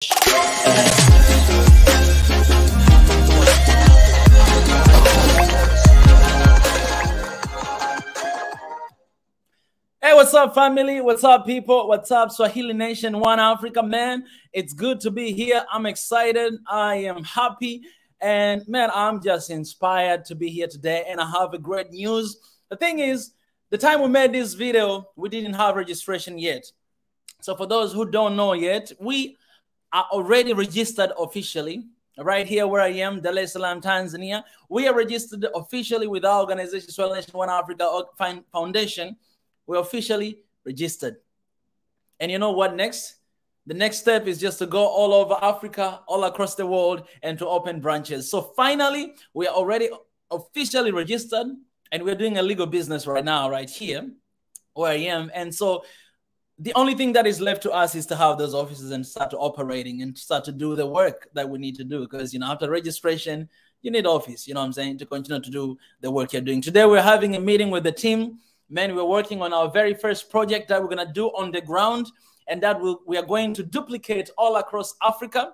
Hey, what's up, family? What's up, people? What's up, Swahili Nation, One Africa, man? It's good to be here. I'm excited. I am happy. And, man, I'm just inspired to be here today. And I have a great news. The thing is, the time we made this video, we didn't have registration yet. So for those who don't know yet, we are already registered officially. Right here where I am, Dar es Salaam, Tanzania. We are registered officially with our organization, Swahili Nation, One Africa Foundation. We're officially registered. And you know what next? The next step is just to go all over Africa, all across the world, and to open branches. So finally, we are already officially registered, and we're doing a legal business right now, right here where I am. And so the only thing that is left to us is to have those offices and start operating and start to do the work that we need to do. Because, you know, after registration, you need office, you know what I'm saying, to continue to do the work you're doing. Today, we're having a meeting with the team. Man, we're working on our very first project that we're going to do on the ground, and that we are going to duplicate all across Africa.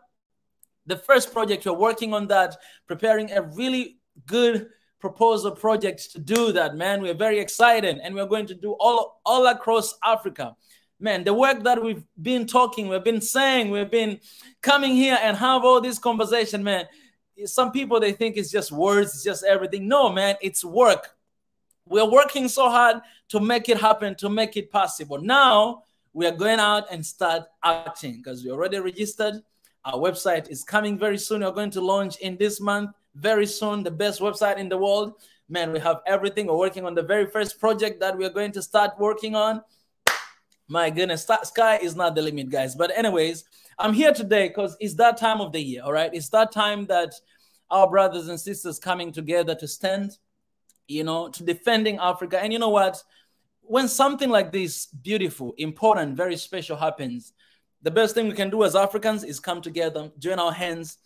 The first project, we're working on that, preparing a really good proposal project to do that, man. We're very excited, and we're going to do all across Africa. Man, the work that we've been talking, we've been saying, we've been coming here and have all this conversation, man. Some people, they think it's just words, it's just everything. No, man, it's work. We're working so hard to make it happen, to make it possible. Now, we are going out and start acting because we already registered. Our website is coming very soon. We're going to launch in this month, very soon, the best website in the world. Man, we have everything. We're working on the very first project that we're going to start working on. My goodness, sky is not the limit, guys. But anyways, I'm here today because it's that time of the year, all right? It's that time that our brothers and sisters coming together to stand, you know, to defending Africa. And you know what? When something like this beautiful, important, very special happens, the best thing we can do as Africans is come together, join our hands,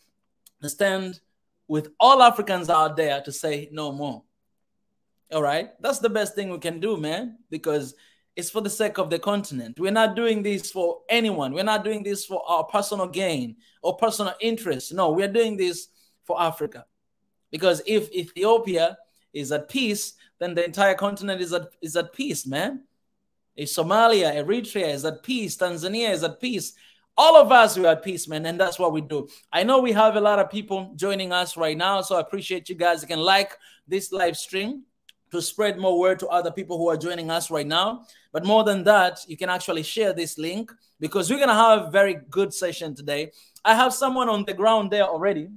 to stand with all Africans out there to say no more. All right? That's the best thing we can do, man, because it's for the sake of the continent. We're not doing this for anyone. We're not doing this for our personal gain or personal interest. No, we're doing this for Africa. Because if Ethiopia is at peace, then the entire continent is at peace, man. If Somalia, Eritrea is at peace, Tanzania is at peace, all of us are at peace, man, and that's what we do. I know we have a lot of people joining us right now, so I appreciate you guys. You can like this live stream to spread more word to other people who are joining us right now. But more than that, you can actually share this link because we're going to have a very good session today. I have someone on the ground there already.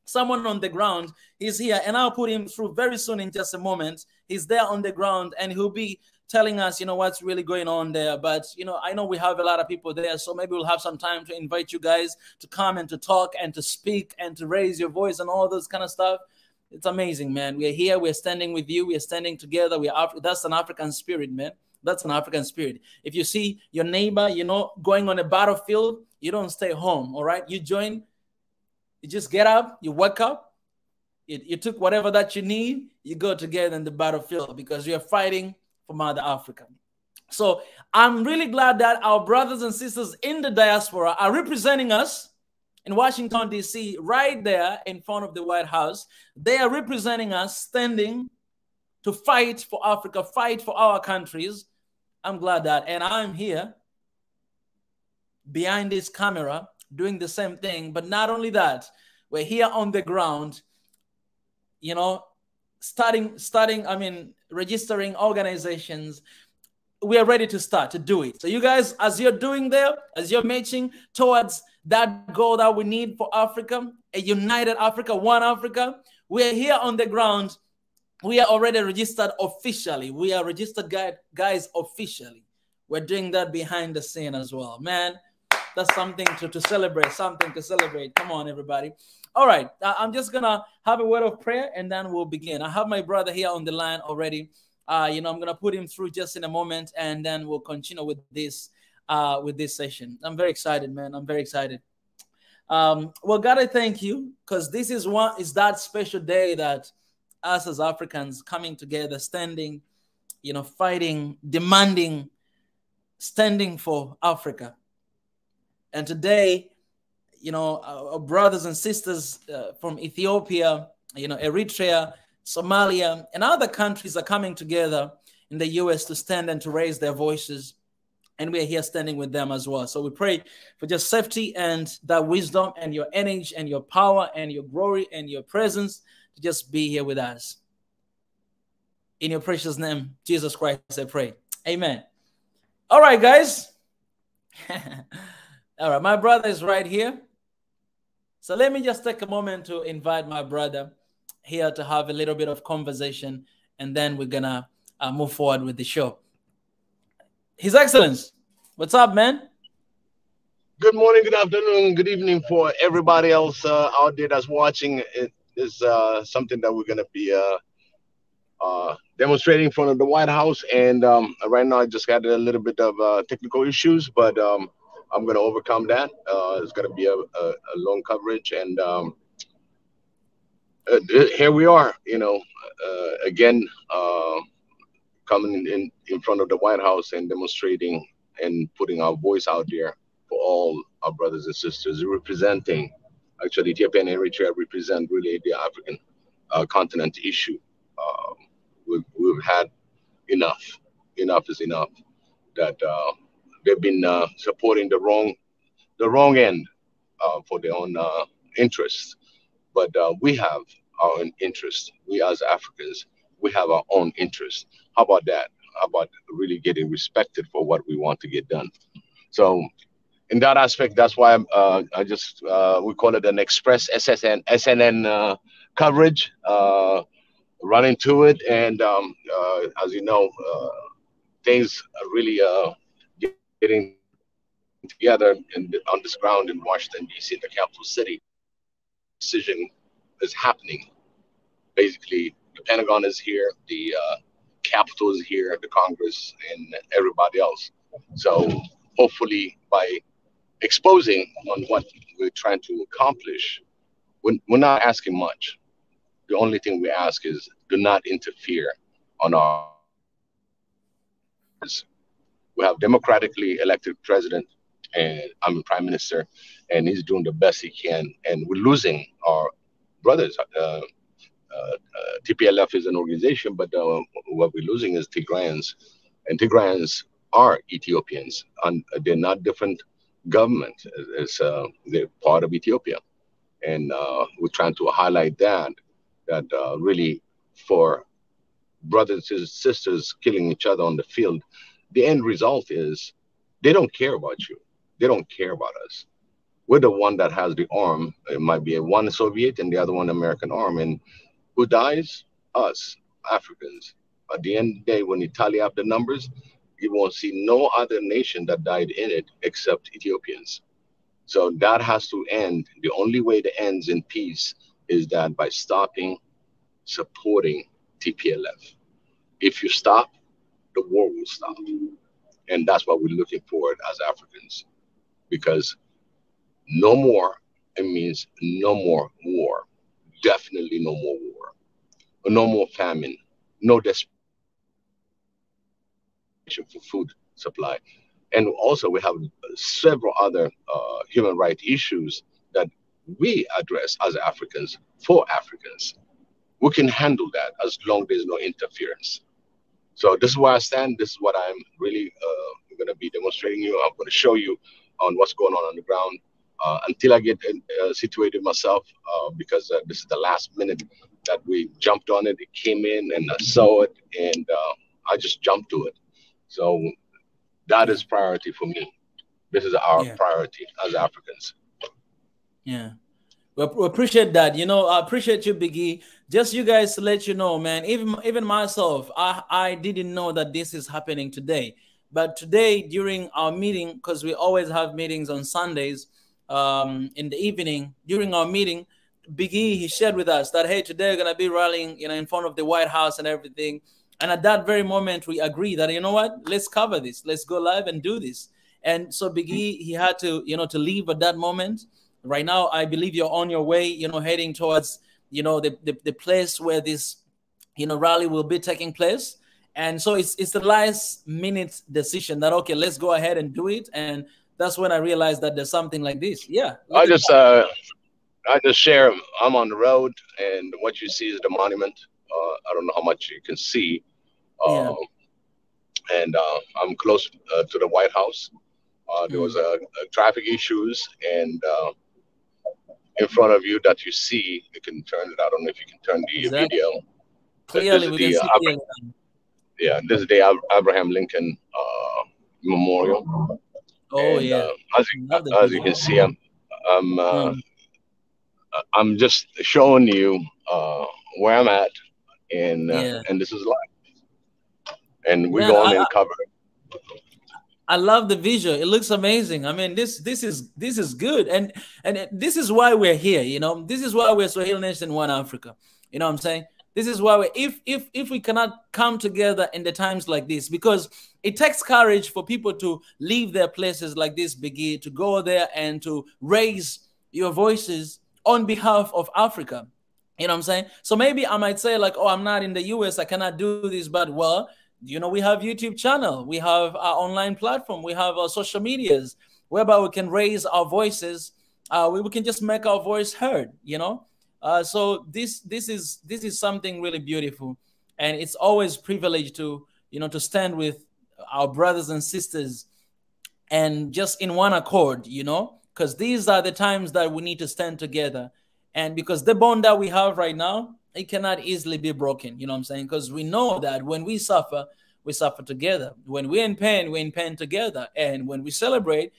Someone on the ground is here, and I'll put him through very soon in just a moment. He's there on the ground, and he'll be telling us, you know, what's really going on there. But, you know, I know we have a lot of people there, so maybe we'll have some time to invite you guys to come and to talk and to speak and to raise your voice and all those kind of stuff. It's amazing, man. We're here. We're standing with you. We're standing together. That's an African spirit, man. That's an African spirit. If you see your neighbor, you know, going on a battlefield, you don't stay home, all right? You join. You just get up, you wake up, you took whatever that you need, you go together in the battlefield because you're fighting for Mother Africa. So I'm really glad that our brothers and sisters in the diaspora are representing us in Washington, D.C., right there in front of the White House. They are representing us, standing to fight for Africa, fight for our countries. I'm glad that. And I'm here behind this camera doing the same thing. But not only that, we're here on the ground, you know, registering organizations. We are ready to start to do it. So you guys, as you're doing there, as you're marching towards that goal that we need for Africa, a united Africa, one Africa, we're here on the ground. We are already registered officially. We are registered guys officially. We're doing that behind the scene as well, man. That's something to celebrate, something to celebrate. Come on, everybody. All right, I'm just going to have a word of prayer, and then we'll begin. I have my brother here on the line already. You know, I'm going to put him through just in a moment, and then we'll continue with this session. I'm very excited, man. I'm very excited. Well, God, I thank you, because this is that special day that us as Africans coming together, standing, you know, fighting, demanding, standing for Africa. And today, our brothers and sisters from Ethiopia, Eritrea, Somalia, and other countries are coming together in the U.S. to stand and to raise their voices. And we're here standing with them as well. So we pray for just safety and that wisdom and your energy and your power and your glory and your presence to just be here with us. In your precious name, Jesus Christ, I pray. Amen. All right, guys. All right, my brother is right here. So let me just take a moment to invite my brother here to have a little bit of conversation, and then we're going to move forward with the show. His Excellence, what's up, man? Good morning, good afternoon, good evening for everybody else out there that's watching. It is something that we're going to be demonstrating in front of the White House. And right now I just got a little bit of technical issues, but I'm going to overcome that. It's going to be a long coverage. And here we are, again, coming in front of the White House and demonstrating and putting our voice out there for all our brothers and sisters, representing, actually, Ethiopia and Eritrea represent really the African continent issue. We've had enough. Enough is enough. That they've been supporting the wrong end for their own interests. But we have our own interests. We as Africans, we have our own interests. How about that? How about really getting respected for what we want to get done? So in that aspect, that's why I just we call it an express SNN coverage. Run into it, and as you know, things are really getting together on this ground in Washington, D.C., the capital city. Decision is happening. Basically, the Pentagon is here, the Capitol is here, the Congress, and everybody else. So hopefully, by exposing on what we're trying to accomplish, we're not asking much. The only thing we ask is do not interfere on our. We have democratically elected president, and I'm a prime minister, and he's doing the best he can. And we're losing our brothers. TPLF is an organization, but what we're losing is Tigrayans, and Tigrayans are Ethiopians, and they're not different government. They're part of Ethiopia, and we're trying to highlight that really for brothers and sisters killing each other on the field, the end result is they don't care about you. They don't care about us. We're the one that has the arm. It might be one Soviet and the other one American arm. And who dies? Us, Africans. At the end of the day, when you tally up the numbers, you won't see no other nation that died in it except Ethiopians. So that has to end. The only way that ends in peace is that by stopping supporting TPLF. If you stop, the war will stop. And that's what we're looking for as Africans. Because no more, it means no more war. Definitely no more war. No more famine. No desperation for food supply. And also we have several other human rights issues that we address as Africans for Africans. We can handle that as long as there's no interference. So this is where I stand. This is what I'm really going to be demonstrating you. I'm going to show you on what's going on the ground until I get situated myself, because this is the last minute that we jumped on it. It came in and I saw it, and I just jumped to it. So that is priority for me. This is our priority as Africans. Yeah. Well, we appreciate that. I appreciate you, Biggie. Just you guys to let you know, man, even myself, I didn't know that this is happening today. But today, during our meeting, because we always have meetings on Sundays in the evening, during our meeting, Biggie, he shared with us that, hey, today we're going to be rallying, in front of the White House and everything. And at that very moment, we agreed that, you know what, let's cover this. Let's go live and do this. And so Biggie, he had to, to leave at that moment. Right now, I believe you're on your way, heading towards, the place where this, rally will be taking place. And so it's the last minute decision that, okay, let's go ahead and do it. And that's when I realized that there's something like this. Yeah, I look at just that. I just share. I'm on the road, and what you see is the monument. I don't know how much you can see, Yeah. uh, and I'm close to the White House. There was Mm, traffic issues, and in front of you that you see, you can turn it. I don't know if you can turn the exactly. video. This Clearly, is we can the see clearly now. yeah, this is the Abraham Lincoln memorial, Oh and yeah, love the as you video. can see, I'm Mm, I'm just showing you where I'm at, yeah, and this is live, and we're man, going in cover. I love the visual. It looks amazing. I mean, this is good, and this is why we're here. You know, this is why we're Swahili Nation One Africa. You know what I'm saying? This is why we, if we cannot come together in the times like this, because it takes courage for people to leave their places like this, Biggie, to go there and to raise your voices on behalf of Africa. You know what I'm saying? So maybe I might say like, oh, I'm not in the US, I cannot do this, but well, we have YouTube channel, we have our online platform, we have our social medias whereby we can raise our voices. We can just make our voice heard. So this is something really beautiful, and it's always privilege to to stand with our brothers and sisters and just in one accord, because these are the times that we need to stand together. And because the bond that we have right now, it cannot easily be broken, you know what I'm saying? Because we know that when we suffer together. When we're in pain together. And when we celebrate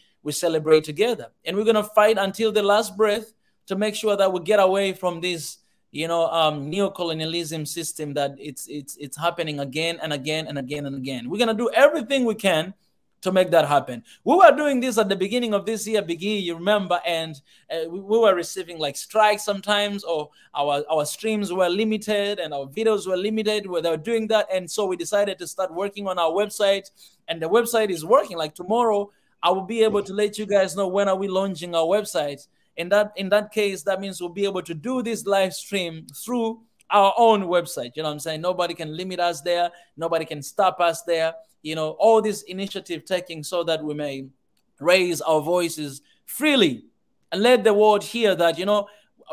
together. And we're going to fight until the last breath to make sure that we get away from this, neo-colonialism system that it's happening again and again and again and again. We're going to do everything we can to make that happen. We were doing this at the beginning of this year, Biggie, you remember, and we were receiving like strikes sometimes, or our streams were limited and our videos were limited where they were doing that. And so we decided to start working on our website, and the website is working. Like tomorrow, I will be able to let you guys know when are we launching our website. In that case, that means we'll be able to do this live stream through our own website. You know what I'm saying? Nobody can limit us there. Nobody can stop us there. All this initiative taking so that we may raise our voices freely and let the world hear that,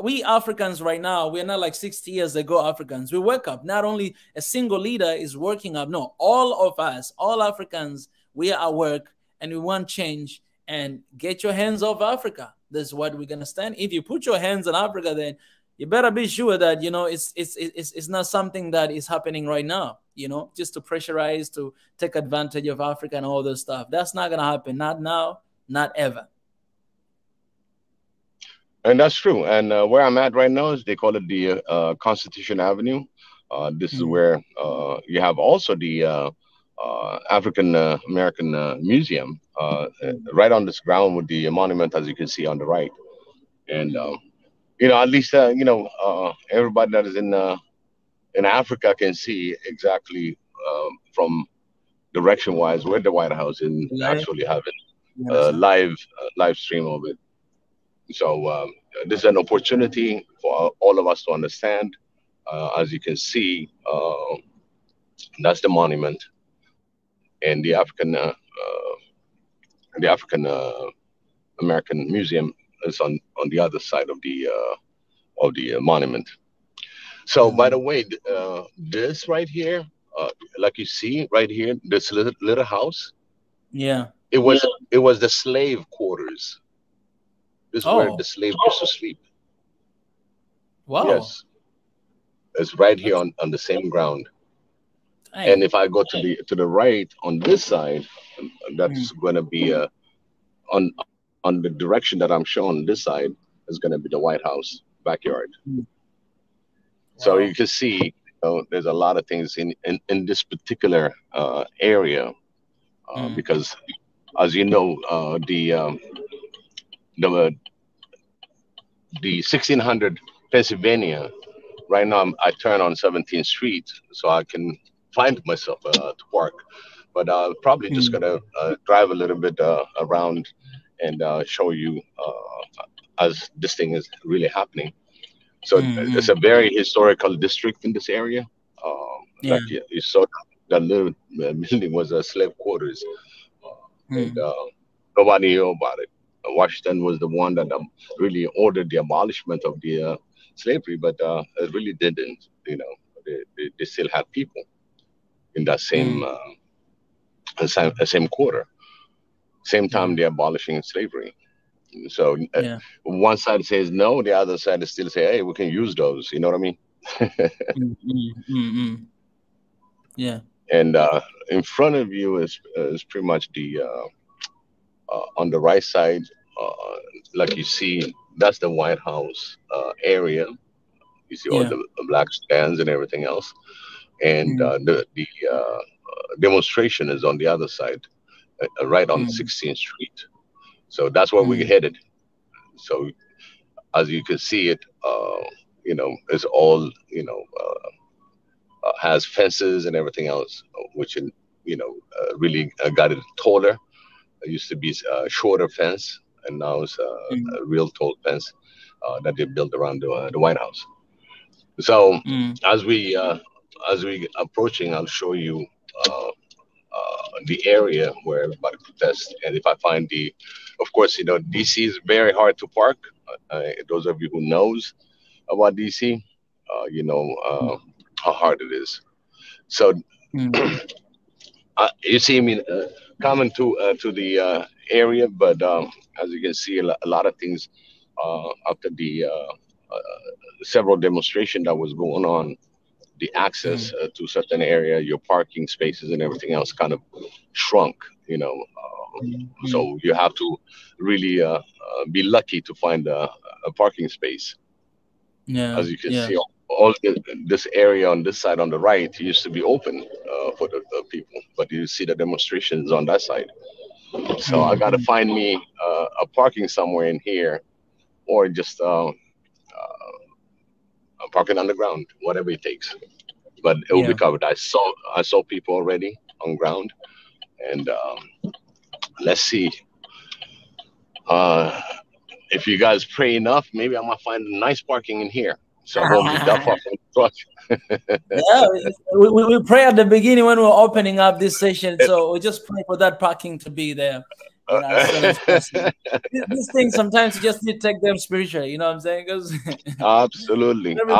we Africans right now, we're not like 60 years ago Africans. We wake up. Not only a single leader is working up. No, all of us, all Africans, we are at work and we want change. And get your hands off Africa. That's what we're going to stand. If you put your hands on Africa, then you better be sure that it's not something that is happening right now, just to pressurize, to take advantage of Africa and all this stuff. That's not gonna happen. Not now, not ever. And that's true. And where I'm at right now is they call it the Constitution Avenue. This is Mm, where you have also the African American Museum mm, right on this ground with the monument, as you can see on the right. And mm. at least everybody that is in Africa can see exactly from direction wise where the White House and Right? actually having You a understand? live stream of it. So this is an opportunity for all of us to understand. As you can see, that's the monument, and the African American Museum is on the other side of the monument. So, by the Mm. way, this right here, like you see right here, this little house, Yeah. it was the slave quarters. This is where the Oh, slave used to sleep. wow. Yes, it's right here That's on the same ground. And dang. if I go to the right on this side, Mm, that's going to be on the direction that I'm showing. This side is going to be the White House backyard. mm. So you Wow. can see, there's a lot of things in this particular area Mm, because, as you know, the the 1600 Pennsylvania. Right now, I turn on 17th Street, so I can find myself to park. But probably just mm, gonna drive a little bit around and show you as this thing is really happening. So mm, it's mm. a very historical district in this area. Yeah. Like you saw, that little building was a slave quarters, and Mm, Nobody knew about it. Washington was the one that really ordered the abolishment of the slavery, but it really didn't. They still had people in that same quarter, same time they're abolishing slavery. So Yeah. one side says no, the other side is still say, hey, we can use those. You know what I mean? Yeah. And in front of you is pretty much the on the right side, like you see, that's the White House area. You see all Yeah. the black stands and everything else, and the demonstration is on the other side, right on 16th Street. So that's where we're headed. So as you can see it, it's all has fences and everything else, which really got it taller. It used to be a shorter fence, and now it's a real tall fence that they built around the White House. So as we approaching, I'll show you the area where everybody protests, and if I find of course, DC is very hard to park. Those of you who knows about DC, you know how hard it is. So you see me coming to the area, but as you can see, a lot of things after the several demonstration that was going on, the access to certain area, your parking spaces and everything else kind of shrunk. So you have to really be lucky to find a parking space. Yeah. As you can see, this area on this side on the right used to be open for the people, but you see the demonstrations on that side. So I got to find me a parking somewhere in here, or just parking on the ground, whatever it takes. But it will be covered. I saw people already on ground, and let's see. If you guys pray enough, maybe I might find a nice parking in here. So I won't be that far from the truck. Yeah, we pray at the beginning when we're opening up this session. So we just pray for that parking to be there. As soon as possible. These things sometimes you just need to take them spiritually. You know what I'm saying? Absolutely. There,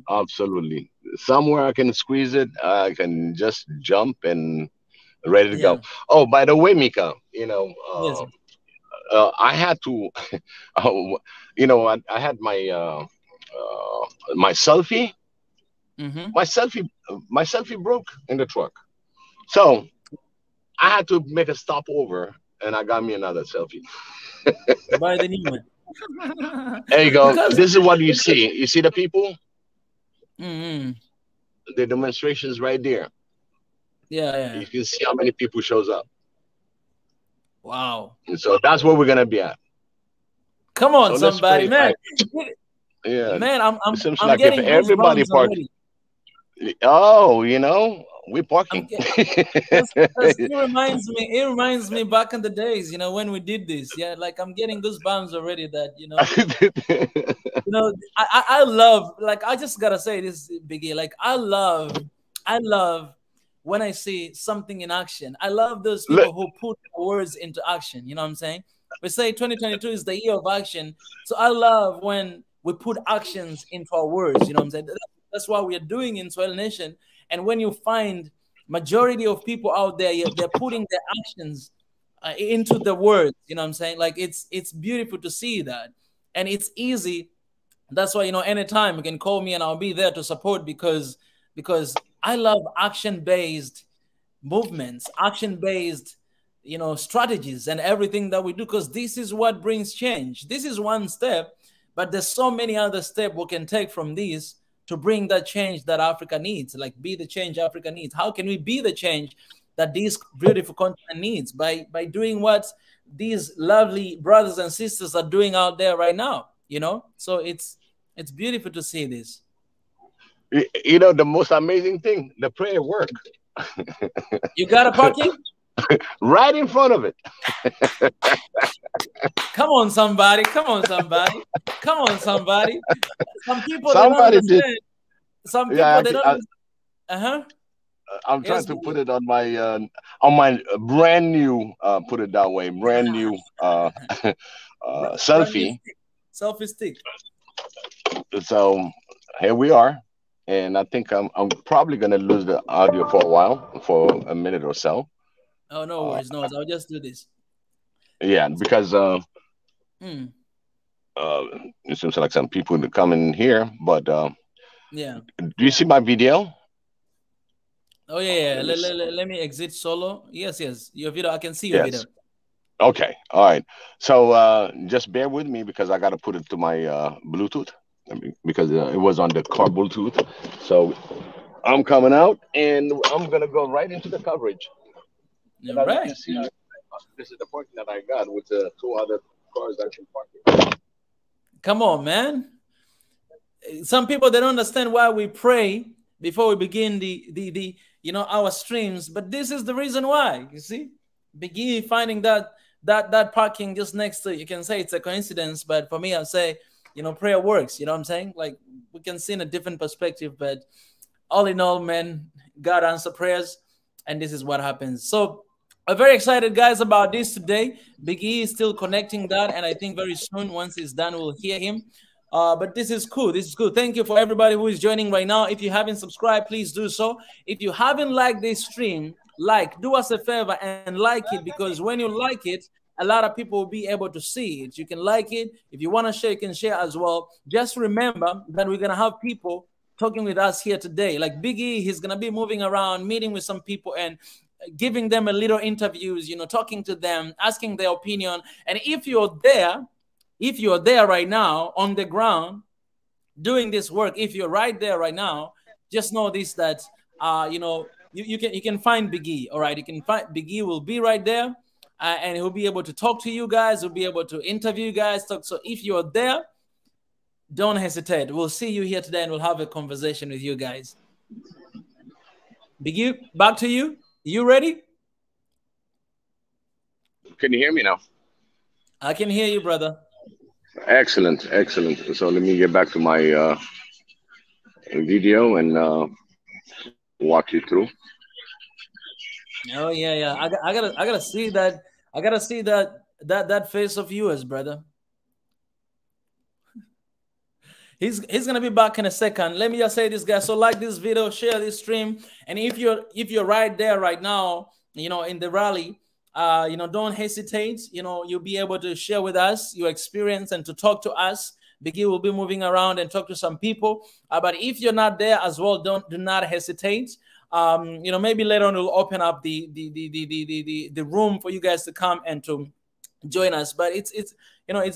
Absolutely. Somewhere I can squeeze it. I can just jump and ready to go. Oh, by the way, Mika, yes. I had to, I had my my selfie. My selfie broke in the truck, so I had to make a stopover, and I got me another selfie. Buy the new one. There you go. This is what you see. You see the people. The demonstrations right there. Yeah. You can see how many people shows up. Wow. And so that's where we're gonna be at. Come on, so somebody, man. Yeah, man, I'm like getting if everybody parked. Oh, we're parking. It reminds me back in the days, when we did this. Yeah, like I'm getting goosebumps already. That I love. Like I just gotta say this, Biggie. Like I love when I see something in action. I love those people who put words into action. You know what I'm saying? We say 2022 is the year of action. So I love when we put actions into our words. You know what I'm saying? That's what we are doing in Swahili Nation. And when you find majority of people out there, they're putting their actions into the words. You know what I'm saying? Like it's beautiful to see that. And it's easy. That's why, anytime you can call me and I'll be there to support because I love action-based movements, action-based, strategies and everything that we do, because this is what brings change. This is one step, but there's so many other steps we can take from this to bring that change that Africa needs, like be the change Africa needs. How can we be the change that this beautiful continent needs? By doing what these lovely brothers and sisters are doing out there right now, So it's beautiful to see this. The most amazing thing, the prayer work. You got a parking? Right in front of it. Come on, somebody. Come on, somebody. Come on, somebody. Some people Somebody they don't understand. Some people they don't. I'm trying Yes, to Biggie. put it on my brand new put it that way, brand new Brand new selfie. stick. Selfie stick. So here we are, and I think I'm probably gonna lose the audio for a while, for a minute or so. Oh, no Uh, worries, no worries. I'll just do this. yeah, because Mm, uh, it seems like some people to come in here, but yeah. do you see my video? Oh, yeah, yeah. Let me see. Let me exit solo. Yes, yes. Your video. I can see your Yes. video. Okay. All right. So just bear with me because I got to put it to my Bluetooth because it was on the car Bluetooth. So I'm coming out and I'm gonna go right into the coverage. And All as you can right. see, this is the parking that I got with the two other cars that can park. Come on, man. Some people they don't understand why we pray before we begin the our streams, but this is the reason why. You see, begin finding that parking just next to you can say it's a coincidence, but for me, I'll say prayer works. You know what I'm saying? Like we can see in a different perspective, but all in all, man, God answer prayers, and this is what happens. So I'm very excited, guys, about this today. Big E is still connecting that, and I think very soon, once it's done, we'll hear him. But this is cool. This is cool. Thank you for everybody who is joining right now. If you haven't subscribed, please do so. If you haven't liked this stream, do us a favor and like it, because when you like it, a lot of people will be able to see it. You can like it. If you want to share, you can share as well. Just remember that we're gonna have people talking with us here today. Like Big E, he's gonna be moving around, meeting with some people and giving them a little interviews, talking to them, asking their opinion. And if you're there right now on the ground doing this work, if you're right there right now, just know this that you can find Big E. All right, you can find Big E will be right there, and he'll be able to talk to you guys. He'll be able to interview you guys. So if you're there, don't hesitate. We'll see you here today, and we'll have a conversation with you guys. Big E, back to you. You ready? Can you hear me now? I can hear you, brother. Excellent, excellent. So let me get back to my video and walk you through. Oh yeah, yeah. I gotta see that. I gotta see that face of yours, brother. He's gonna be back in a second. Let me just say this, guys. So like this video, share this stream, and if you're right there right now, in the rally, don't hesitate. You'll be able to share with us your experience and to talk to us. Biggie will be moving around and talk to some people. But if you're not there as well, do not hesitate. Maybe later on we'll open up the room for you guys to come and to join us. But it's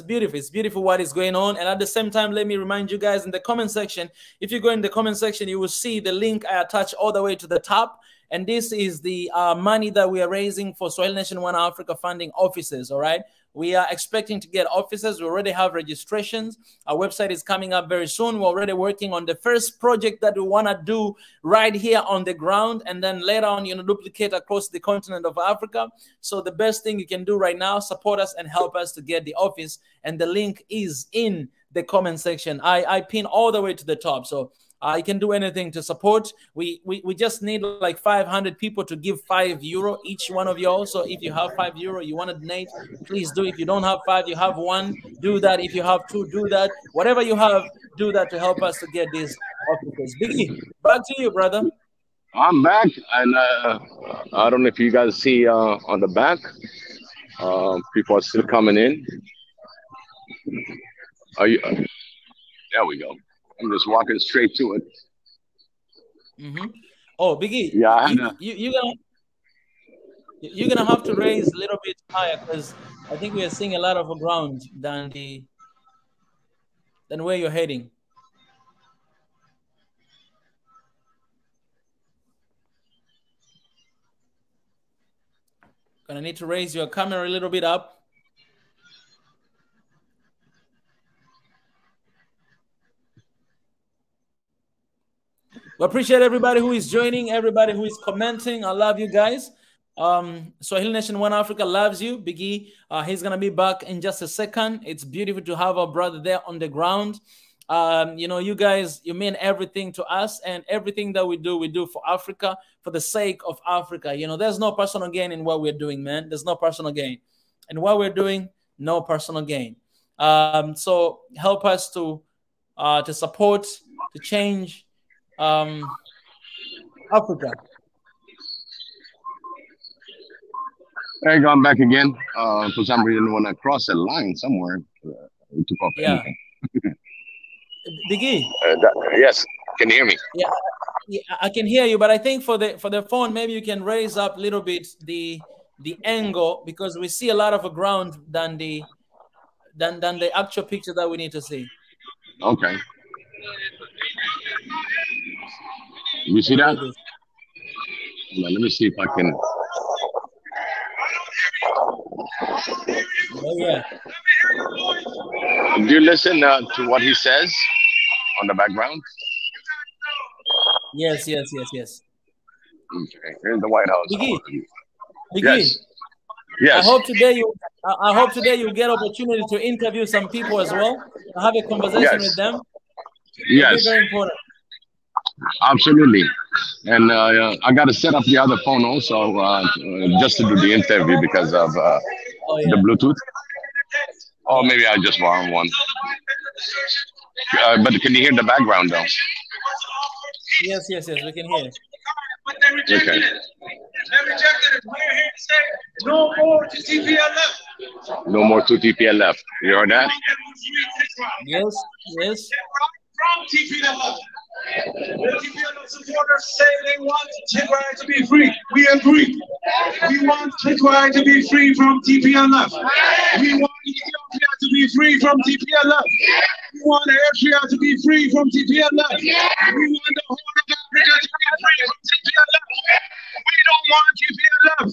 beautiful. It's beautiful what is going on. And at the same time, let me remind you guys in the comment section, if you go in the comment section, you will see the link I attach all the way to the top. And this is the money that we are raising for Swahili Nation One Africa funding offices. All right. We are expecting to get offices. We already have registrations. Our website is coming up very soon. We're already working on the first project that we want to do right here on the ground, and then later on, duplicate across the continent of Africa. So the best thing you can do right now, support us and help us to get the office. And the link is in the comment section. I pin all the way to the top. So you can do anything to support. We just need like 500 people to give €5 each one of y'all. So if you have €5 you want to donate, please do. If you don't have 5, you have 1, do that. If you have 2, do that. Whatever you have, do that to help us to get these offices. Biggie, back to you, brother. I'm back, and I don't know if you guys see on the back, people are still coming in. Are you? There we go. I'm just walking straight to it. Oh, Biggie, Yeah, I had a, you're gonna have to raise a little bit higher, because I think we are seeing a lot of ground than where you're heading. Gonna need to raise your camera a little bit up. We appreciate everybody who is joining, everybody who is commenting. I love you guys. Swahili Nation One Africa loves you. Biggie, he's gonna be back in just a second. It's beautiful to have our brother there on the ground. You know, you guys, you mean everything to us, and everything that we do for Africa, for the sake of Africa. You know, there's no personal gain in what we're doing, man. There's no personal gain. And what we're doing, no personal gain. So help us to support, to change Africa. There you go, I'm back again. For some reason, when I cross a line somewhere, it took off anything. Biggie. Yes, can you hear me? Yeah, I can hear you, but I think for the phone, maybe you can raise up a little bit the angle, because we see a lot of a ground than the actual picture that we need to see. Okay. You see that? Let me see if I can. Oh, yeah. Do you listen to what he says on the background? Yes. Okay, here's the White House. Biggie. Yes. I hope today you get opportunity to interview some people as well, to have a conversation with them. Yes. Very important. Absolutely. And I got to set up the other phone also just to do the interview because of the Bluetooth. Or maybe I just borrow one. But can you hear the background though? Yes, we can hear. Okay. They rejected it. We're here to say no more to TPLF. No more to TPLF. You heard that? Yes. From TPLF. The TPLF supporters say they want Tigray to be free. We agree. We want Tigray to be free from TPLF. We want Ethiopia to be free from TPLF. We want Eritrea to be free from TPLF. We want the whole of Africa to be free from TPLF. We don't want TPLF.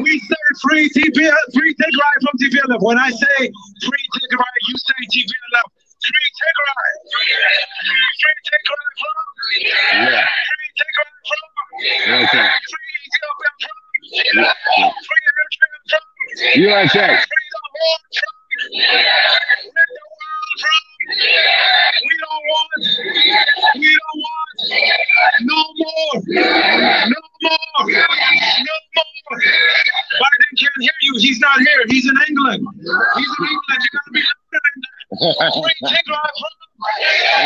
We say free Tigray from TPLF. When I say free Tigray, you say TPLF. Free Tigray. Free Tigray from. Yeah. Free Tigray from. Okay. Free Ethiopia from. Free Eritrea from. USA. Free the whole from. Free the world from. We don't want no more. Biden can't hear you. He's not here. He's in England. You gotta be louder than that. Free Tigray from.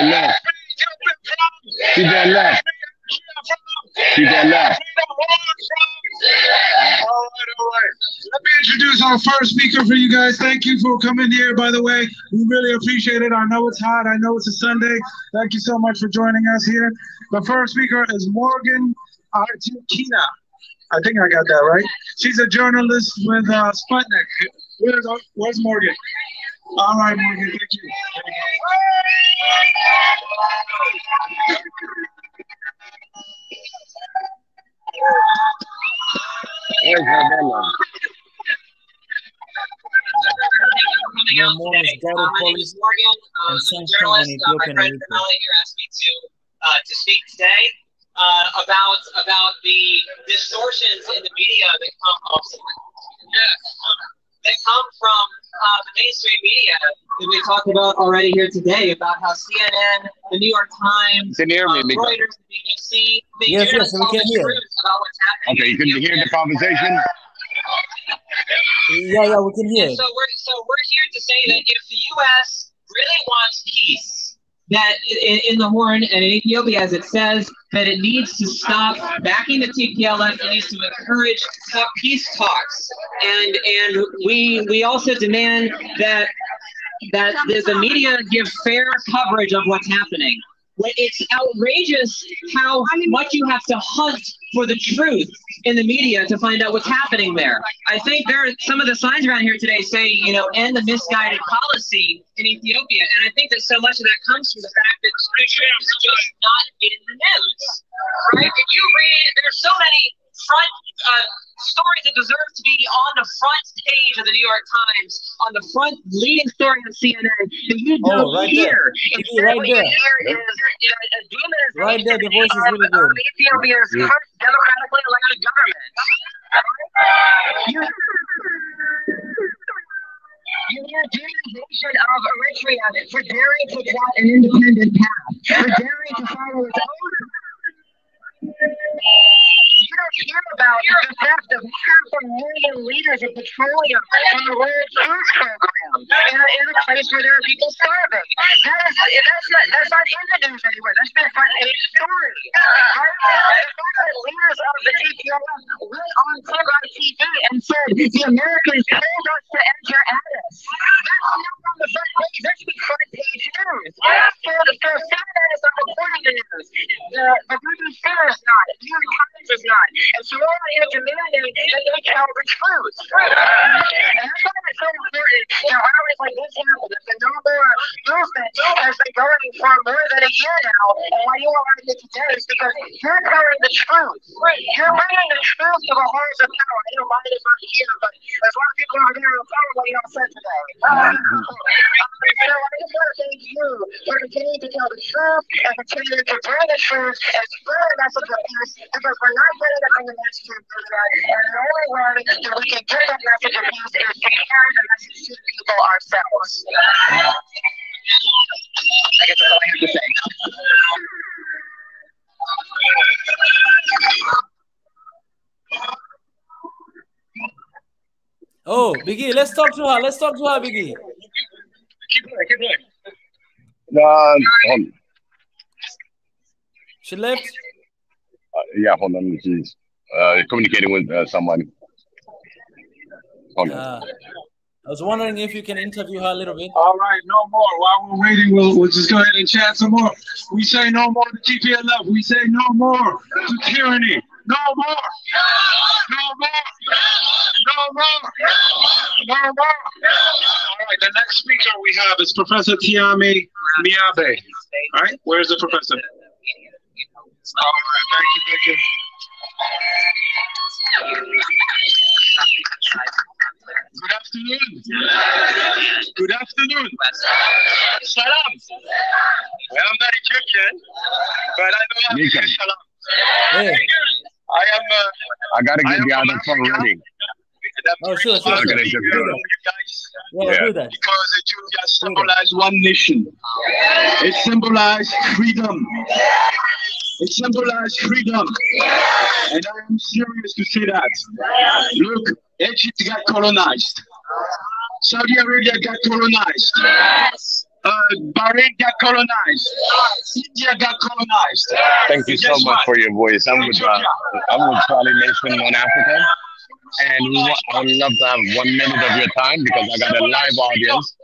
Enough. Free Ethiopia from. TPLF. TPLF. All right. Let me introduce our first speaker for you guys. Thank you for coming here, by the way. We really appreciate it. I know it's hot. I know it's a Sunday. Thank you so much for joining us here. The first speaker is Morgan Artukina. I think I got that right. She's a journalist with Sputnik. Where's Morgan? All right, Morgan, thank you. Where's Havana? No more is guarded police and sanctions on Ethiopian my friend Kamala here asked me to speak today about the distortions in the media that come from the mainstream media that we talked about already here today, about how CNN, the New York Times, Reuters, the BBC, they yes, we can hear. About what's happening. Okay, you can hear the conversation? Yeah, we can hear. So we're here to say that if the U.S. really wants peace, that in the Horn and in Ethiopia, as it says, that it needs to stop backing the TPLF. It needs to encourage peace talks, and we also demand that the media give fair coverage of what's happening. It's outrageous how much you have to hunt for the truth in the media to find out what's happening there. I think there are some of the signs around here today say, end the misguided policy in Ethiopia. And I think that so much of that comes from the fact that the truth is just not in the news. Right? If you read, there's so many front stories that deserve to be on the front page of the New York Times, on the front leading story of CNN, that you don't hear. Right there. A demonization right there, the voice is really good. of Ethiopia's current democratically elected government. You need a demonization of Eritrea for daring to plot an independent path, for daring to follow its own. You don't hear about the theft of 500,000 liters of petroleum from the World Food Program in a place where there are people starving. That's not in the news anywhere. That's been a front page story. Right? The fact that leaders of the TPLF went on Tigray TV and said the Americans told us to enter Addis. That's not on the front page. That should be front page news. So CNN is not reporting the news. The BBC is not. The New York Times is not. And so we're out here demanding that they tell the truth. And that's why it's so important that rallies like this happen. The NOMORE movement has been going for more than a year now. And why you are here today is because you're telling the truth. You're bringing the truth to the halls of power. I know mine is not here, but there's a lot of people out there who tell what you don't say today. So I just want to thank you for continuing to tell the truth and continuing to bring the truth and spread a message of peace, because we're not getting it from the mainstream media, and the only way that we can get that message of peace is to carry the message to the people ourselves. I guess that's all I have to say. Oh, Biggie, let's talk to her. Let's talk to her, Biggie. Keep going. She left? Yeah, hold on. She's communicating with someone. Hold on. I was wondering if you can interview her a little bit. All right, no more. While we're waiting, we'll just go ahead and chat some more. We say no more to TPLF. We say no more to tyranny. No more. No more. No more. No more. All right, the next speaker we have is Professor Tiami Miabe. All right, where's the professor? All right, thank you. Good afternoon. Good afternoon. Salam. Well, I'm not Egyptian, but I know how to say salam. Hey. I gotta get the other phone ready. Oh, sure. Yeah, Do that. Because Ethiopia symbolizes one nation. It symbolizes freedom. It symbolizes freedom. And I am serious to say that. Look, Egypt got colonized. Saudi Arabia got colonized. Bahrain got colonized. India got colonized. Thank you so much for your voice. I'm with Charlie Nation One Africa. And I would love to have 1 minute of your time because I got a live audience.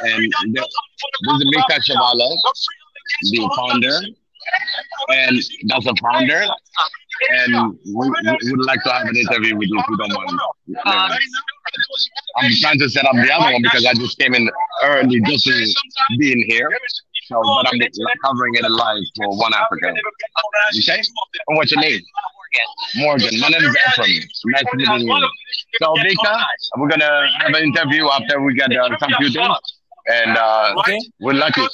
And this is Mika Shavala, the founder. And that's a founder. And we would like to have an interview with you if you don't mind. I'm trying to set up the other one because I just came in early just to be in here. So, but I'm covering it live for One Africa. Okay? And what's your name? Morgan. My name is Ephraim. Nice meeting you. So, Vika, we're going to have an interview after we get some few things. And we're lucky.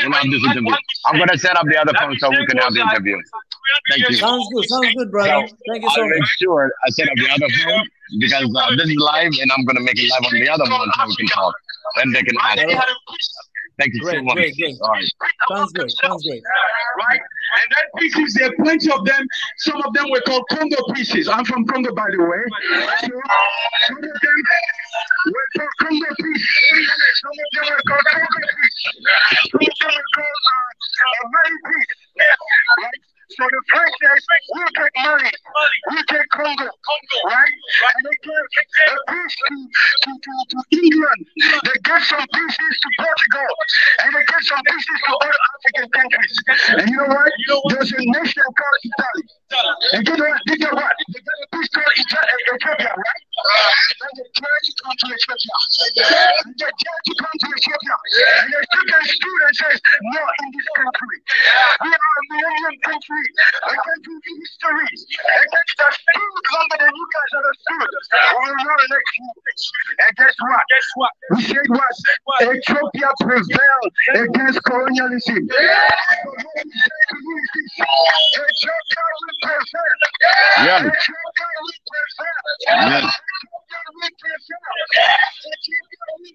We'll have this interview. I'm going to set up the other phone so we can have the interview. Thank you. Sounds good, brother. Thank you so I'll much. make sure I set up the other phone because this is live and I'm going to make it live on the other one so we can talk. And they can ask. Thank you so much. Great. All right. Sounds great. Right? And then pieces, there are plenty of them. Some of them were called Congo pieces. I'm from Congo, by the way. So, some of them were called Congo pieces. Some of them were called Congo pieces. Some of them were called Mali piece. Right? So the first says, we'll take Mali, we'll take Congo, right? And they gave a piece to England. They gave some pieces to Portugal. And they gave some pieces to other African countries. And you know what? There's a nation called Italy. And you know what? They got what? They got a piece called Ethiopia, right? And they tried to come to Ethiopia. And they tried to come to Ethiopia. And they took a student and says, no, in this country. We are a millennium country. A country with history. A country that's stood longer than you guys understood. We're not an excuse. And guess what? We said what? Ethiopia prevailed against colonialism. Ethiopia will prevail. Yeah. Ethiopia will prevail. Yes. Ethiopia will prevail. Ethiopia will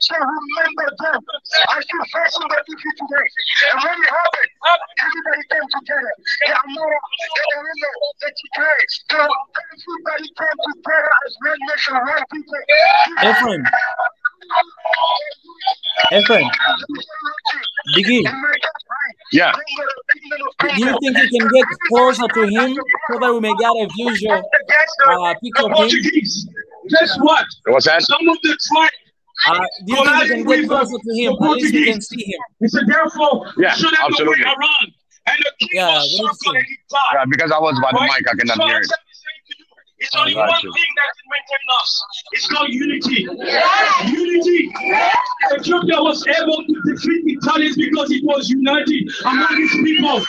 So remember them. I should face that issue today. And when it happened, everybody came together. The Amora, the Orino, the Tigray, everybody came together as one nation, one people. Ephraim, Biggie. Yeah. Do you think you can get closer to him so that we may get a visual picture of him? Guess what? What's that? Some of the tribes. Do you think you can get closer to him? At least we can see him. It's a therefore, yeah, absolutely. Around. And the yeah, because I was by the mic, I cannot hear it. It's only one thing that can maintain us. It's called unity. Unity. Ethiopia was able to defeat the Italians because it was united among its people.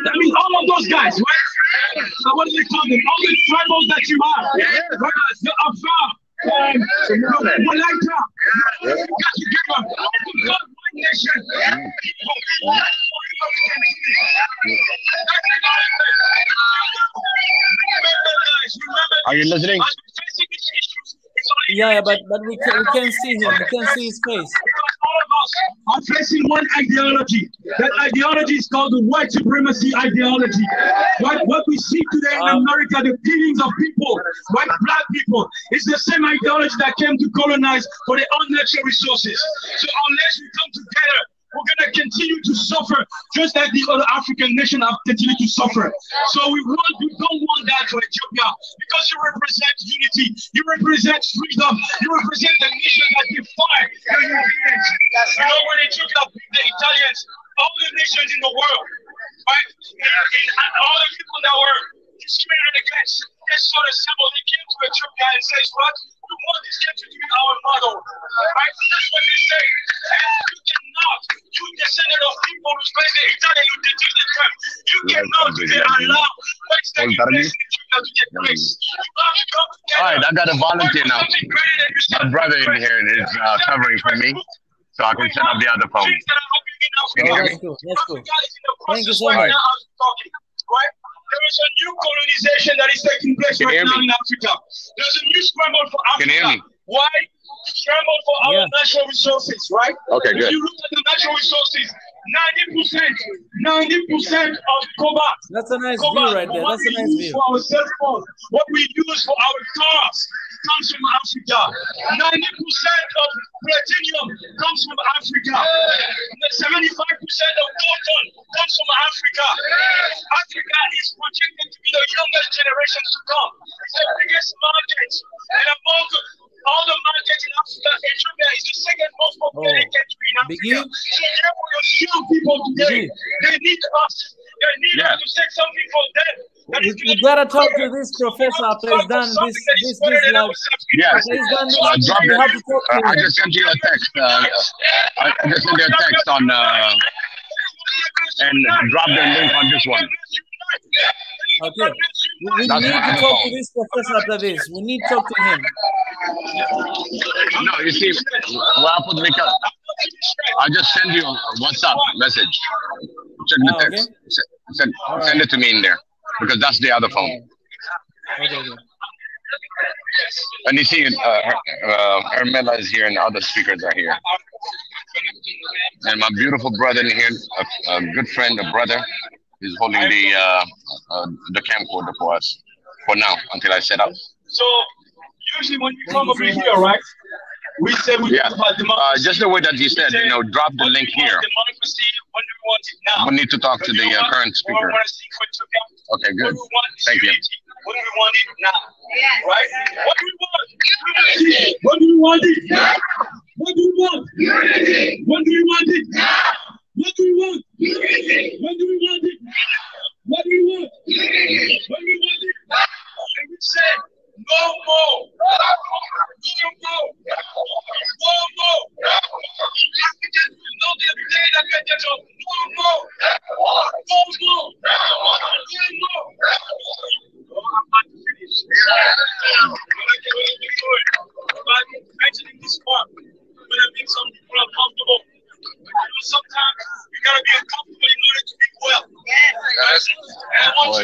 I mean, all of those guys, right? So what do they call them? All the tribals that you have. The Afar, the Malanta, got together. God, one nation. Are you listening? Yeah, but we can see him. We can see his face. All of us are facing one ideology. That ideology is called the white supremacy ideology. What we see today in America, the killings of people, white, black people, is the same ideology that came to colonize for the unnatural resources. So unless we come together, we're going to continue to suffer, just like the other African nations have continued to suffer. So we don't want that for Ethiopia, because you represent unity, you represent freedom, you represent the nation that defy the Europeans. You know, when Ethiopia beat the Italians, all the nations in the world, right, and all the people that were discriminated against, they saw the symbol, they came to Ethiopia and said, what? We want this country to be our model, right? That's what they say. And you cannot, you descendant of people who spent the Italian, you defeated them. You cannot allow what's taking place in Ethiopia to take place. You have to come together. All right, I got a volunteer now. My brother in here is covering for me, so I can set up the other phone. That's cool. That's cool. Thank you so much. Right? There is a new colonization that is taking place right now in Africa. There's a new scramble for Africa. Can you hear me? Why? Scramble for our natural resources, right? Okay, good. If you look at the natural resources, 90% of cobalt. That's a nice view right there. That's a nice view. For our cell phones, what we use for our cars comes from Africa. 90% of platinum comes from Africa. 75% of cotton comes from Africa. Africa is projected to be the youngest generations to come. It's the biggest market. And among all the markets in Africa, Ethiopia is the second most populated country in Africa. So therefore, those young people today, they need us. They need us to say something for them. You gotta talk to this professor after he's done this live. Yes. I just sent you a text. I just sent you a text on and drop the link on this one. Okay. We need to talk to this professor after this. We need to talk to him. No, you see, I just send you a WhatsApp message. Check the text. Okay. Send it to me in there, because that's the other phone. Okay. And you see, Hermela is here and other speakers are here. And my beautiful brother in here, a good friend, a brother, is holding the camcorder for us for now until I set up. So usually when you come over here, right? We said we talk about democracy. Just the way that you said, drop the link here. We need to talk to the current speaker. Okay, good. Thank you. What do we want it now? Right? What do we want? What do we want it? What do we want? What do we want it? What do we want? What do we want it? What do we want? What do we want it? And we said, no more.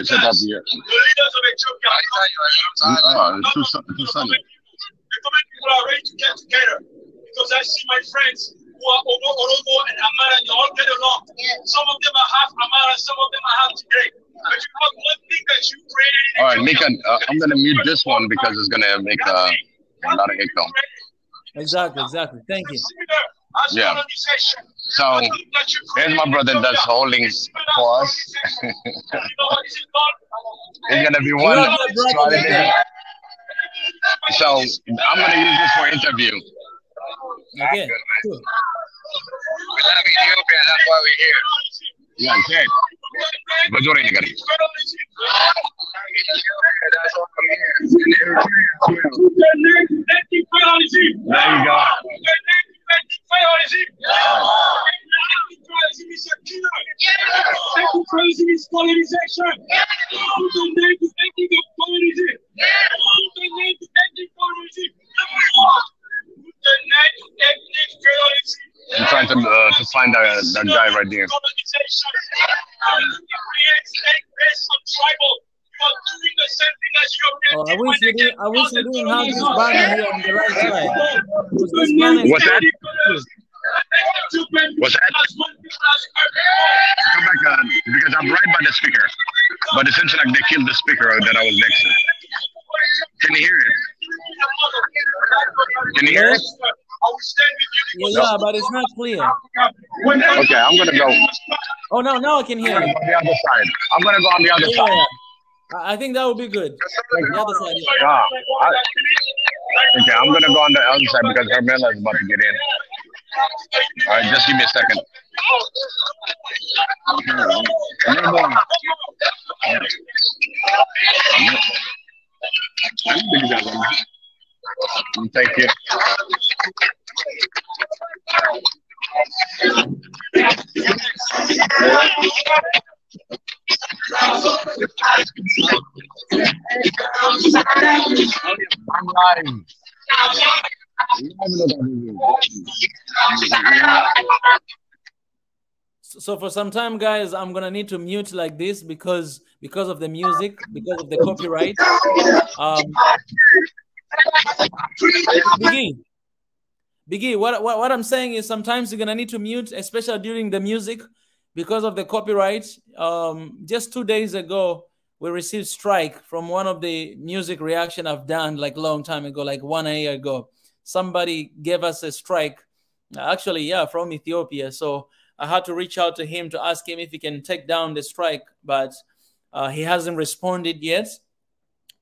right, set up here. The leaders of Ethiopia. Too sunny. The common people are ready to get together because I see my friends who are Oromo and Amara, they all get along. Some of them are half Amara, some of them are half Tigray. But you have one thing that you created. All right, Mika, I'm gonna mute this one because it's gonna make a lot of echo. Exactly. Thank you. Yeah. So here's my brother that's holding for us. It's gonna be one. So I'm gonna use this for interview. Okay. Cool. We love Ethiopia. That's why we're here. Yeah, okay. Majority got it. That's why I'm here. There you go. I'm trying to find that guy right there. Oh, I wish we didn't have this banner here on the right side. What's that? What's that? Come back because I'm right by the speaker. But it seems like they killed the speaker that I was next to. Can you hear it? Can you hear it? Yeah, but it's not clear. Okay, I'm gonna go. Oh no, now I can hear you. On the other side. I'm gonna go on the other side. Yeah. I think that would be good. The other side, yeah. Okay, I'm gonna go on the other side because Hermela is about to get in. All right, just give me a second. Thank you. I'm live. So for some time, guys, I'm gonna need to mute like this because of the music, because of the copyright. Biggie, what I'm saying is sometimes you're gonna need to mute, especially during the music, because of the copyright. Just 2 days ago, we received strike from one of the music reaction I've done like long time ago, like 1 year ago. Somebody gave us a strike, actually, yeah, from Ethiopia. So I had to reach out to him to ask him if he can take down the strike, but he hasn't responded yet.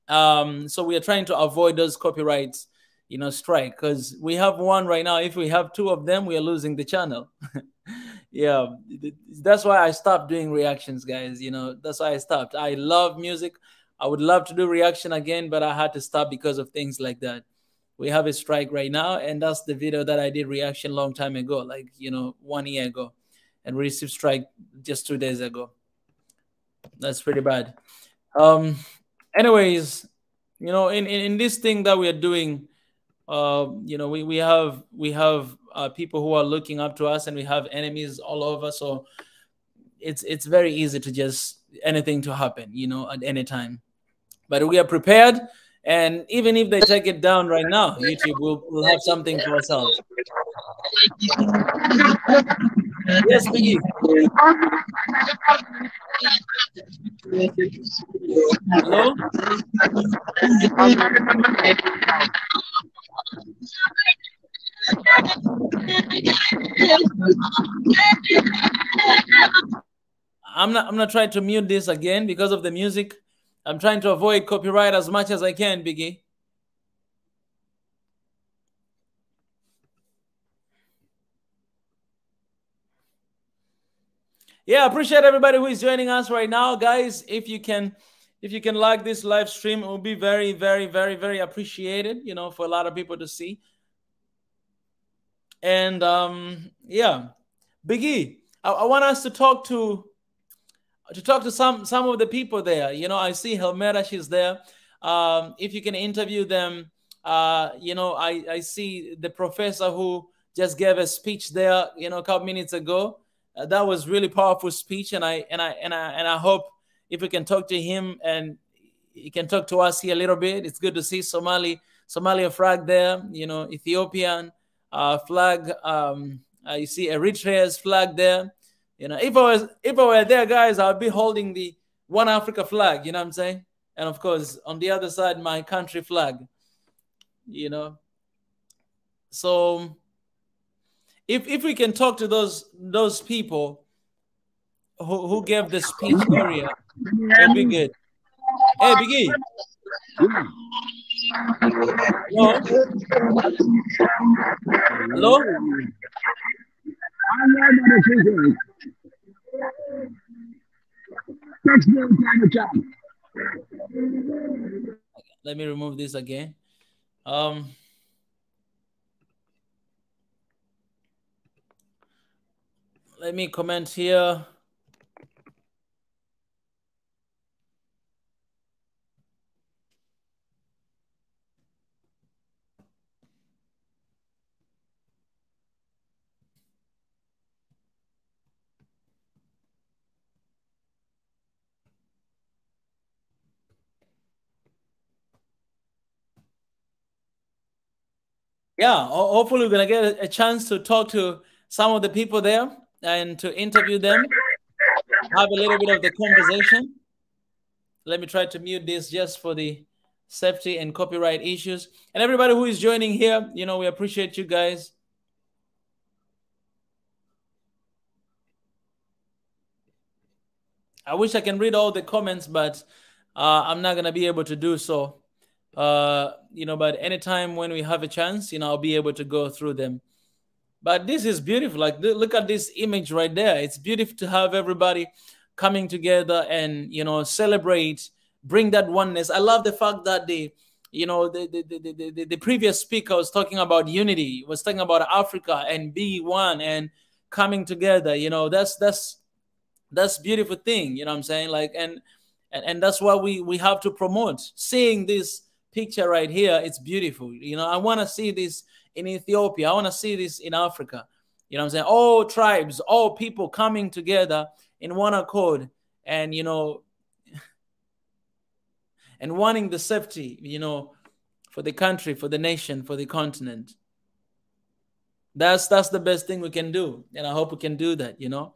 So we are trying to avoid those copyrights, strike, because we have one right now. If we have 2 of them, we are losing the channel. Yeah, that's why I stopped doing reactions, guys. That's why I stopped. I love music. I would love to do reaction again, but I had to stop because of things like that. We have a strike right now, and that's the video that I did reaction long time ago, like 1 year ago, and we received strike just 2 days ago. That's pretty bad. Anyways, in this thing that we are doing, we have people who are looking up to us, and we have enemies all over. So it's very easy to just anything to happen, at any time. But we are prepared. And even if they take it down right now, YouTube will have something for ourselves. Yes, Biggie. Hello? I'm not trying to mute this again because of the music. I'm trying to avoid copyright as much as I can, Biggie. Yeah, appreciate everybody who is joining us right now, guys. If you can like this live stream, it will be very, very, very, very appreciated, for a lot of people to see. And yeah, Biggie, I want us to talk to some of the people there. I see Helmera, she's there. If you can interview them, I see the professor who just gave a speech there, a couple minutes ago. That was really powerful speech, and I hope if we can talk to him and he can talk to us here a little bit. It's good to see Somalia flag there, you know, Ethiopian flag. You see Eritrea's flag there. You know, if I were there, guys, I would be holding the One Africa flag, you know what I'm saying? And of course, on the other side, my country flag, you know. So if we can talk to those people who gave the speech earlier, it'll be good. Hey, Biggie. Hello? Hello? Let me remove this again. Let me comment here. Yeah, hopefully we're gonna get a chance to talk to some of the people there and to interview them, have a little bit of the conversation. Let me try to mute this just for the safety and copyright issues. And everybody who is joining here, you know, we appreciate you guys. I wish I can read all the comments, but I'm not gonna be able to do so. You know, but anytime when we have a chance, you know, I'll be able to go through them. But this is beautiful. Like, look at this image right there. It's beautiful to have everybody coming together and, you know, celebrate, bring that oneness. I love the fact that the previous speaker was talking about unity, was talking about Africa and be one and coming together. You know, that's beautiful thing. You know what I'm saying? Like, and that's what we have to promote. Seeing this picture right here, it's beautiful. You know, I want to see this in Ethiopia. I want to see this in Africa. You know what I'm saying? All tribes, all people coming together in one accord and, you know, and wanting the safety, you know, for the country, for the nation, for the continent. That's the best thing we can do. And I hope we can do that, you know.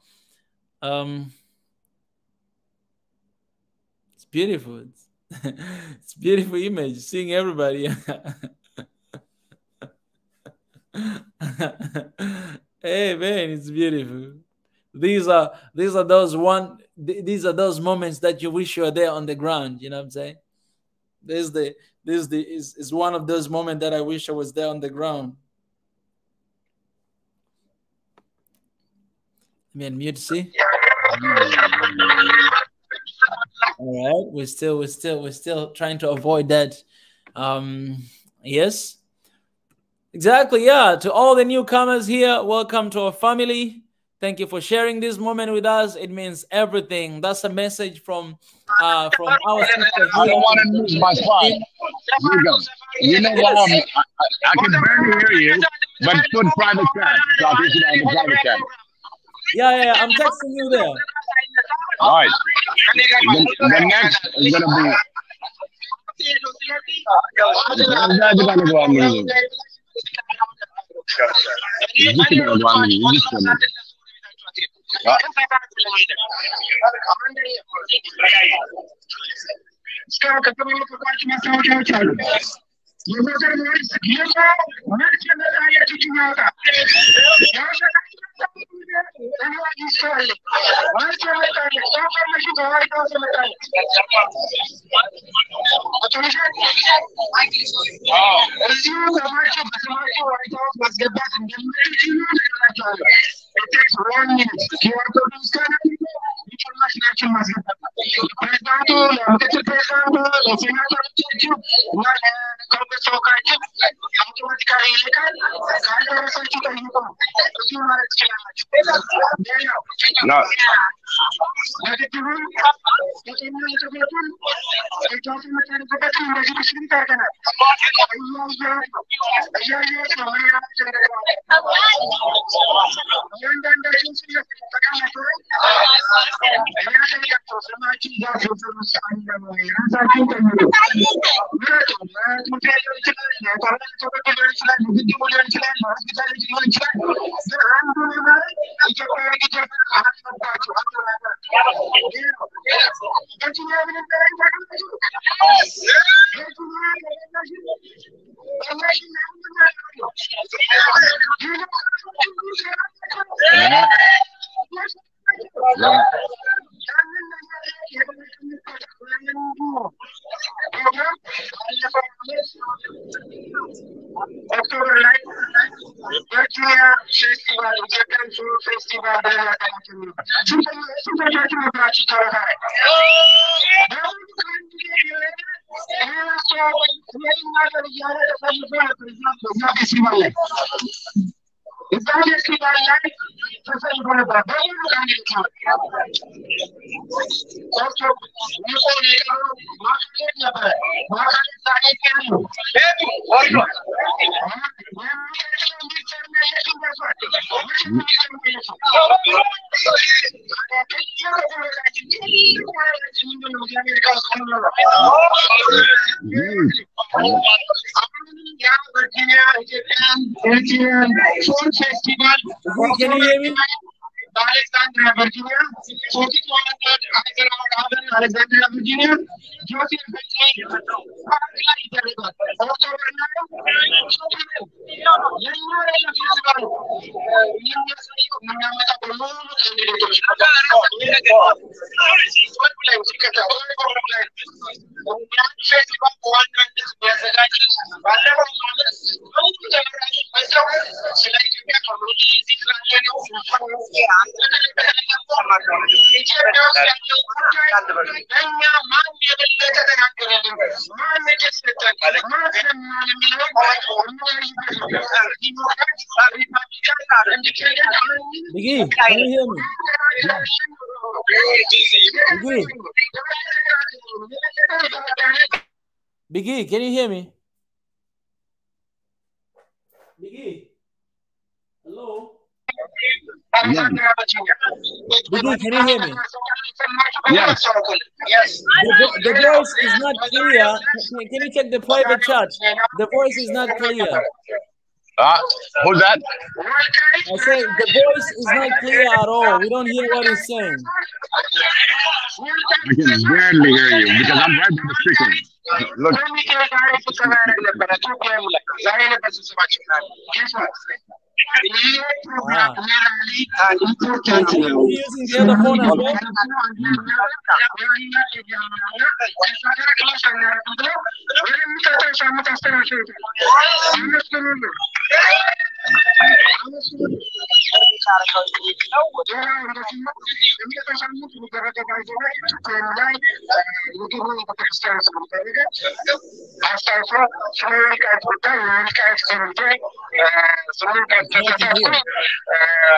It's beautiful. It's a beautiful image, seeing everybody. Hey man, it's beautiful. These are those moments that you wish you were there on the ground. You know what I'm saying? This is one of those moments that I wish I was there on the ground. Let me unmute, see. All right, we're still trying to avoid that. Yes, exactly. Yeah, to all the newcomers here, welcome to our family. Thank you for sharing this moment with us. It means everything. That's a message from our sister. I don't want to lose my spot. Here you go. You know what? I can barely hear you, but put private chat. So I'll get you down the private chat. Yeah, I'm texting you there. All right. The next is going to be... Can you hear me? Alexandria, Virginia, 4200 Alexandria, Virginia, Joseph Biggie, can you hear me? Biggie, can you hear me? Biggie, hello? Yeah. Biggie, can you hear me? Yes. Yes. The voice is not clear. Can you check the private chat? The voice is not clear. Who's that? I say the voice is not clear at all. We don't hear what he's saying. I can barely hear you because I'm right by the speaker. Look. Are you using the other phone as well?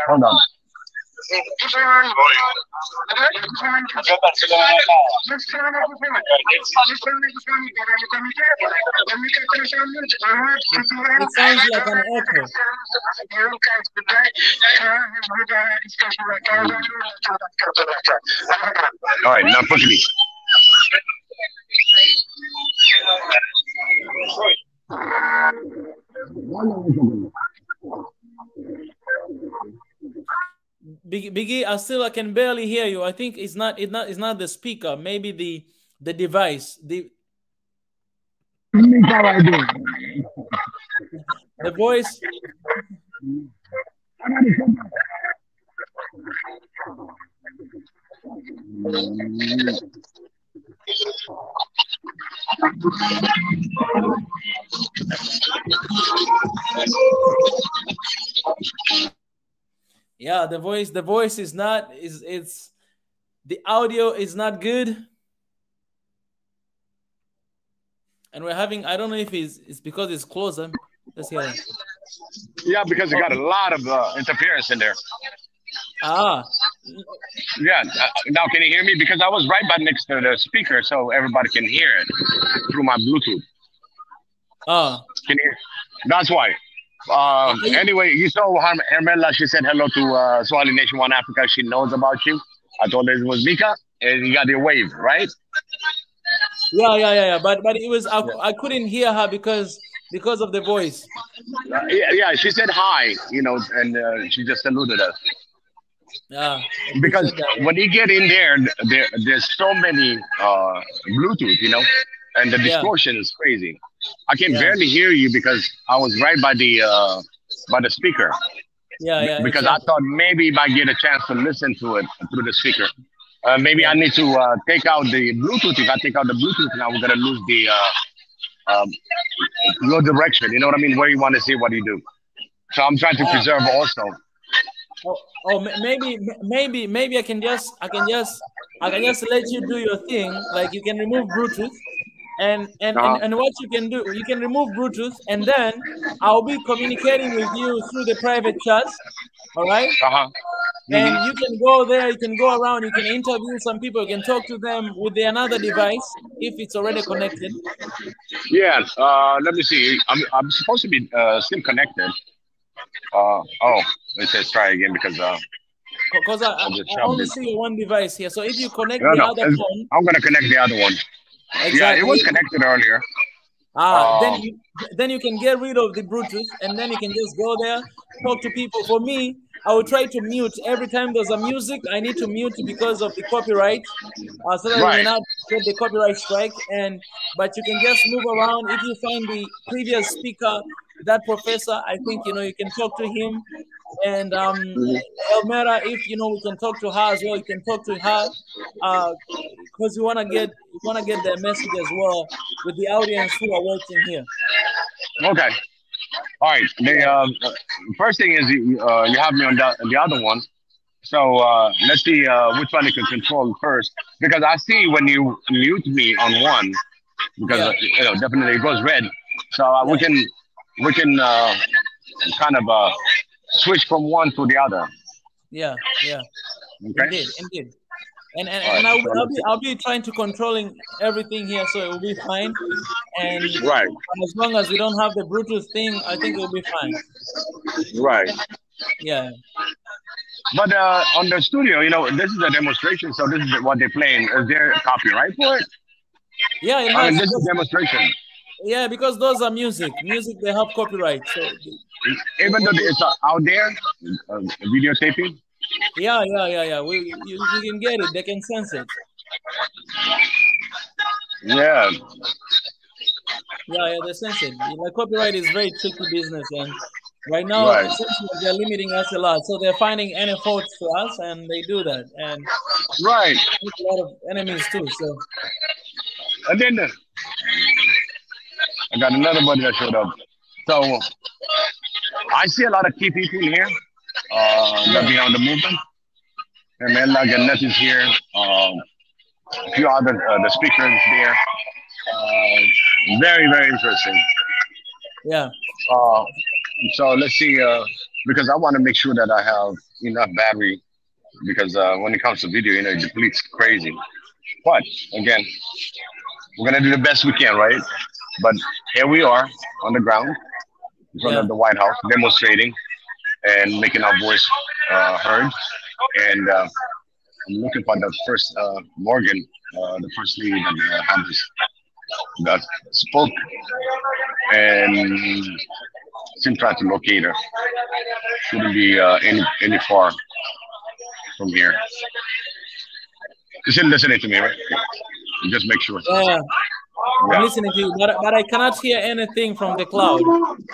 Hold on. It sounds like an echo. All right, now push me. Biggie, I can barely hear you. I think it's not the speaker. Maybe the device. The voice. Yeah, the voice is not it's the audio is not good. And we're having, I don't know if it's because it's closer. Let's hear it. Yeah, because it got a lot of interference in there. Ah, Yeah. Now, can you hear me? Because I was right by next to the speaker, so everybody can hear it through my Bluetooth. Oh. Can you hear? That's why. Anyway, you saw Hermela. She said hello to Swahili Nation One Africa. She knows about you. I told her it was Mika, and you got your wave, right? Yeah. But it was I couldn't hear her because of the voice. Yeah. She said hi, and she just saluted us. Yeah. Because when you get in there's so many Bluetooth, and the distortion is crazy. I can barely hear you because I was right by the speaker. Yeah. Because I thought maybe I might get a chance to listen to it through the speaker. Maybe I need to take out the Bluetooth. If I take out the Bluetooth now, we're gonna lose the your direction. You know what I mean? Where you want to see what you do. So I'm trying to preserve also. Maybe I can just let you do your thing. Like you can remove Bluetooth. And what you can do, you can remove Bluetooth, and then I'll be communicating with you through the private chats. All right. And you can go there, you can go around, you can interview some people, you can talk to them with another device if it's already connected. Yeah. Let me see. I'm supposed to be still connected. It says try again because I only see one device here. So if you connect the other phone, I'm gonna connect the other one. Exactly. Yeah, it was connected earlier. Then you can get rid of the Bluetooth, and then you can just go there, talk to people. For me, I will try to mute every time there's a music. I need to mute because of the copyright, so that we may not get the copyright strike. But you can just move around. If you find the previous speaker, that professor, I think you can talk to him. And Elmera, if we can talk to her as well, you can talk to her because we want to get the message as well with the audience who are watching here. Okay. All right. The first thing is you have me on the other one. So let's see which one you can control first, because I see when you mute me on one, because definitely it goes red. So we can kind of switch from one to the other. Yeah. Okay. Indeed. And I'll be trying to controlling everything here, so it will be fine. And as long as we don't have the Bluetooth thing, I think it will be fine. Right. Yeah. But on the studio, this is a demonstration, so this is what they're playing. Is there copyright for it? Yeah, this is a demonstration. Yeah, because those are music. They have copyright. So even though it's out there, videotaping. Yeah. You can get it. They can sense it. Yeah. Yeah, they sense it. Like copyright is very tricky business, and right now they're limiting us a lot. So they're finding any faults to us, and they do that. And a lot of enemies too. So. And then I got another buddy that showed up. So I see a lot of key people in here that behind the movement. Hermela Gannet is here. A few other the speakers there. Very, very interesting. Yeah. So let's see, because I want to make sure that I have enough battery, because when it comes to video, it depletes crazy. But again, we're gonna do the best we can, right? But here we are on the ground in front of the White House, demonstrating and making our voice heard. And I'm looking for the first Morgan, the first lady that spoke, and still trying to locate her. Shouldn't be any far from here. You're still listening to me, right? Just make sure. Yeah. I'm listening to you, but I cannot hear anything from the cloud.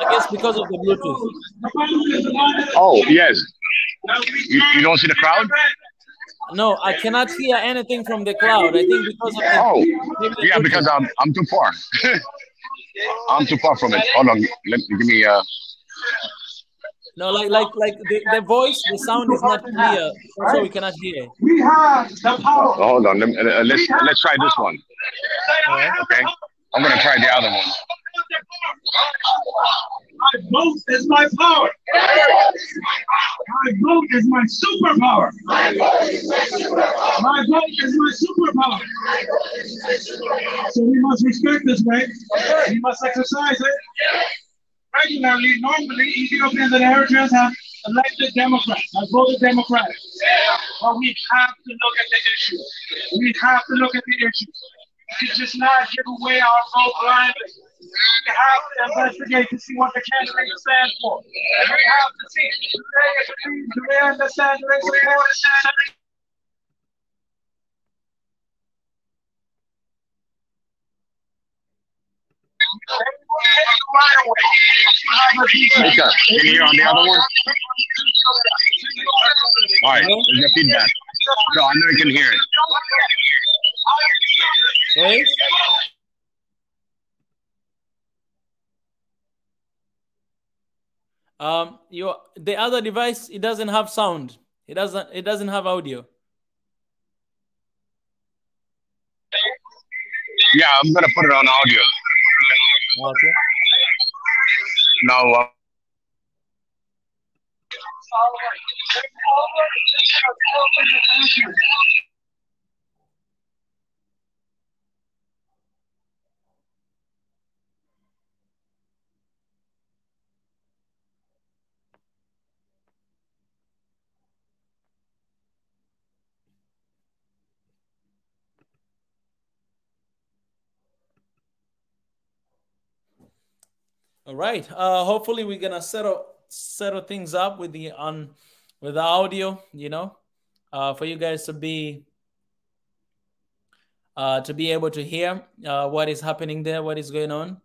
I guess because of the Bluetooth. Oh, yes. You don't see the crowd? No, I cannot hear anything from the cloud. I think because of the because I'm too far. I'm too far from it. Hold on. Give me No, like the voice, the sound is not clear, so we cannot hear. We have the power. Hold on. Let's try this one. Okay. I'm gonna try the other one. My vote is my power. My vote is my superpower. My vote is my superpower. My vote is my superpower. My vote is my superpower. So we must respect this, right? We must exercise it. Regularly, normally, Ethiopians and Eritreans have elected Democrats, have voted Democratic. But we have to look at the issue. We have to look at the issue. We can just not give away our vote blindly. We have to investigate to see what the candidate stands for. And we have to see, do they understand, do they support it? Okay. Can you hear on the other one? All right, there's your feedback. So I know you can hear it. Right? The other device, it doesn't have sound. It doesn't have audio. Yeah, I'm gonna put it on audio. Okay. Now, All right. Hopefully we're gonna settle things up with the audio, for you guys to be able to hear what is happening there, what is going on.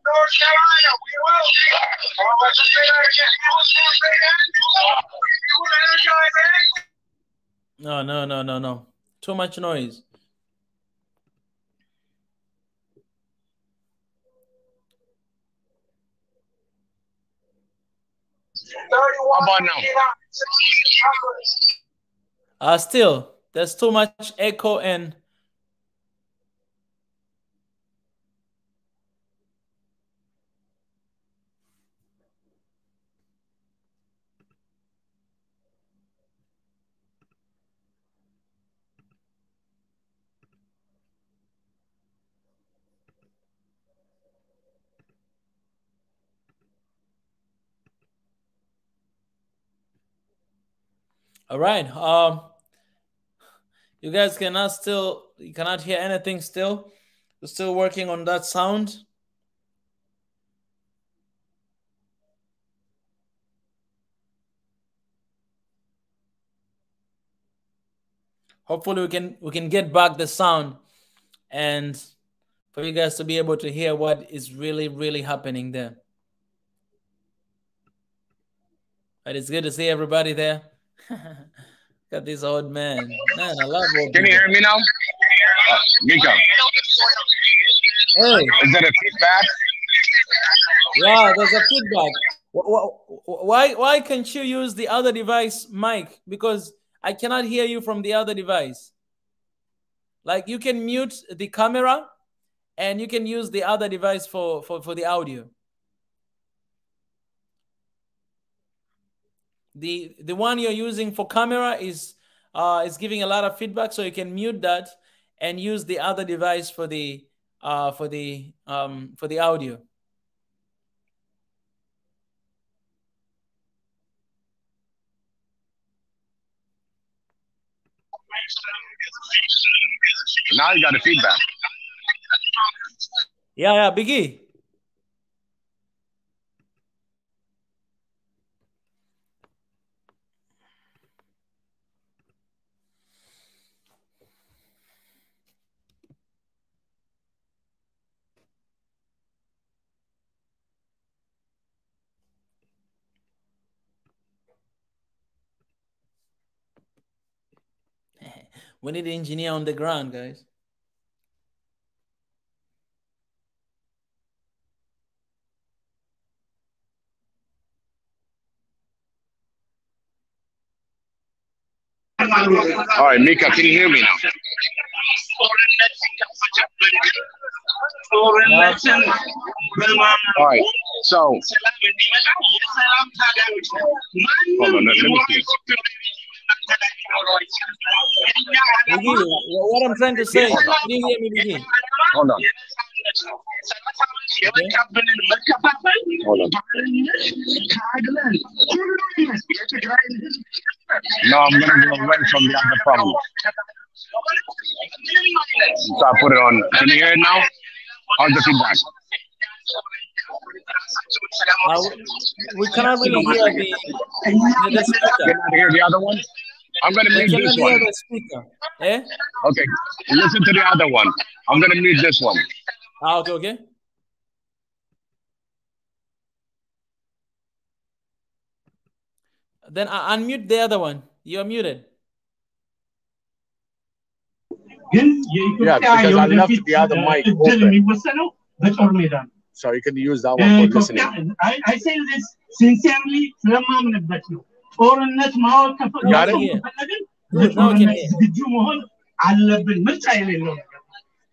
North Carolina, we will. No. Too much noise. how about now? Still, there's too much echo and. All right. You guys you cannot hear anything still. We're still working on that sound. Hopefully we can get back the sound and for you guys to be able to hear what is really, really happening there. But it's good to see everybody there. Got this old man. Man, I love old Can you hear me now? Mika. Hey. Is that a feedback? Yeah, there's a feedback. Why can't you use the other device mic? Because I cannot hear you from the other device. Like you can mute the camera and you can use the other device for the audio. The one you're using for camera is giving a lot of feedback, so you can mute that and use the other device for the audio. Now you got a feedback. Yeah, Biggie. We need an engineer on the ground, guys. All right, Mika, can you hear me now? All right, so hold on, let me see. Biggie, what I'm trying to say, can you hear me, Biggie? Hold on. Okay. Hold on. No, I'm gonna go away from the other phone. So I put it on. Can you hear it now? How's the feedback? We cannot really hear the speaker. Cannot hear the other one? I'm gonna We mute cannot this hear one. the speaker. Eh? Okay, listen to the other one. I'm gonna mute this one. Okay, okay. Then I unmute the other one. You're muted. Yeah, because I left the other mic open. So you can use that one for listening. I say this sincerely. Got it? Good. Now we can hear.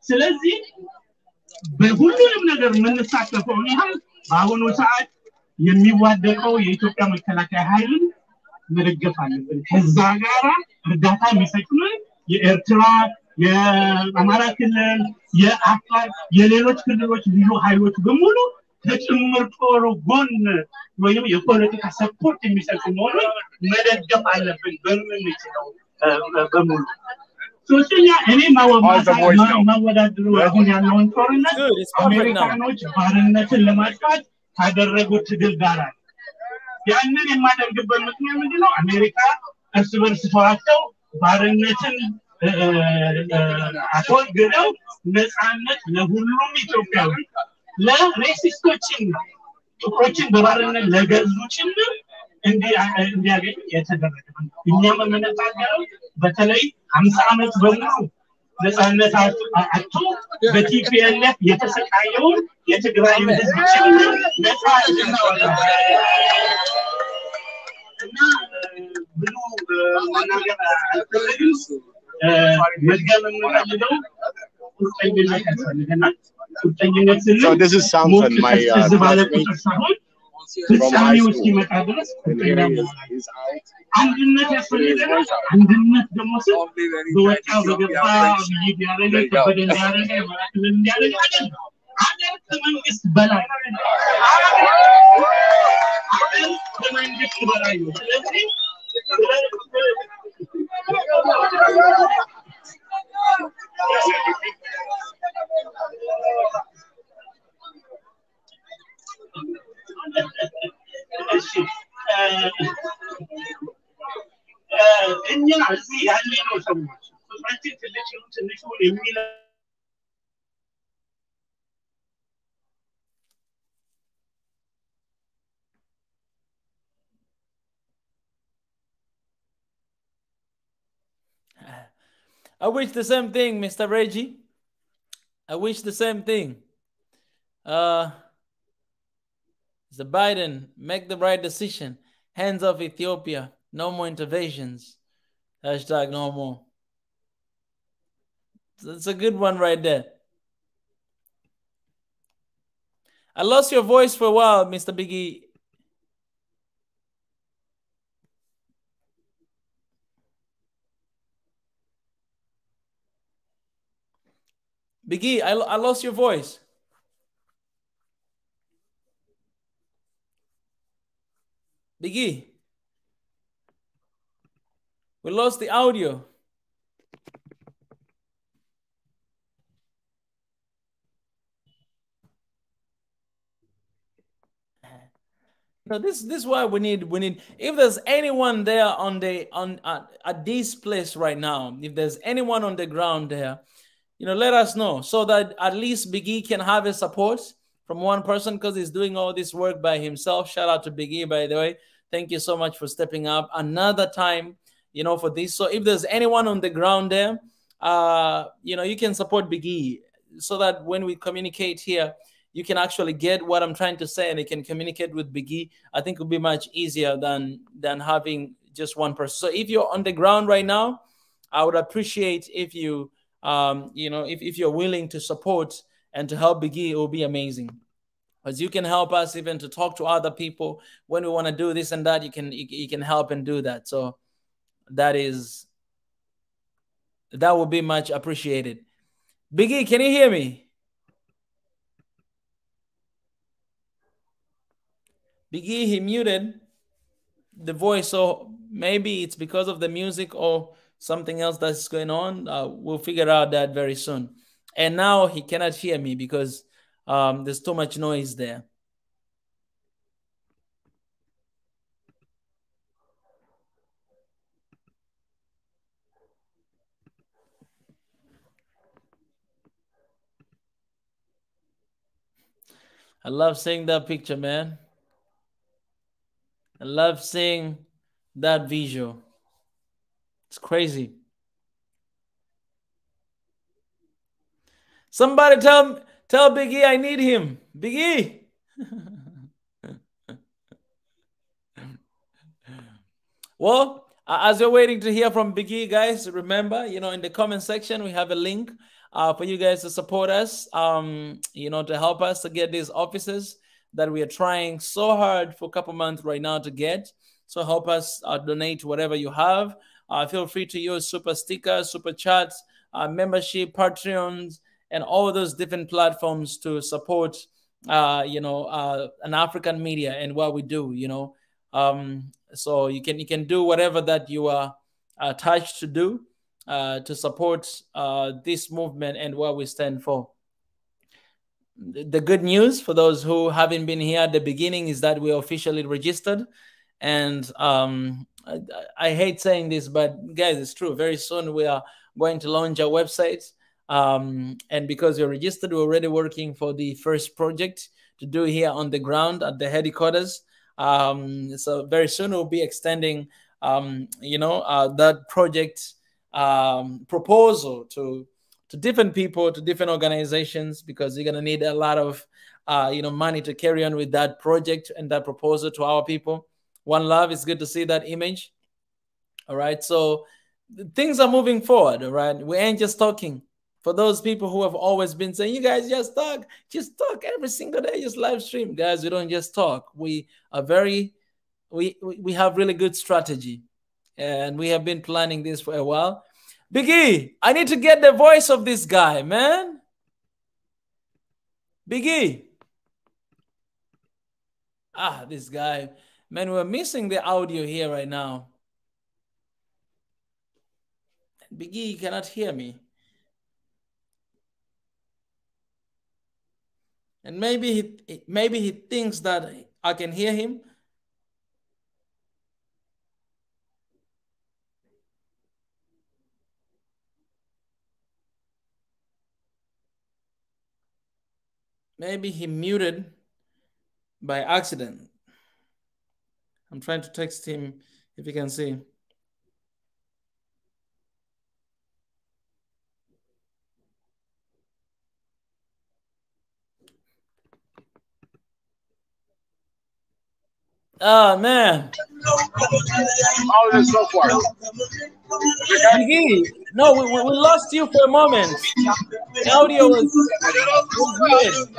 ስለዚህ በሁሉንም ነገር የምንሳተፈው ያህል በአሁኑ ሰዓት የሚዋደቀው የኢትዮጵያ መከላከያ ኃይልን መደገፍ አለብን። ከዛ ጋራ እርዳታ የሚሰጡን የኤርትራ የአማራ ክልል የአፋር የሌሎች ክልሎች ልዩ ኃይሎች በሙሉ ከጭምር ጦሩ ጎን ወይም የፖለቲካ ሰፖርት የሚሰጡ መሆኑን መደገፍ አለብን በምንችለው በሙሉ ሶስተኛ እኔ ማወዳደሩ አሁን ያለውን ጦርነት አሜሪካኖች ባርነትን ለማጥፋት ካደረጉት ትግል ጋር ያንን የማደርግበት ምክንያት ምንድነው? አሜሪካ እርስ በርስ ተዋግተው ባርነትን አስወግደው ነፃነት ለሁሉም ኢትዮጵያዊ ለሬሲስቶችን ጥቁሮችን በባርነት ለገዙ ጭምር እንዲያገኝ የተደረገ እኛም የምንታገለው በተለይ 50 ዓመት በሙሉ ነፃነት አጥቶ በቲፒኤልኤፍ የተሰቃየውን የትግራይ ህዝብ ጭምር ነፃ እንዲወጣ እና ብዙ መናገር አልፈልግም። መድገም የምፈልገው ቁርጠኝነት ያስፈልገናል። ቁርጠኝነት ስንል So this is something my ፍጻሜው እስኪመጣ ድረስ ቁርጠኛ አንድነት ያስፈልገናል። አንድነት ደግሞ ስል በወጣ በገባ ብይድ ያደረገ ከበደ ያደረገ ማለት እንዲያደርግ አይደለም። አገር ከመንግስት በላይ አገር ከመንግስት በላይ ነው። ስለዚህ እኛ እዚህ ያለነው ሰዎች ፍቅራችን ትንሽ የሚል I wish the same thing, Mr. Reggie. I wish the same thing. Mr. Biden, make the right decision. Hands off Ethiopia. No more interventions. Hashtag no more. That's a good one right there. I lost your voice for a while, Mr. Biggie. Biggie, I lost your voice. Biggie, we lost the audio. No, this is why we need. If there's anyone there at this place right now, if there's anyone on the ground there, let us know so that at least Biggie can have a support from one person because he's doing all this work by himself. Shout out to Biggie, by the way. Thank you so much for stepping up another time, for this. So if there's anyone on the ground there, you can support Biggie so that when we communicate here, you can actually get what I'm trying to say and you can communicate with Biggie. I think it will be much easier than having just one person. So if you're on the ground right now, I would appreciate if you, if you're willing to support and to help Biggie, it will be amazing. Because you can help us even to talk to other people when we want to do this and that. You can help and do that. So that would be much appreciated. Biggie, can you hear me? Biggie, he muted the voice, so maybe it's because of the music or something else that's going on. We'll figure out that very soon. And now he cannot hear me because there's too much noise there. I love seeing that picture, man. I love seeing that visual. It's crazy. Somebody tell Biggie I need him. Biggie. Well, as you're waiting to hear from Biggie, guys, remember, in the comment section, we have a link for you guys to support us, to help us to get these offices that we are trying so hard for a couple months right now to get. So help us donate whatever you have. Feel free to use super stickers, super chats, membership, Patreons, and all those different platforms to support, an African media and what we do, So you can do whatever that you are attached to do to support this movement and what we stand for. The good news for those who haven't been here at the beginning is that we're officially registered. And I hate saying this, but guys, it's true. Very soon we are going to launch our website. And because you're registered, we're already working for the first project to do here on the ground at the headquarters. So very soon we'll be extending, that project proposal to different people, to different organizations, because you're going to need a lot of, money to carry on with that project and that proposal to our people. One love, it's good to see that image. All right. So things are moving forward. All right. We ain't just talking. For those people who have always been saying, you guys just talk every single day, just live stream. Guys, we don't just talk. We are we have really good strategy. And we have been planning this for a while. Biggie, I need to get the voice of this guy, man. Biggie. This guy. Man, we're missing the audio here right now. Biggie cannot hear me. And maybe he thinks that I can hear him. Maybe he muted by accident. I'm trying to text him if you can see. Oh, man. How is it so far? Biggie, no, we lost you for a moment. The audio was weird.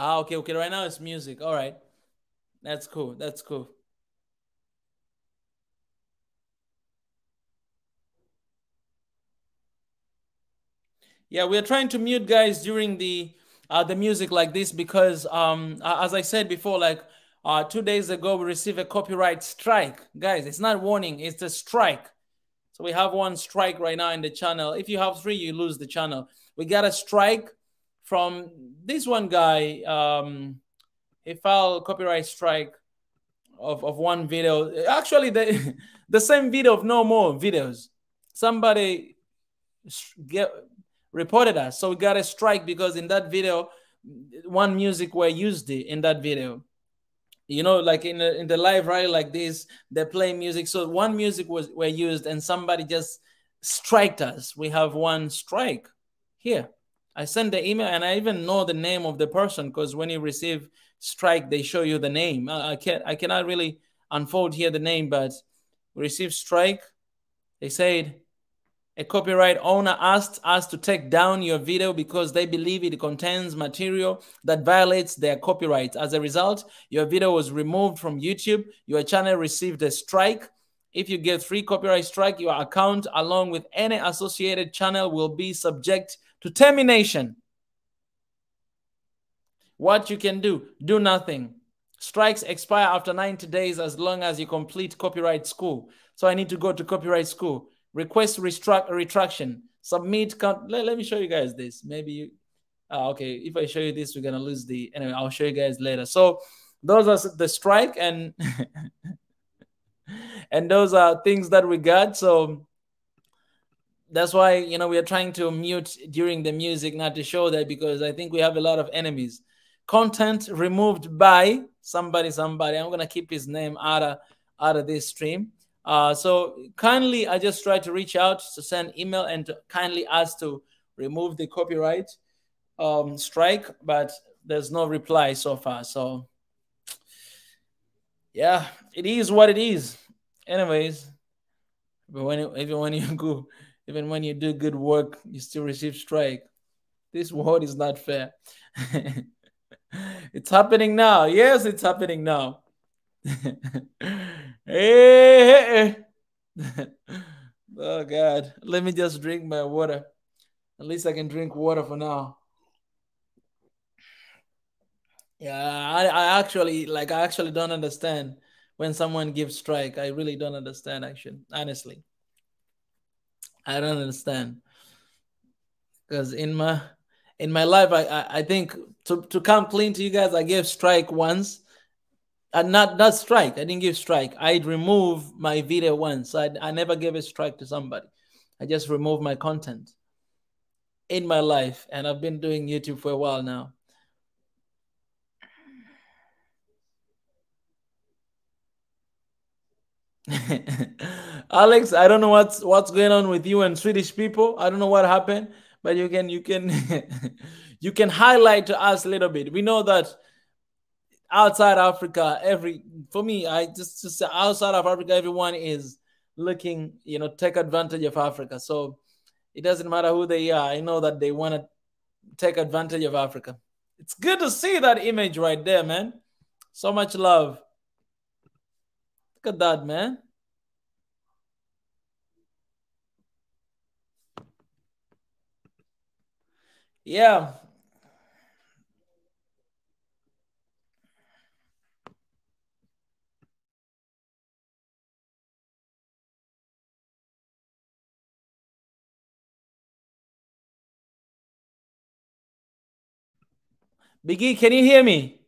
Okay. Right now it's music. All right. That's cool. Yeah, we're trying to mute guys during the music like this because as I said before, like 2 days ago we received a copyright strike. Guys, it's not warning, it's a strike. So we have one strike right now in the channel. If you have 3, you lose the channel. We got a strike from this one guy. He filed copyright strike of one video. Actually, the same video of no more videos. Somebody reported us, so we got a strike because in that video, one music were used in that video. Like in the live rally like this, they play music. So one music were used, and somebody just striked us. We have one strike here I sent the email, and I even know the name of the person, because when you receive strike, they show you the name. I cannot really unfold here the name, but we received strike. They said a copyright owner asked us to take down your video because they believe it contains material that violates their copyright. As a result, your video was removed from YouTube. Your channel received a strike. If you get 3 copyright strike, your account, along with any associated channel, will be subject to termination. What you can do nothing. Strikes expire after 90 days as long as you complete copyright school. So I need to go to copyright school. Request retraction. Submit. Let me show you guys this. Maybe you. Okay, if I show you this, we're gonna lose the. Anyway, I'll show you guys later. So those are the strike, and and those are things that we got. So that's why, you know, we are trying to mute during the music, not to show that, because I think we have a lot of enemies. Content removed by somebody. I'm gonna keep his name out of this stream. So kindly, I just try to reach out to send email and to kindly ask to remove the copyright strike, but there's no reply so far. So yeah, it is what it is. Anyways, but even when you do good work, you still receive strike. This world is not fair. It's happening now. Yes, it's happening now. Hey. Oh God, let me just drink my water. At least I can drink water for now. Yeah, I actually don't understand when someone gives strike. I really don't understand, actually, honestly. I don't understand, because in my life, I think to come clean to you guys, I gave strike once. And not strike. I didn't give strike. I'd remove my video once. I never gave a strike to somebody. I just removed my content in my life, and I've been doing YouTube for a while now. Alex, I don't know what's going on with you and Swedish people. I don't know what happened, but you can you can highlight to us a little bit. We know that outside Africa, for me, I just say outside of Africa, everyone is looking, you know, take advantage of Africa. So it doesn't matter who they are. I know that they want to take advantage of Africa. It's good to see that image right there, man. So much love. Look at that, man. Yeah. Biggie, can you hear me?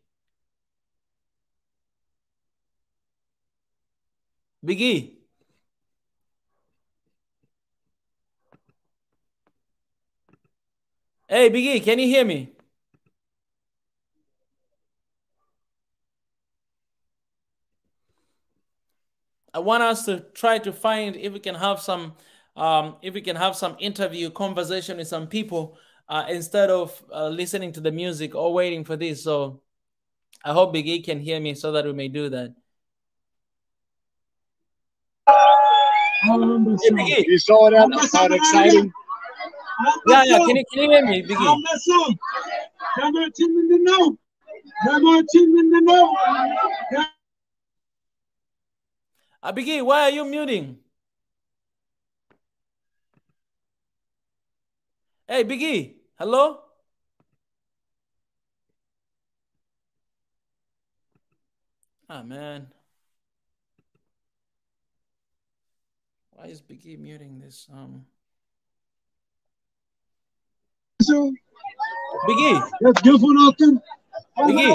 Biggie. Hey, Biggie, can you hear me? I want us to try to find if we can have some interview conversation with some people instead of listening to the music or waiting for this. So I hope Biggie can hear me so that we may do that. Hey, you saw that? How exciting! Yeah. Can you hear me, Biggie? Biggie, why are you muting? Hey, Biggie, hello? Ah, man. Why is Biggie muting this? Biggie. Let's go for nothing. Biggie.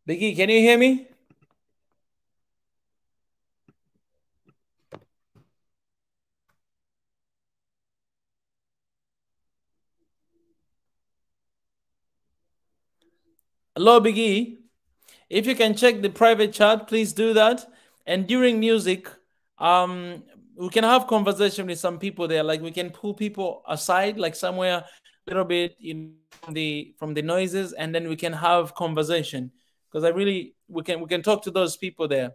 Biggie, can you hear me? Hello, Biggie. If you can check the private chat, please do that. And during music, we can have conversation with some people there. Like we can pull people aside, like somewhere a little bit from the noises, and then we can have conversation. Because we can talk to those people there.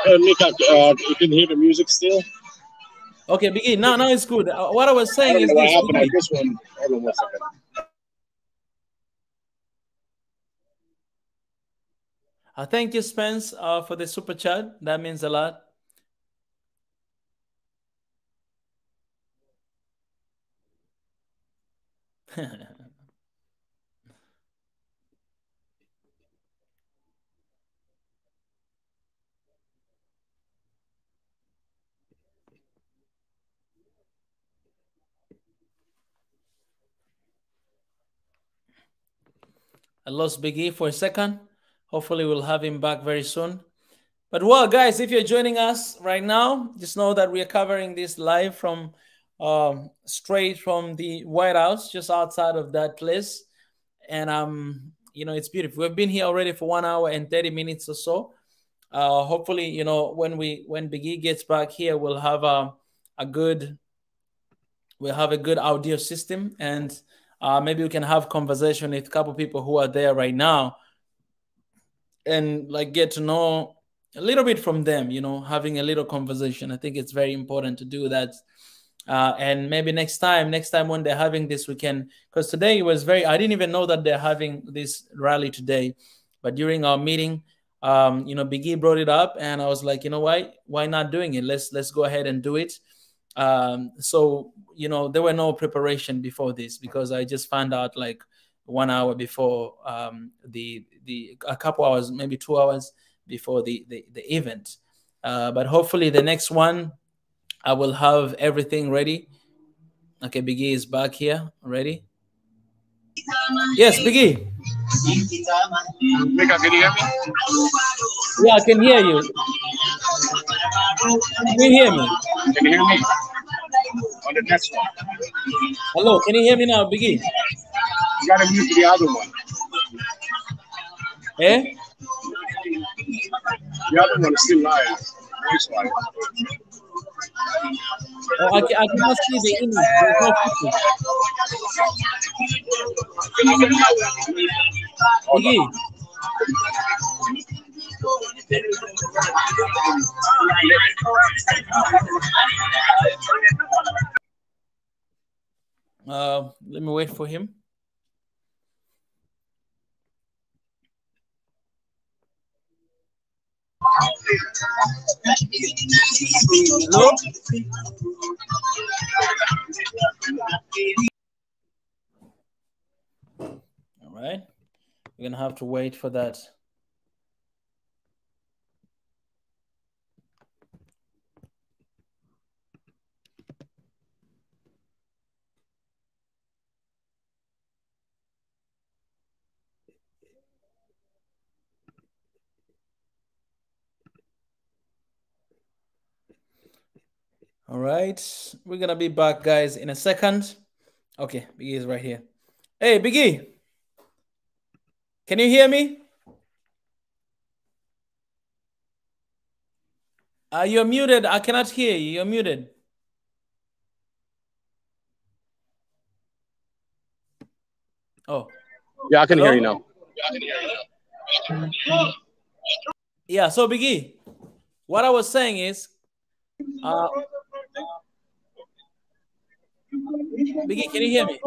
Mika, you can hear the music still? Okay, Biggie. Now it's good. What I was saying I don't is know what this. happened Biggie. at this one. Hold on 1 second. Thank you, Spence, for the super chat. That means a lot. I lost Biggie for a second. Hopefully, we'll have him back very soon. But well, guys, if you're joining us right now, just know that we are covering this live from straight from the White House, just outside of that place. And it's beautiful. We've been here already for 1 hour and 30 minutes or so. Hopefully, when Biggie gets back here, we'll have a good audio system, and maybe we can have conversation with a couple people who are there right now, and like get to know a little bit from them, having a little conversation. I think it's very important to do that. And maybe next time when they're having this, we can, because today it was I didn't even know that they're having this rally today, but during our meeting, Biggie brought it up, and I was like, why not doing it? Let's go ahead and do it. So there were no preparation before this, because I just found out like 1 hour before a couple hours, maybe 2 hours before the event. But hopefully the next one I will have everything ready. Okay, Biggie is back here already. Yes, Biggie. Mika, can you hear me? Yeah, I can hear you. Can you hear me? Can you hear me? On the next one. Hello, can you hear me now, Biggie? You gotta mute the other one. Eh? The other one is still live. Voice live. Oh, I cannot see the image. There's no picture. Biggie. Let me wait for him. Hello? All right. We're going to have to wait for that. All right. We're going to be back, guys, in a second. Okay, Biggie is right here. Hey, Biggie. Can you hear me? You're muted. I cannot hear you. You're muted. Oh. Yeah, I can hear you now. Yeah, so Biggie, what I was saying is, Biggie, can you hear me?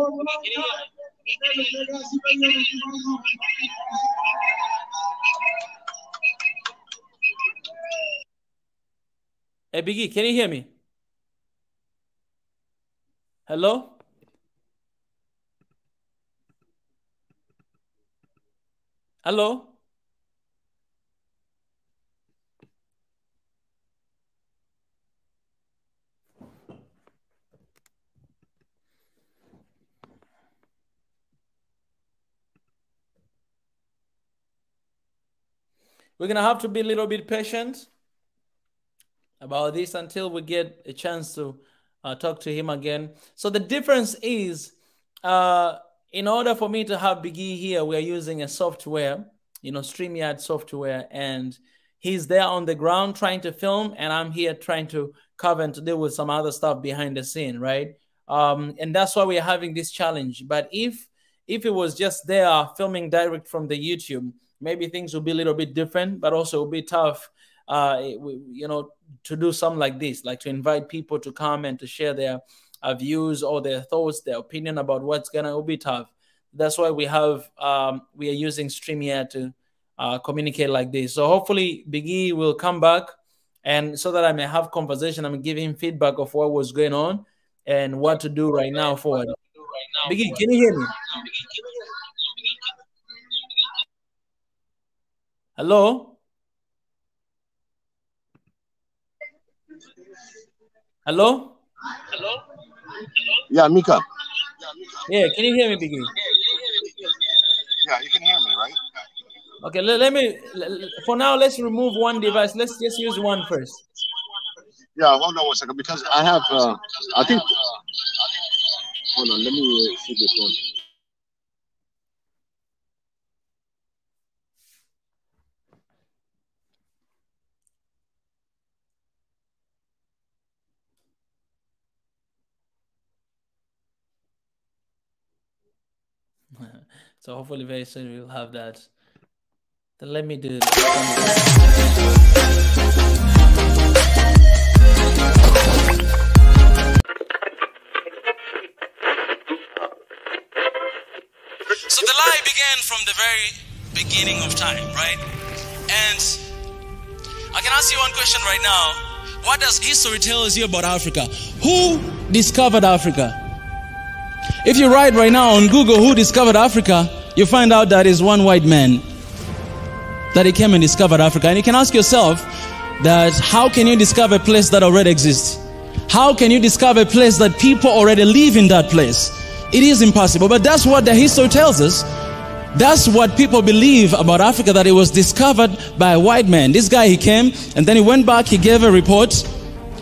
Hey, Biggie, can you hear me? Hello? Hello? We're going to have to be a little bit patient about this until we get a chance to talk to him again. So the difference is, in order for me to have Biggie here, we are using a software, StreamYard software, and he's there on the ground trying to film, and I'm here trying to cover and to deal with some other stuff behind the scene, right? And that's why we're having this challenge. But if it was just there filming direct from the YouTube, maybe things will be a little bit different, but also it'll be tough, to do something like this, like to invite people to come and to share their views or their thoughts, their opinion about what's it'll be tough. That's why we are using StreamYard to communicate like this. So hopefully Biggie will come back, and so that I may have conversation, I'm gonna give him feedback of what was going on and what to do right now forward. Biggie, can you hear me? Hello? Hello? Hello? Yeah, Mika. Yeah, can you hear me, Biggie? Yeah, you can hear me, right? Okay, let me, for now, let's remove one device. Let's just use one first. Yeah, hold on one second, because I have, I think, hold on, let me see this one. So hopefully very soon we'll have that. Then let me do So the lie began from the very beginning of time, right? And I can ask you one question right now. What does history tell us you about Africa? Who discovered Africa? If you write right now on Google who discovered Africa, you find out that is one white man that he came and discovered Africa. And you can ask yourself that how can you discover a place that already exists? How can you discover a place that people already live in that place? It is impossible, but that's what the history tells us. That's what people believe about Africa, that it was discovered by a white man. This guy, he came and then he went back, he gave a report,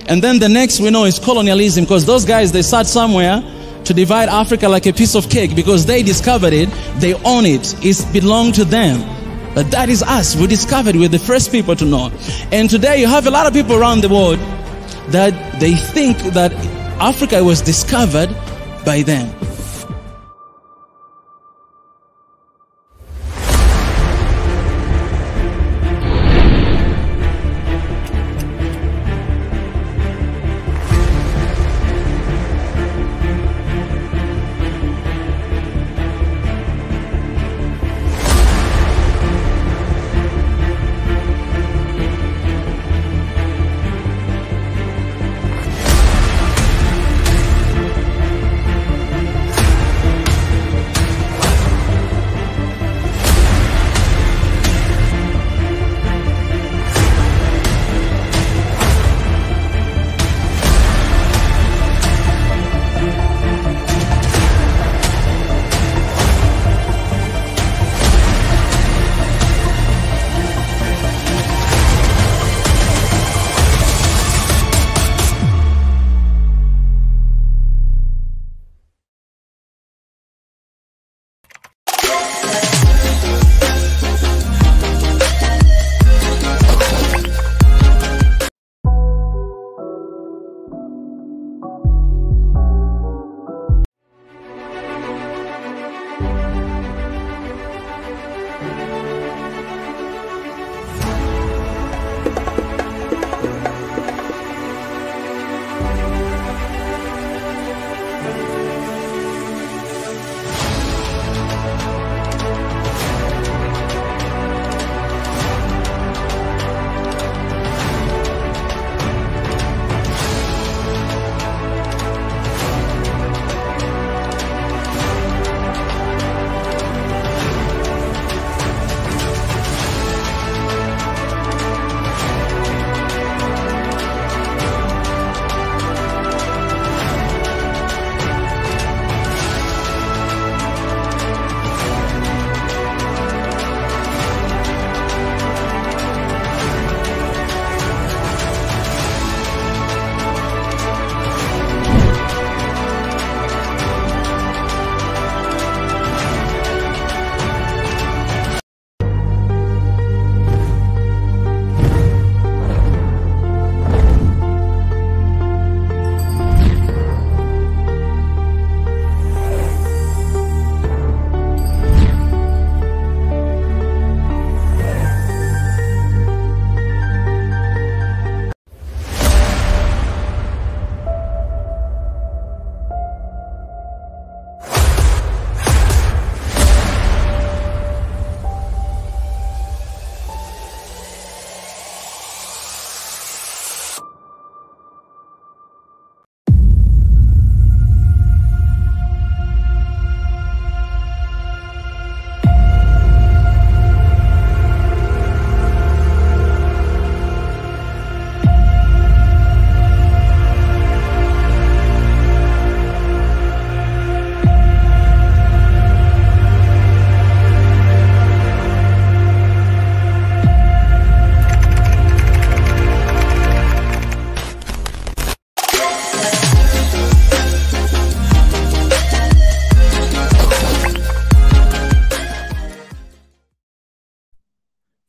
and then the next we know is colonialism, because those guys, they sat somewhere to divide Africa like a piece of cake because they discovered it, they own it, it belonged to them. But that is us. We discovered, we're the first people to know. And today you have a lot of people around the world that they think that Africa was discovered by them.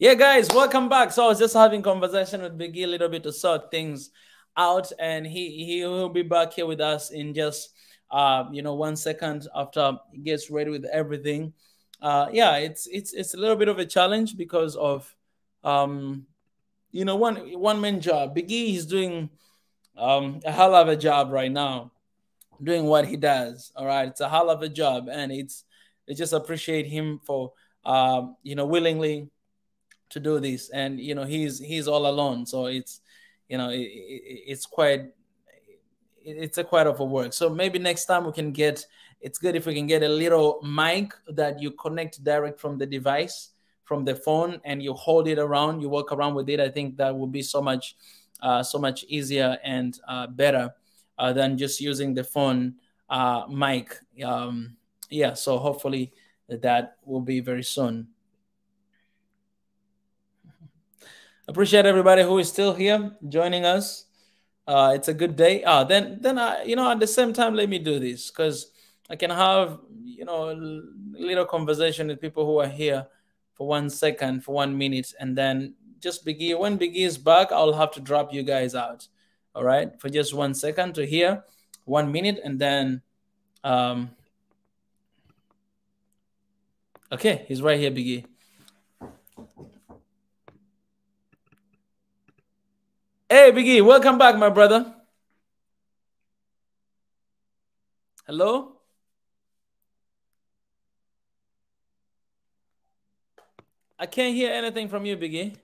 Yeah, guys, welcome back. So I was just having conversation with Biggie a little bit to sort things out, and he will be back here with us in just 1 second after he gets ready with everything. Yeah, it's a little bit of a challenge because of one man job. Biggie is doing a hell of a job right now, doing what he does. All right, it's a hell of a job, and I just appreciate him for willingly to do this. And he's all alone, so it's quite of a work. So maybe next time it's good if we can get a little mic that you connect direct from the device, from the phone, and you hold it around, you walk around with it. I think that would be so much easier and better than just using the phone mic. Yeah, so hopefully that will be very soon. Appreciate everybody who is still here joining us. It's a good day. Then at the same time, let me do this because I can have a little conversation with people who are here for 1 second, for 1 minute, and then just Biggie. When Biggie is back, I'll have to drop you guys out. All right, for just 1 second to hear, 1 minute, and then okay, he's right here, Biggie. Hey, Biggie, welcome back, my brother. Hello? I can't hear anything from you, Biggie.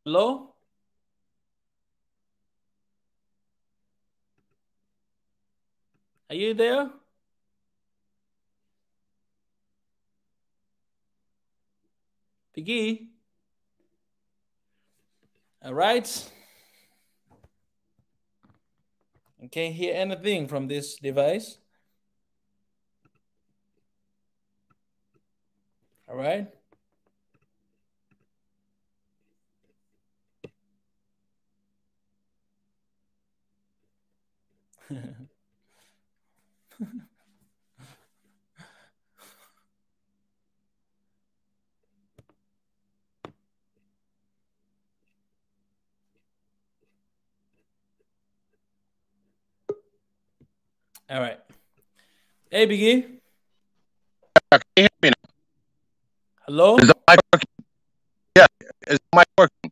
Hello? Are you there? Biggie? All right. I can't hear anything from this device. All right. All right. Hey, Biggie. Can you hear me now? Hello? Is the mic working? Yeah, is the mic working?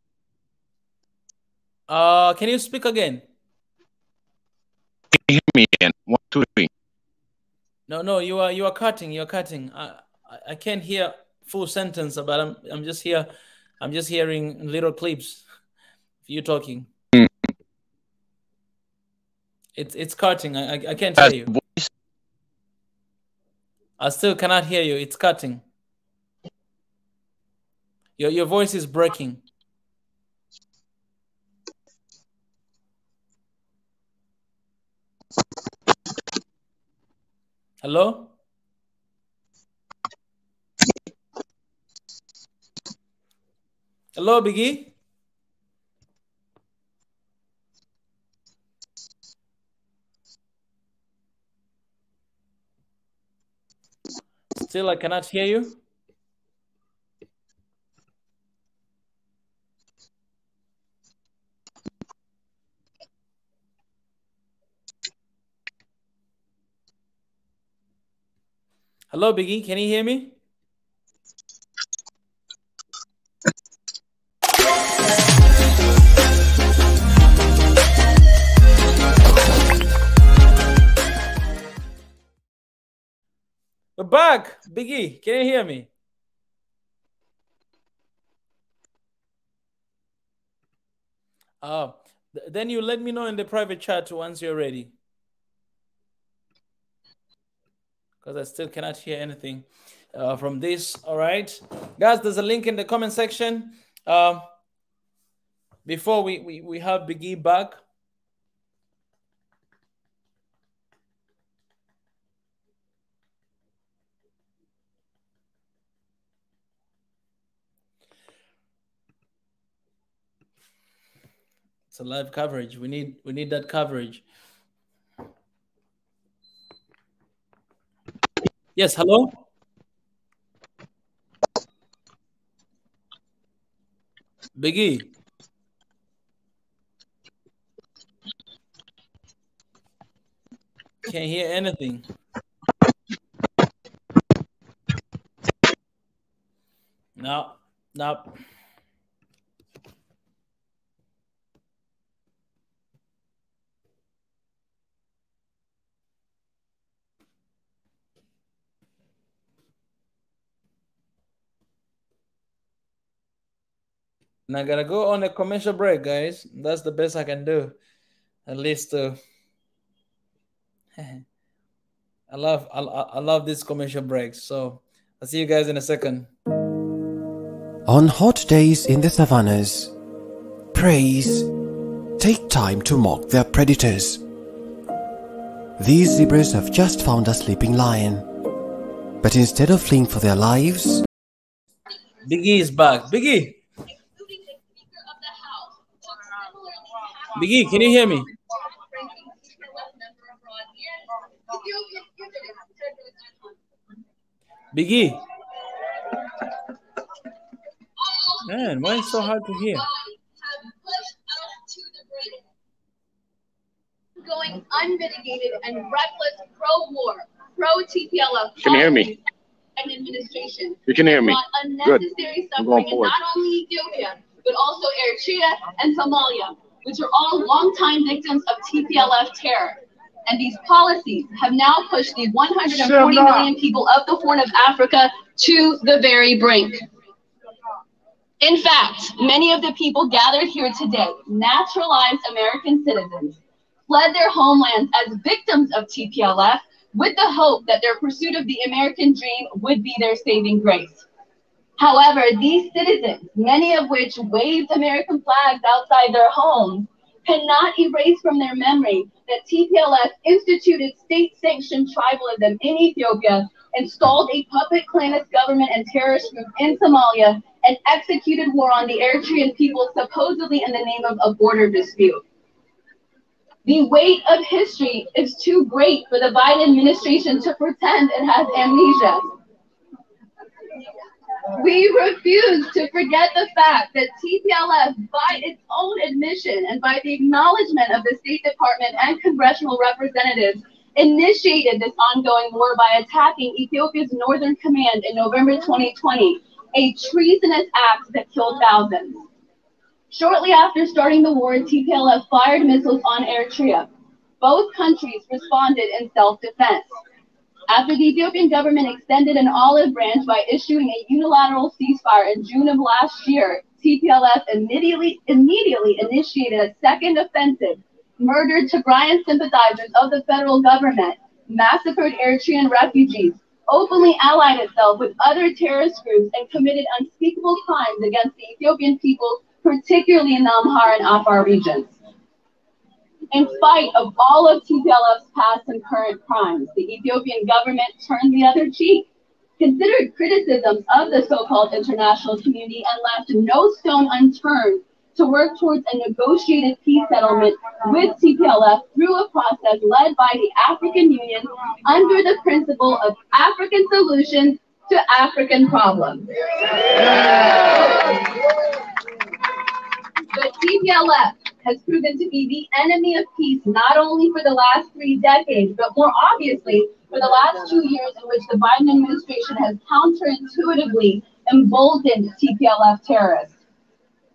Can you speak again? Can you hear me again? 1, 2, 3. No, you are cutting. You're cutting. I can't hear full sentence, but I'm just here. I'm just hearing little clips of you talking. It's cutting. I can't hear you. Voice? I still cannot hear you. It's cutting. Your voice is breaking. Hello? Hello, Biggie? Still, I cannot hear you. Hello, Biggie. Can you hear me? We're back. Biggie, can you hear me? Then you let me know in the private chat once you're ready. Because I still cannot hear anything from this. All right. Guys, there's a link in the comment section. Before we have Biggie back. It's a live coverage. We need that coverage. Yes, hello? Biggie. Can't hear anything. No, no. And I gotta go on a commercial break, guys. That's the best I can do. At least I love these commercial breaks. So I'll see you guys in a second. On hot days in the savannas, preys take time to mock their predators. These zebras have just found a sleeping lion, but instead of fleeing for their lives, Biggie is back. Biggie, can you hear me? Biggie. Man, why is it so hard to hear? Going unmitigated and reckless pro-war, pro-TPLF. Can you hear me? And administration. You can hear me. Good. Unnecessary suffering in not only Ethiopia, but also Eritrea and Somalia, which are all longtime victims of TPLF terror. And these policies have now pushed the 140 million people of the Horn of Africa to the very brink. In fact, many of the people gathered here today, naturalized American citizens, fled their homelands as victims of TPLF with the hope that their pursuit of the American dream would be their saving grace. However, these citizens, many of which waved American flags outside their homes, cannot erase from their memory that TPLF instituted state-sanctioned tribalism in Ethiopia, installed a puppet clanist government and terrorist group in Somalia, and executed war on the Eritrean people supposedly in the name of a border dispute. The weight of history is too great for the Biden administration to pretend it has amnesia. We refuse to forget the fact that TPLF, by its own admission and by the acknowledgement of the State Department and congressional representatives, initiated this ongoing war by attacking Ethiopia's Northern Command in November 2020, a treasonous act that killed thousands. Shortly after starting the war, TPLF fired missiles on Eritrea. Both countries responded in self-defense. After the Ethiopian government extended an olive branch by issuing a unilateral ceasefire in June of last year, TPLF immediately initiated a second offensive, murdered Tigrayan sympathizers of the federal government, massacred Eritrean refugees, openly allied itself with other terrorist groups, and committed unspeakable crimes against the Ethiopian people, particularly in the Amhara and Afar regions. In spite of all of TPLF's past and current crimes, the Ethiopian government turned the other cheek, considered criticisms of the so-called international community, and left no stone unturned to work towards a negotiated peace settlement with TPLF through a process led by the African Union under the principle of African solutions to African problems. But TPLF has proven to be the enemy of peace not only for the last 3 decades, but more obviously for the last 2 years in which the Biden administration has counterintuitively emboldened TPLF terrorists.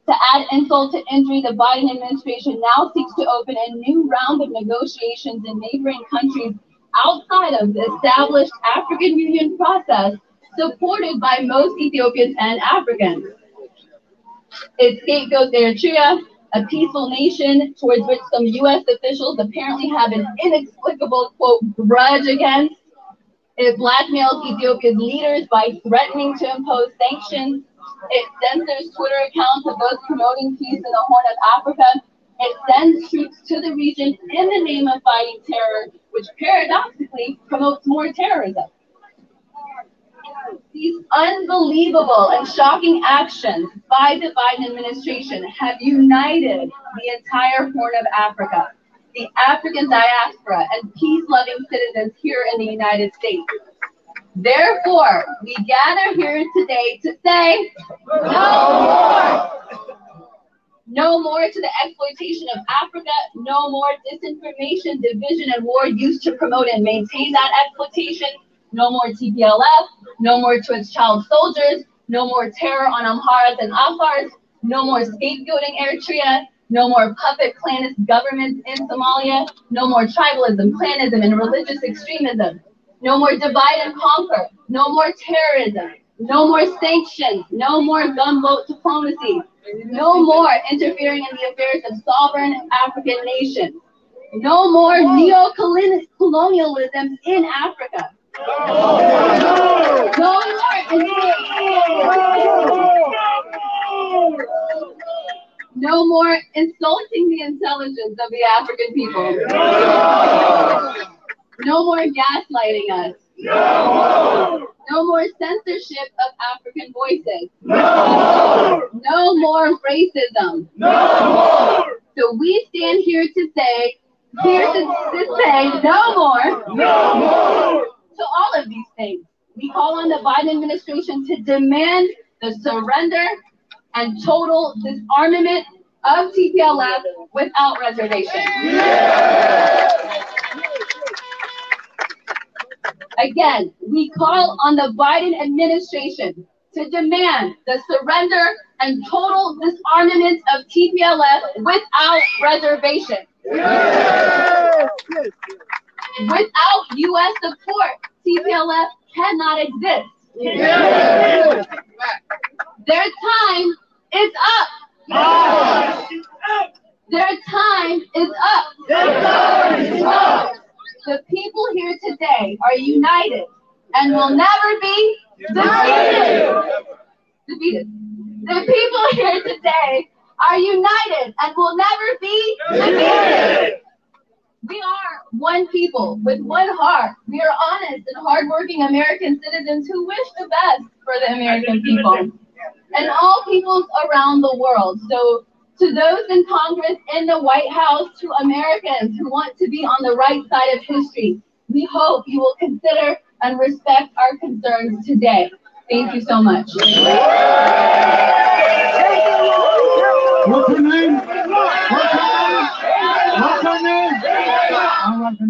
To add insult to injury, the Biden administration now seeks to open a new round of negotiations in neighboring countries outside of the established African Union process, supported by most Ethiopians and Africans. It scapegoats Eritrea, a peaceful nation towards which some U.S. officials apparently have an inexplicable, quote, grudge against. It blackmails Ethiopia's leaders by threatening to impose sanctions. It censors Twitter accounts of those promoting peace in the Horn of Africa. It sends troops to the region in the name of fighting terror, which paradoxically promotes more terrorism. These unbelievable and shocking actions by the Biden administration have united the entire Horn of Africa, the African diaspora, and peace-loving citizens here in the United States. Therefore, we gather here today to say, no more! No more to the exploitation of Africa, no more disinformation, division, and war used to promote and maintain that exploitation, no more TPLF, no more to its child soldiers, no more terror on Amharas and Afars, no more scapegoating Eritrea, no more puppet clanist governments in Somalia, no more tribalism, clanism, and religious extremism, no more divide and conquer, no more terrorism, no more sanctions, no more gunboat diplomacy, no more interfering in the affairs of sovereign African nations, no more neo-colonialism in Africa. No more insulting the intelligence of the African people. No more gaslighting us. No more censorship of African voices. No more racism. So we stand here to say, no more. To all of these things, we call on the Biden administration to demand the surrender and total disarmament of TPLF without reservation. Again, we call on the Biden administration to demand the surrender and total disarmament of TPLF without reservation. Without U.S. support, TPLF cannot exist. Their time is up. Their time is up. The people here today are united and will never be defeated. The people here today are united and will never be defeated. We are one people with one heart. We are honest and hardworking American citizens who wish the best for the American people and all peoples around the world. So to those in Congress, in the White House, to Americans who want to be on the right side of history, we hope you will consider and respect our concerns today. Thank you so much. What's her name? What's her name? All right, the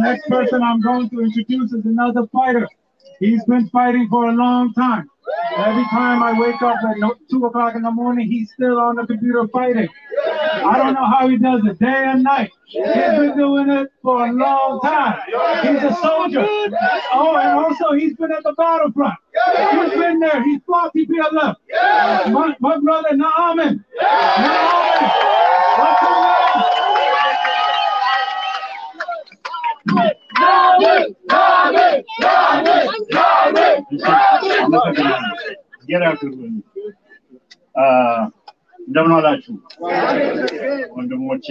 next person I'm going to introduce is another fighter. He's been fighting for a long time. Every time I wake up at 2 o'clock in the morning, he's still on the computer fighting. I don't know how he does it, day and night. He's been doing it for a long time. He's a soldier. Oh, and also he's been at the battlefront. He's been there. He's fought TPLF. My brother, Naaman. What's his Get out of the እንደምን ዋላችሁ ወንድሞቼ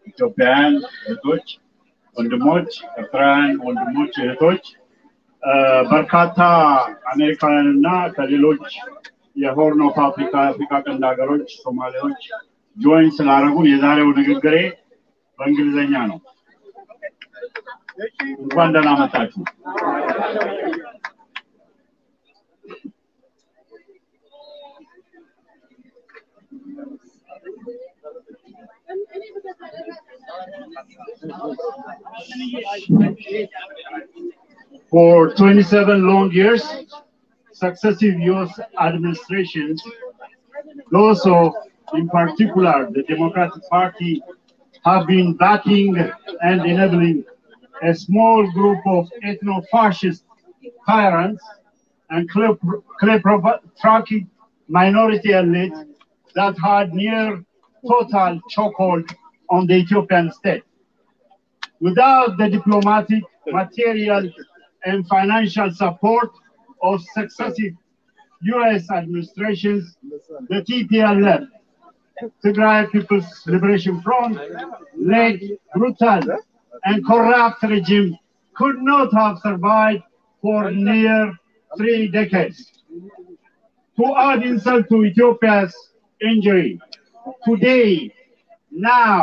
ኢትዮጵያውያን እህቶች፣ ወንድሞች ኤርትራውያን ወንድሞች እህቶች፣ በርካታ አሜሪካውያንና ከሌሎች የሆርን ኦፍ አፍሪካ ቀንድ ሀገሮች ሶማሌዎች ጆይን ስላደረጉን የዛሬው ንግግሬ በእንግሊዘኛ ነው። እንኳን ደህና መጣችሁ። For 27 long years, successive U.S. administrations, those of, in particular, the Democratic Party, have been backing and enabling a small group of ethno-fascist tyrants and kleptocratic minority elites that had near total chokehold on the Ethiopian state. Without the diplomatic, material, and financial support of successive U.S. administrations, the TPLF, Tigray People's Liberation Front, led brutal and corrupt regime could not have survived for near 3 decades. To add insult to Ethiopia's injury, today, now,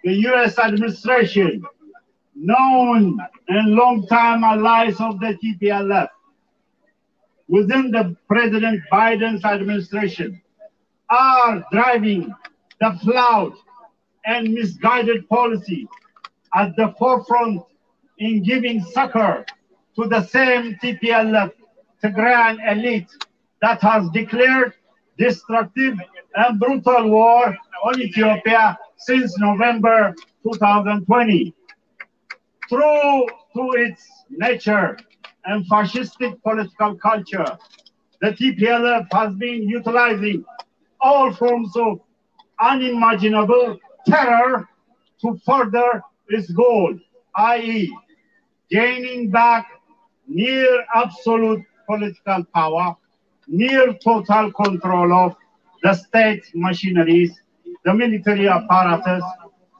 the U.S. administration known and long-time allies of the TPLF within the President Biden's administration are driving the flawed and misguided policy at the forefront in giving succor to the same TPLF Tigrayan elite that has declared destructive and brutal war on Ethiopia since November 2020. True to its nature and fascistic political culture, the TPLF has been utilizing all forms of unimaginable terror to further its goal, i.e., gaining back near absolute political power, near total control of the state machineries, the military apparatus,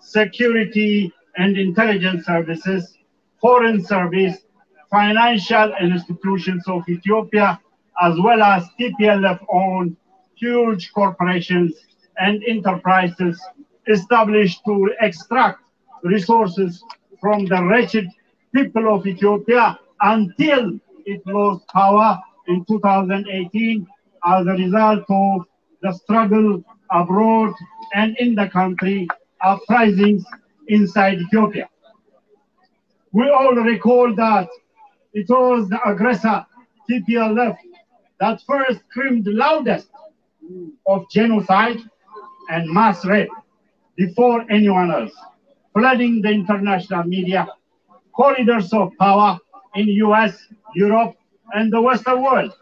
security and intelligence services, foreign service, financial institutions of Ethiopia, as well as TPLF-owned huge corporations and enterprises established to extract resources from the wretched people of Ethiopia until it lost power in 2018 as a result of the struggle abroad and in the country, uprisings inside Ethiopia. We all recall that it was the aggressor TPLF that first screamed loudest of genocide and mass rape before anyone else, flooding the international media, corridors of power in US, Europe, and the Western world,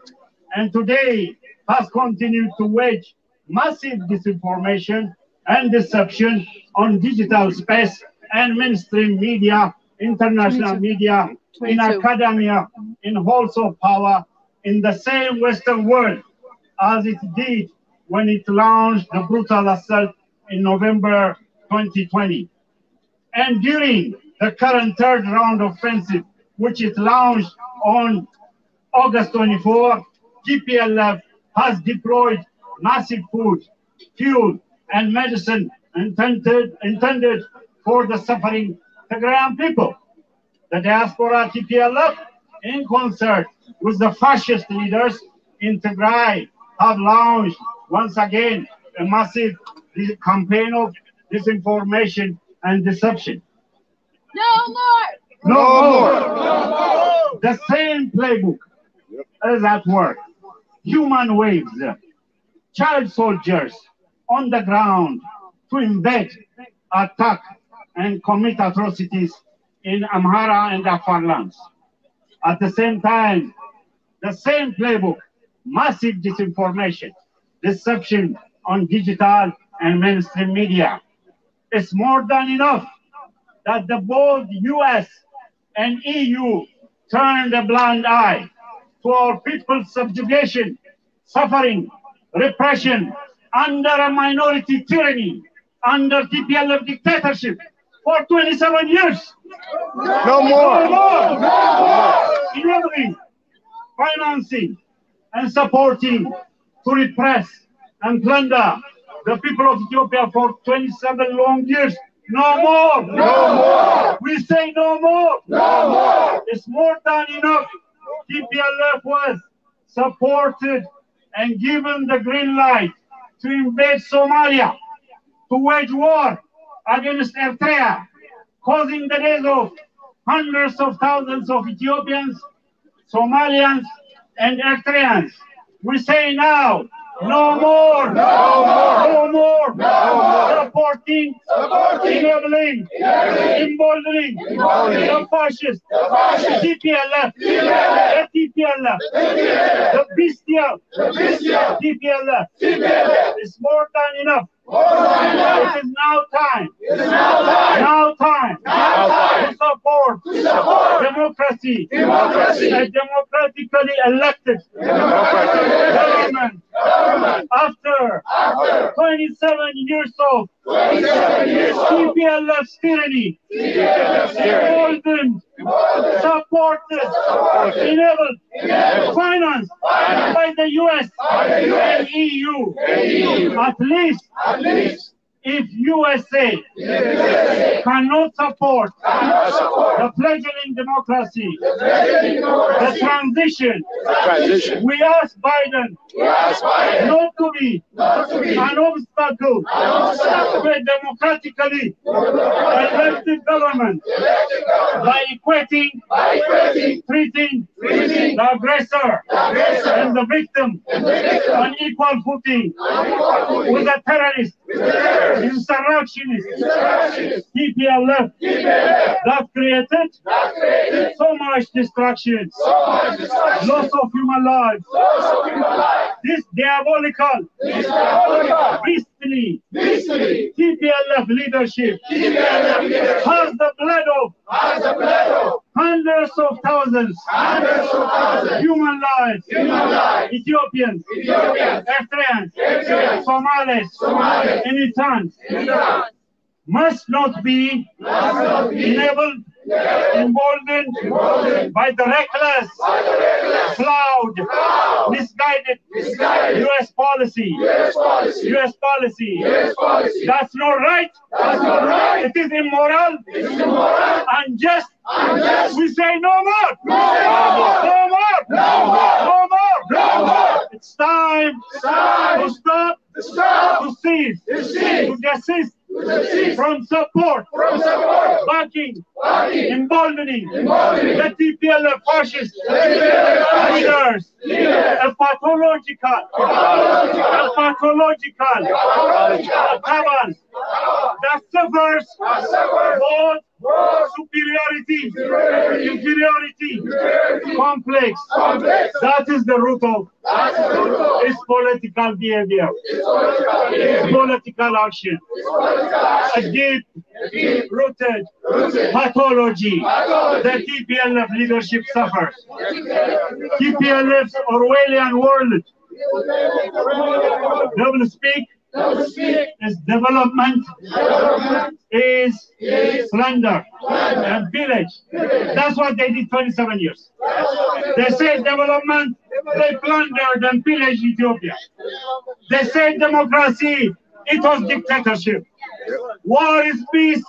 and today has continued to wage massive disinformation and deception on digital space and mainstream media, international media, in academia, in halls of power, in the same Western world as it did when it launched the brutal assault in November 2020. And during the current third round offensive, which it launched on August 24, TPLF has deployed massive food, fuel, and medicine intended for the suffering Tigrayan people. The diaspora TPLF, in concert with the fascist leaders in Tigray, have launched once again a massive campaign of disinformation and deception. No more! No more! No more! The same playbook is at work. Human waves, child soldiers on the ground to invade, attack, and commit atrocities in Amhara and Afar lands. At the same time, the same playbook, massive disinformation, deception on digital and mainstream media. It's more than enough that the both US and EU turned a blind eye to our people's subjugation, suffering, repression under a minority tyranny, under TPLF dictatorship for 27 years. No more. No more. No more. Enabling, financing, and supporting to repress and plunder the people of Ethiopia for 27 long years. No more. No more. We say no more. No more. It's more than enough. TPLF was supported and given the green light to invade Somalia, to wage war against Eritrea, causing the death of hundreds of thousands of Ethiopians, Somalians, and Eritreans. We say now, no more, no more, no more, no more. Supporting, enabling, emboldening the fascist, TPLF, the TPLF, the bestial TPLF. It's more than enough. It is now time. Now time to support democracy, a democratically elected government. After 27 years of TPLF tyranny, emboldened, supported, enabled, financed by the US and EU, at least if USA cannot support the fledgling democracy, the transition, we ask Biden not to be an obstacle to a democratically elected government by treating the aggressor and the victim on equal footing with a terrorist, insurrectionist, TPLF that created so much destruction, loss of human lives. This diabolical, beastly TPLF leadership has the blood of hundreds of thousands human lives, Ethiopians, Eritreans, Somalis, Eritreans, must not be enabled, emboldened by the reckless, flawed, misguided U.S. policy. U.S. policy. That's not right. It is immoral, unjust. We say no more. No more. No more. It's time to stop, to cease, to desist from support, backing, emboldening the TPLF fascist leaders, a pathological cabal that suffers both superiority, inferiority, complex. That is the root of its political behavior, its political action, a deep-rooted pathology that TPLF leadership suffers. TPLF's Orwellian world, double-speak, is development, is slander and pillage. That's what they did 27 years. They said development, they plundered and pillaged Ethiopia. They said democracy, it was dictatorship. War is peace,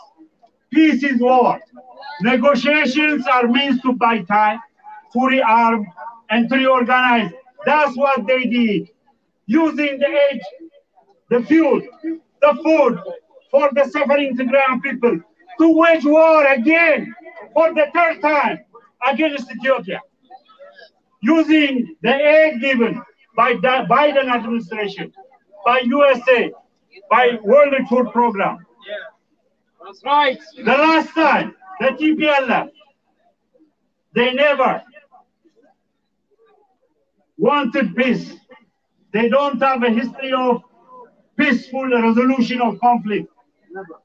peace is war. Negotiations are means to buy time, to rearm, and to reorganize. That's what they did. Using the aid, the fuel, the food for the suffering Tigrayan people to wage war again for the third time against Ethiopia. Using the aid given by the Biden administration, by USA, by World Food Program. That's right. The last time, the TPLF, they never wanted peace. They don't have a history of peaceful resolution of conflict.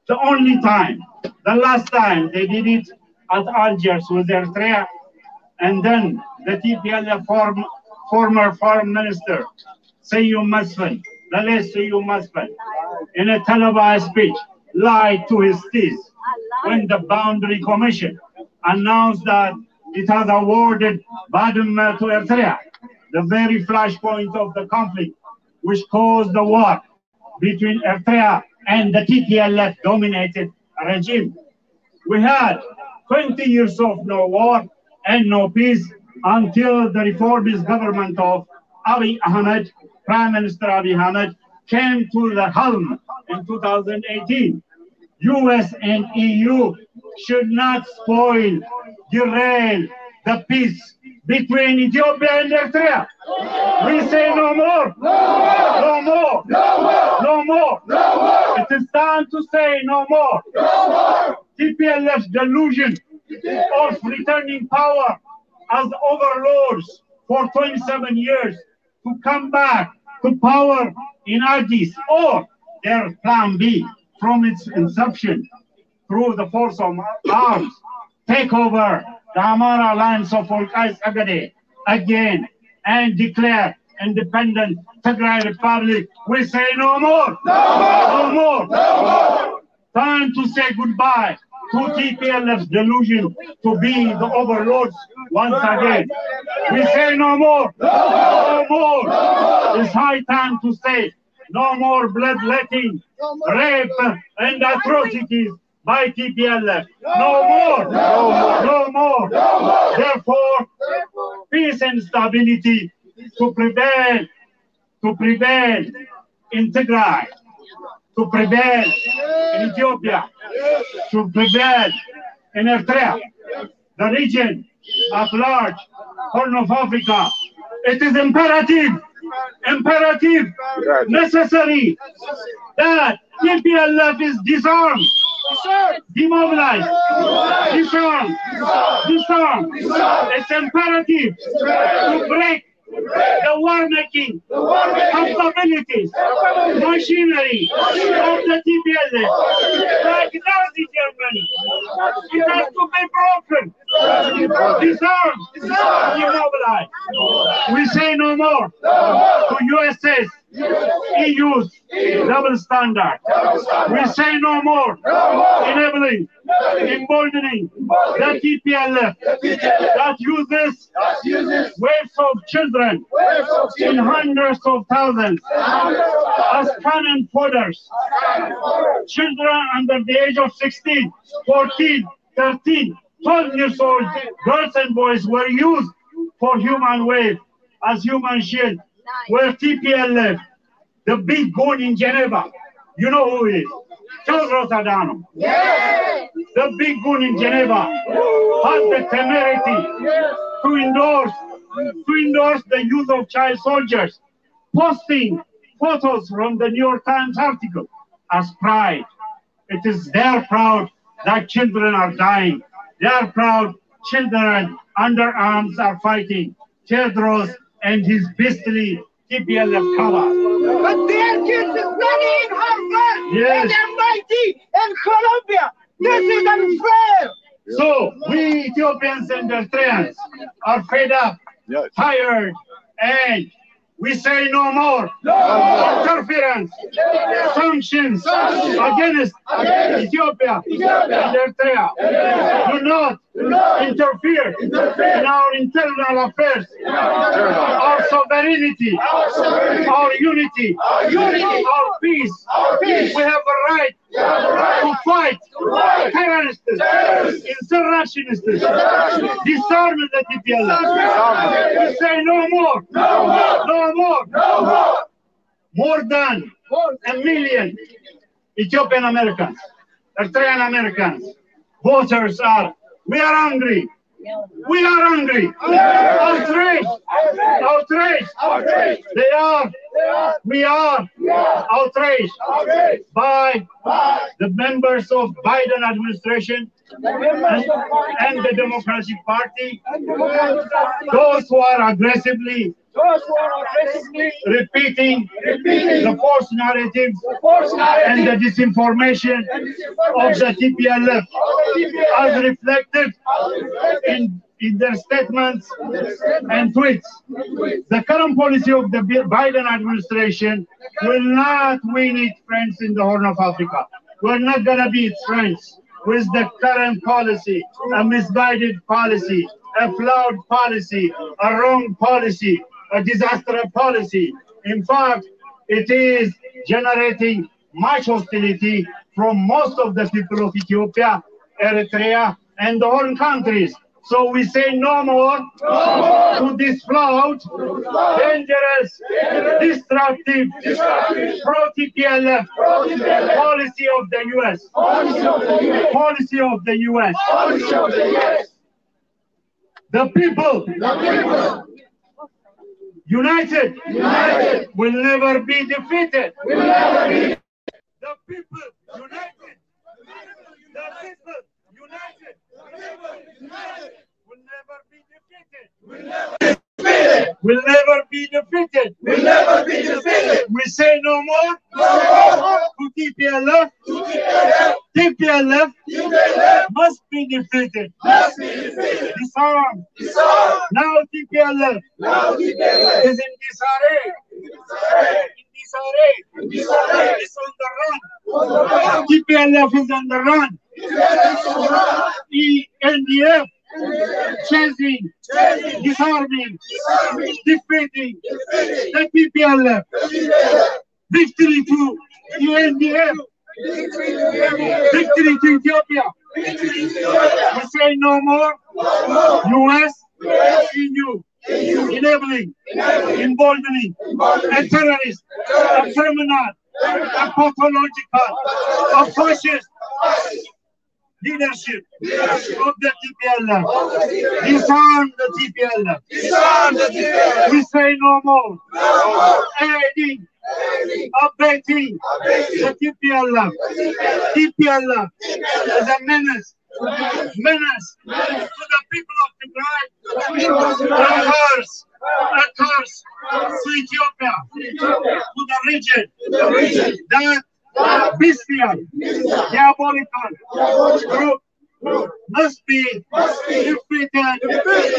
The only time, the last time they did it at Algiers with Eritrea, and then the TPLF former foreign minister, Seyyum Masfin, the late Seyyum Masfin, in a televised speech, lied to his teeth when the Boundary Commission announced that it has awarded Badem to Eritrea, the very flashpoint of the conflict, which caused the war between Eritrea and the TPLF-dominated regime. We had 20 years of no war and no peace until the reformist government of Abiy Ahmed, Prime Minister Abiy Ahmed, came to the helm in 2018. US and EU should not spoil, derail the peace between Ethiopia and Eritrea. We say no more. No more. No more. It is time to say no more. TPLF's delusion of returning power as overlords for 27 years to come back to power in Addis, or their plan B from its inception through the force of arms, take over the Amara lands of Wolkais Agade again and declare independent Tigray Republic. We say no more. No more. No more. Time to say goodbye to TPLF's delusion to be the overlords once again. We say no more. No more. It's high time to say No more bloodletting, rape, and atrocities by TPLF. No more. No more. Therefore, peace and stability to prevail in Tigray, to prevail in Ethiopia, to prevail in Eritrea, the region at large, Horn of Africa. It is imperative, necessary that TPLF is disarmed, demobilized, disarmed. It's imperative to break the war-making capabilities, machinery of the TPLF, like Nazi Germany. It has to be broken, disarmed, demobilized. We say no more to USS, EU's double standard. We say no more, enabling, emboldening the TPLF that uses waves of children in hundreds of thousands as cannon fodders. Children under the age of 16, 14, 13, 12 years old, girls and boys were used for human wave as human shield, where TPLF, the big goon in Geneva, you know who he is? Tedros Adhanom. The big goon in Geneva had the temerity to endorse the use of child soldiers, posting photos from the New York Times article as pride. It is their proud that children are dying. They are proud children under arms are fighting. Tedros and his beastly TPLF cover. But their kids is studying in Harvard and MIT and Columbia. This is unfair. So we Ethiopians and Eritreans are fed up, tired, and we say no more. Interference, sanctions against Ethiopia and Eritrea. Do not interfere in our internal affairs, our sovereignty, our unity, our peace. We have a right to fight terrorists, insurrectionists, disarm the TPLF. We say no more, no more. More than 1 million Ethiopian Americans, Eritrean Americans, voters we are angry. We are angry. Outraged. We are outraged by the members of Biden administration and the Democratic Party, those who are aggressively repeating the false narratives and the disinformation of the TPLF as reflected in their statements and tweets. The current policy of the Biden administration will not win its friends in the Horn of Africa. We're not going to be its friends with the current policy, a misguided policy, a flawed policy, a wrong policy, a disastrous policy. In fact, it is generating much hostility from most of the people of Ethiopia, Eritrea, and the Horn countries. So we say no more to this flawed, dangerous, destructive, pro-TPLF policy of the U.S. Policy of the U.S. The people united will never be defeated. The people united. The people united will never be defeated. Will never be defeated. We say no more to TPLF. TPLF must be defeated. Disarmed. Now TPLF is in disarray. It's on the run. TPLF is on the run. NDF chasing, disarming, defeating the TPLF. Victory to UNDF. Victory to Ethiopia. We say no more US, EU, enabling, emboldening, a terrorist, a criminal, a pathological, a fascist leadership of the TPLF. Disarm the TPLF. We say no more aiding, abetting the TPLF. TPLF is a menace to the people of Tigray. A curse to Ethiopia, to the region. That bestial, diabolical group must be defeated,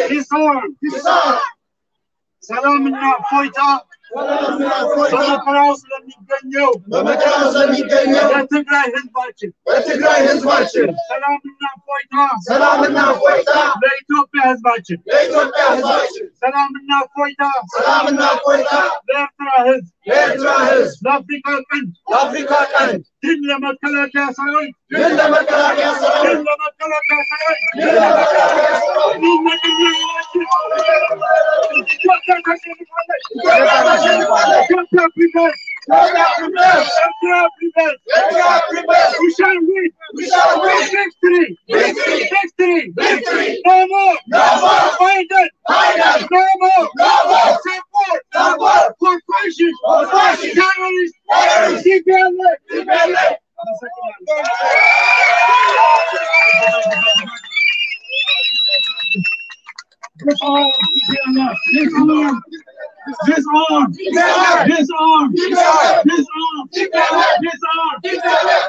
disarmed. Salam na foita. በመከራው ስለሚገኘው ለትግራይ ሕዝባችን ሰላምና ፎይታ ለኢትዮጵያ ሕዝባችን ሰላምና ፎይታ ለኤርትራ ሕዝብ ለአፍሪካ ቀንድ ድል ለመከላከያ ሰራዊት We shall win. Victory. No more. Find it. No more. Support for fascists, terrorists, TPLF. Disarm.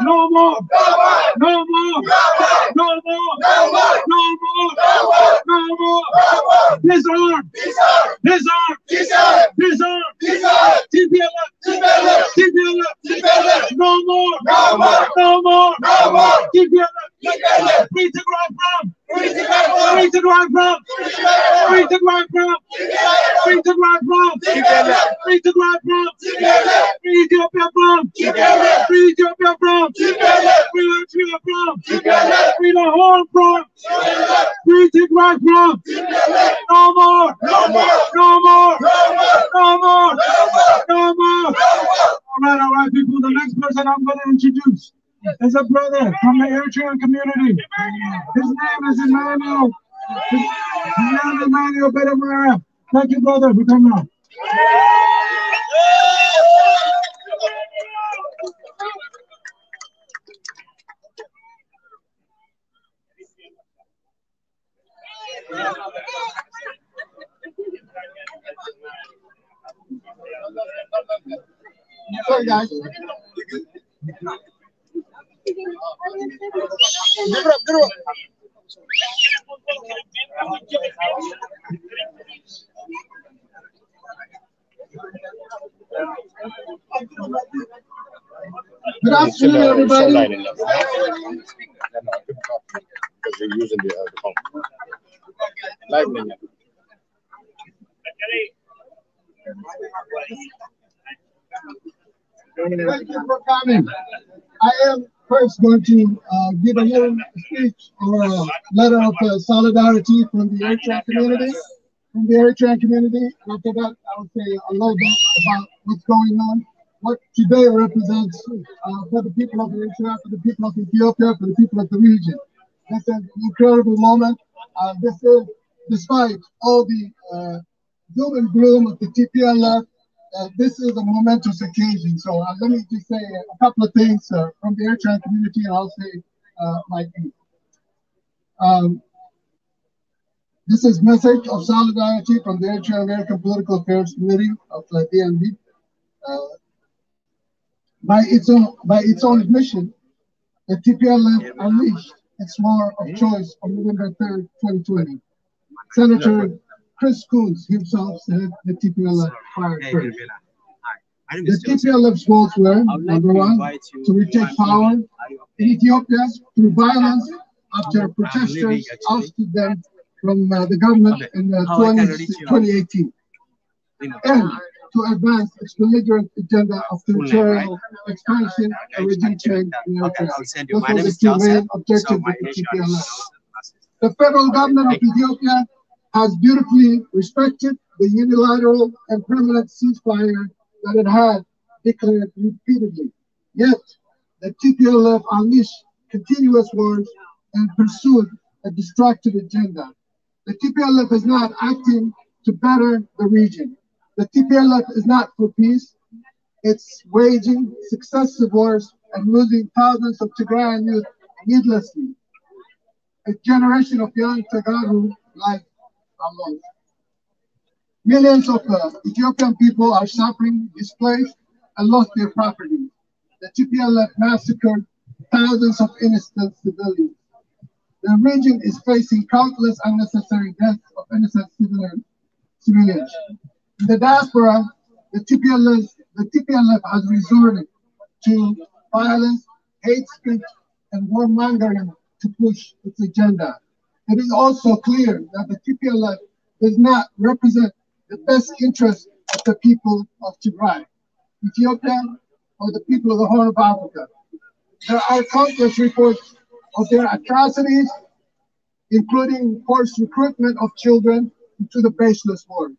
No more. Disarm. TPLF. No more. TPLF. Free to drive from. Free Ethiopia from. Free the whole from. Free to drive from. No more. All right, people. The next person I'm going to introduce is a brother from the Eritrean community. His name is Emmanuel. Emmanuel. Thank you, brother, for coming on. Sorry, guys. Good afternoon, everybody. Because they're using the phone. Live link. Thank you for coming. I am first going to give a little speech or a letter of solidarity from the Eritrean community. And after that, I will say a little bit about what's going on, what today represents for the people of Eritrea, for the people of Ethiopia, for the people of the region. This is an incredible moment. This is, despite all the doom and gloom of the TPLF, this is a momentous occasion. So let me just say a couple of things from the Eritrean community, and I'll say my piece. This is message of solidarity from the Eritrean American Political Affairs Committee of DMV. By its own admission, the TPLF unleashed its war of choice on November 3rd, 2020. Senator Chris Coons himself said the TPLF fired first. The TPLF's goals were, number one, to retake power in Ethiopia through violence after protesters ousted them from the government in 2018. And to advance its belligerent agenda of territorial expansion and regime change in Eritrea. Those are the two main objectives of the TPLF. The federal government of Ethiopia has beautifully respected the unilateral and permanent ceasefire that it had declared repeatedly. Yet, the TPLF unleashed continuous wars and pursued a destructive agenda. The TPLF is not acting to better the region. The TPLF is not for peace. It's waging successive wars and losing thousands of Tigrayan youth needlessly. A generation of young Tagaru life are lost. Millions of Ethiopian people are suffering, displaced, and lost their property. The TPLF massacred thousands of innocent civilians. The region is facing countless unnecessary deaths of innocent civilians. In the diaspora, the TPLF has resorted to violence, hate speech, and warmongering to push its agenda. It is also clear that the TPLF does not represent the best interest of the people of Tigray, Ethiopia, or the people of the Horn of Africa. There are countless reports of their atrocities, including forced recruitment of children into the baseless war.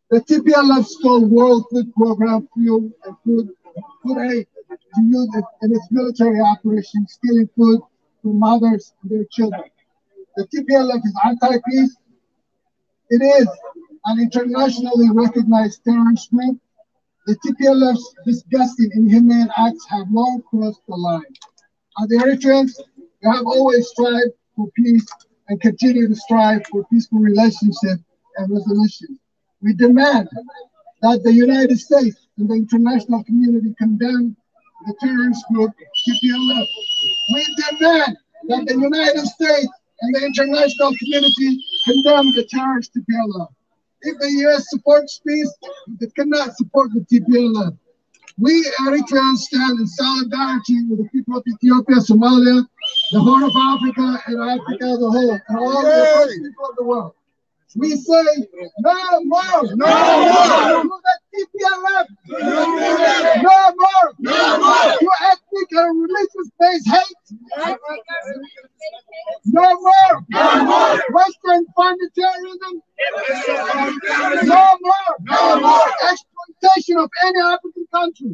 The TPLF stole World Food Program fuel and food aid to use it in its military operations, stealing food from mothers and their children. The TPLF is anti-peace. It is an internationally recognized terrorist group. The TPLF's disgusting, inhumane acts have long crossed the line. As Eritreans, we have always strived for peace and continue to strive for peaceful relationships and resolution. We demand that the United States and the international community condemn the terrorist group TPLF. We demand that the United States and the international community condemn the terrorist TPLF. If the U.S. supports peace, it cannot support the TPLF. We Eritreans stand in solidarity with the people of Ethiopia, Somalia, the Horn of Africa, and Africa as a whole, and all the people of the world. We say, no more, no more to the TPLF, no more to ethnic and religious-based hate, no more Western-funded terrorism, no more exploitation of any African country.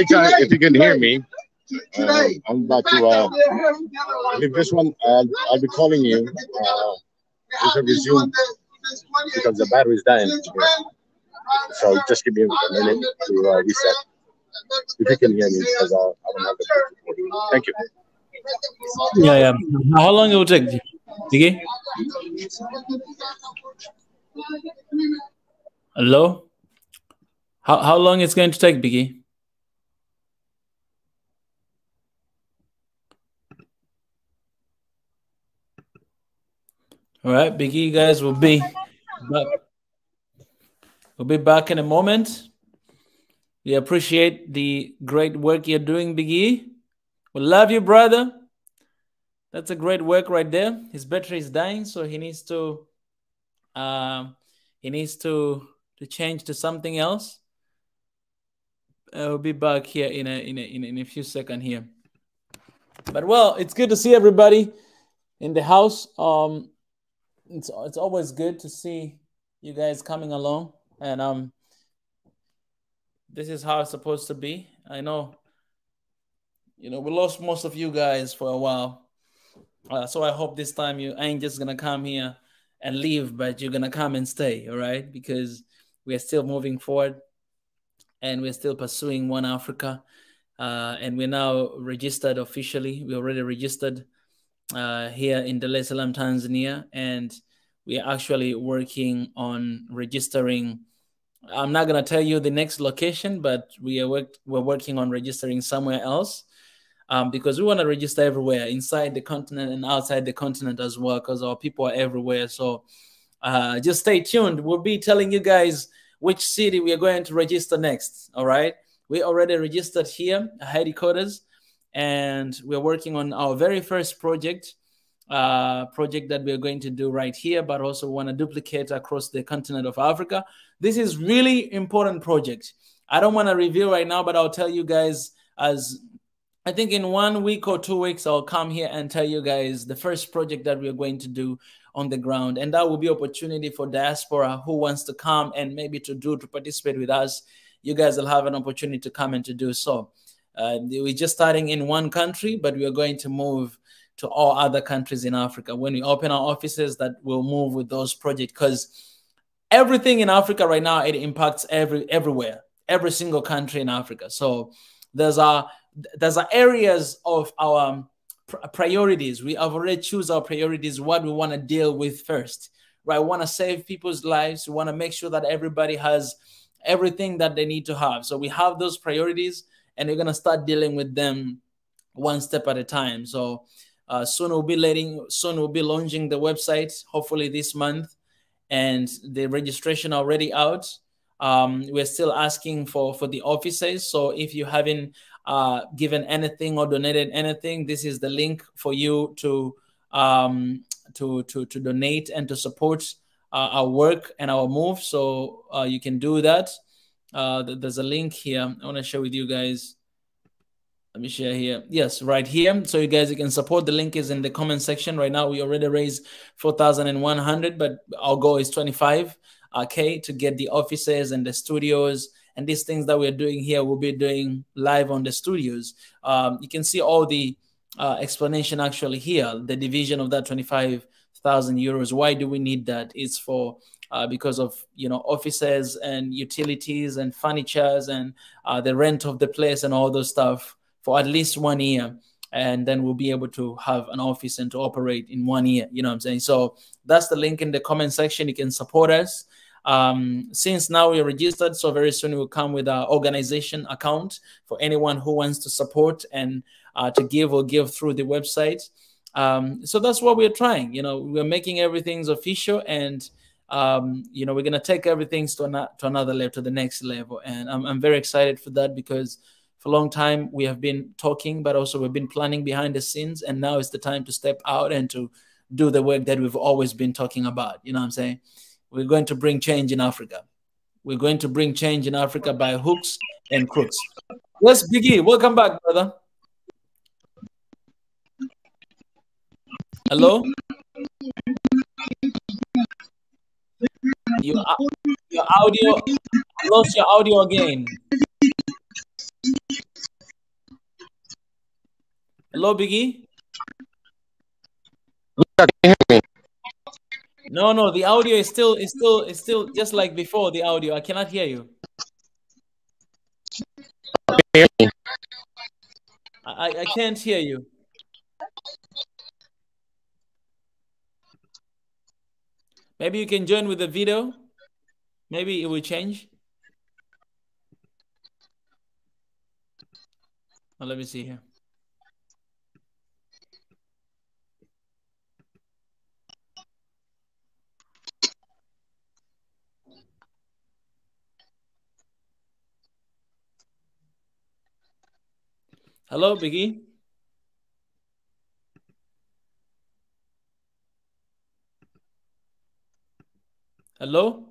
If you can hear me, I'm about to leave this one. I'll be calling you. You can resume because the battery is dying. So just give me a minute to reset. If you can hear me, because I don't have the. Thank you. Yeah. How long it will take, Biggie? Hello? How long it's going to take, Biggie? All right, Biggie, you guys will be back. We'll be back in a moment. We appreciate the great work you're doing, Biggie. We love you, brother. That's a great work right there. His battery is dying, so he needs to change to something else. We'll be back here in a few seconds here. But well, it's good to see everybody in the house. It's always good to see you guys coming along, and this is how it's supposed to be. I know, we lost most of you guys for a while, so I hope this time you ain't just gonna come here and leave, but you're gonna come and stay, all right? Because we are still moving forward, and we're still pursuing One Africa, and we're now registered officially. We already registered here in Dar es Salaam, Tanzania, and we are actually working on registering. I'm not gonna tell you the next location, but we're working on registering somewhere else, because we want to register everywhere, inside the continent and outside the continent as well, because our people are everywhere. So just stay tuned. We'll be telling you guys which city we are going to register next. All right, we already registered here at headquarters, and we're working on our very first project that we're going to do right here, but also want to duplicate across the continent of Africa. This is really important project. I don't want to reveal right now, but I'll tell you guys, as I think in 1 week or 2 weeks, I'll come here and tell you guys the first project that we're going to do on the ground. And that will be opportunity for diaspora who wants to come and maybe to participate with us. You guys will have an opportunity to come and to do so. We're just starting in one country, but we are going to move to all other countries in Africa. When we open our offices, that will move with those projects, because everything in Africa right now, it impacts everywhere, every single country in Africa. So there's areas of our priorities. We have already choose our priorities, what we want to deal with first, right? We want to save people's lives. We want to make sure that everybody has everything that they need to have. So we have those priorities, and we're going to start dealing with them one step at a time. So soon we'll be launching the website, hopefully this month, and the registration already out. We're still asking for the offices. So if you haven't given anything or donated anything, this is the link for you to donate and to support our work and our move. So you can do that. There's a link here I want to share with you guys. Let me share here. Yes, right here. So you guys, you can support. The link is in the comment section. Right now, we already raised 4,100, but our goal is 25K to get the offices and the studios and these things that we're doing here. We'll be doing live on the studios. You can see all the explanation actually here, the division of that 25,000 euros. Why do we need that? It's for because of, offices and utilities and furnitures and the rent of the place and all those stuff for at least 1 year. And then we'll be able to have an office and to operate in 1 year. You know what I'm saying? So that's the link in the comment section. You can support us. Since now we're registered, so very soon we'll come with our organization account for anyone who wants to support and to give or give through the website. So that's what we're trying. We're making everything's official, and we're going to take everything to another level, to the next level. And I'm very excited for that, because for a long time we have been talking, but also we've been planning behind the scenes, and now is the time to step out and to do the work that we've always been talking about. You know what I'm saying? We're going to bring change in Africa. We're going to bring change in Africa by hooks and crooks. Yes, Biggie, welcome back, brother. Hello? Your audio, I lost your audio again. Hello, Biggie? Can you hear me? No, the audio is still just like before. The audio, I cannot hear you. I can't hear you. Maybe you can join with the video. Maybe it will change. Well, let me see here. Hello, Biggie. Hello?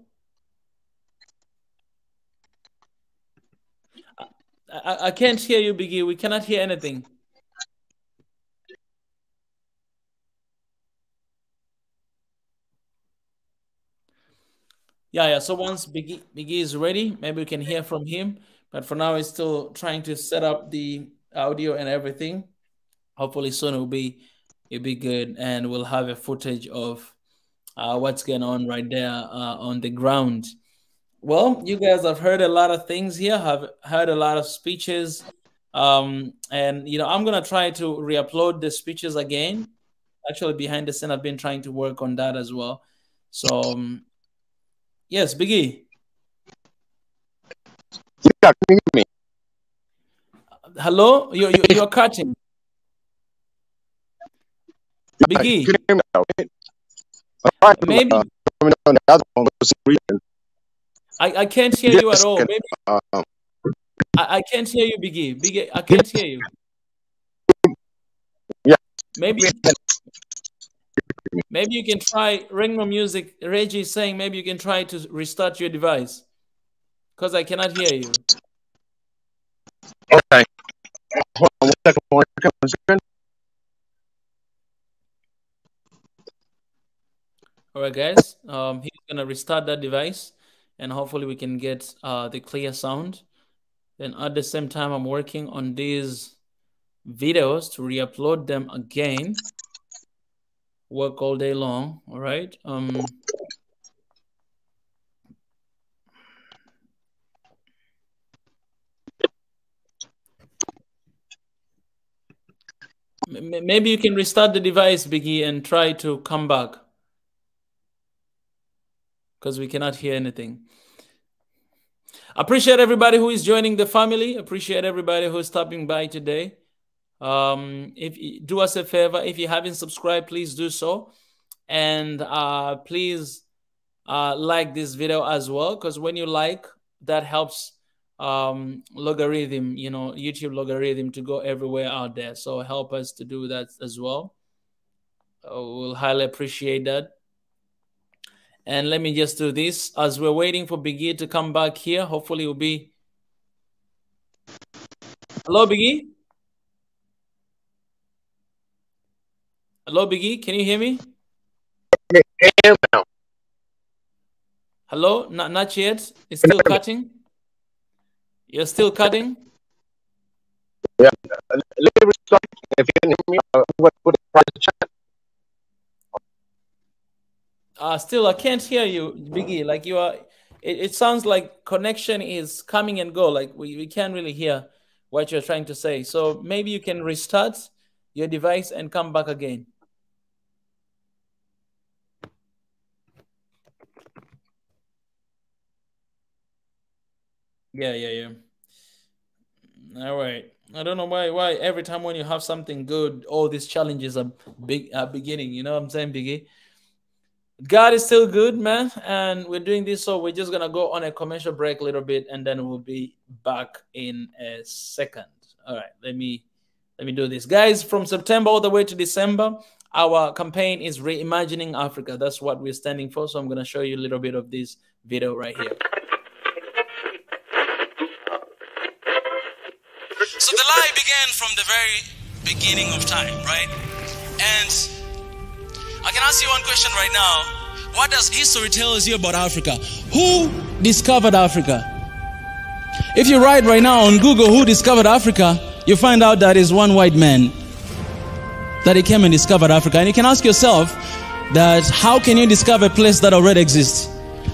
I can't hear you, Biggie. We cannot hear anything. Yeah. So once Biggie is ready, maybe we can hear from him. But for now, he's still trying to set up the audio and everything. Hopefully soon it'll be good, and we'll have a footage of what's going on right there on the ground. Well, you guys have heard a lot of things here, have heard a lot of speeches. And, I'm going to try to re-upload the speeches again. Actually, behind the scene, I've been trying to work on that as well. So, yes, Biggie. Yeah, can you hear me? Hello? You're cutting. Biggie. Can you hear me now? All right, maybe. I can't hear you at all. Maybe. I can't hear you, Biggie. Biggie, I can't hear you. Yeah. Maybe you can try Ringo Music. Reggie is saying maybe you can try to restart your device because I cannot hear you. Okay. Hold on 1 second. All right, guys. He's gonna restart that device, and hopefully we can get the clear sound. Then at the same time, I'm working on these videos to re-upload them again. Work all day long. All right. Maybe you can restart the device, Biggie, and try to come back because we cannot hear anything. Appreciate everybody who is joining the family. Appreciate everybody who is stopping by today. If you do us a favor, if you haven't subscribed, please do so, and please like this video as well, because when you like, that helps logarithm, YouTube logarithm to go everywhere out there. So help us to do that as well. We'll highly appreciate that. And let me just do this as we're waiting for Biggie to come back here. Hopefully it'll be. Hello, Biggie. Hello, Biggie. Can you hear me? Hello? Not yet. It's still cutting. You're still cutting? Yeah. If you can hear me, put it in the chat. Still, I can't hear you, Biggie. Like you are, it sounds like connection is coming and go. Like we can't really hear what you're trying to say. So maybe you can restart your device and come back again. Yeah. All right. I don't know why every time when you have something good, all these challenges are beginning. You know what I'm saying, Biggie? God is still good, man, and we're doing this, so we're just gonna go on a commercial break a little bit, and then we'll be back in a second. All right, let me do this, guys. From September all the way to December, our campaign is Reimagining Africa. That's what we're standing for. So I'm gonna show you a little bit of this video right here. So the lie began from the very beginning of time, right? And I can ask you one question right now. What does history tell us here about Africa? Who discovered Africa? If you write right now on Google who discovered Africa, you find out that is one white man that he came and discovered Africa. And you can ask yourself that how can you discover a place that already exists?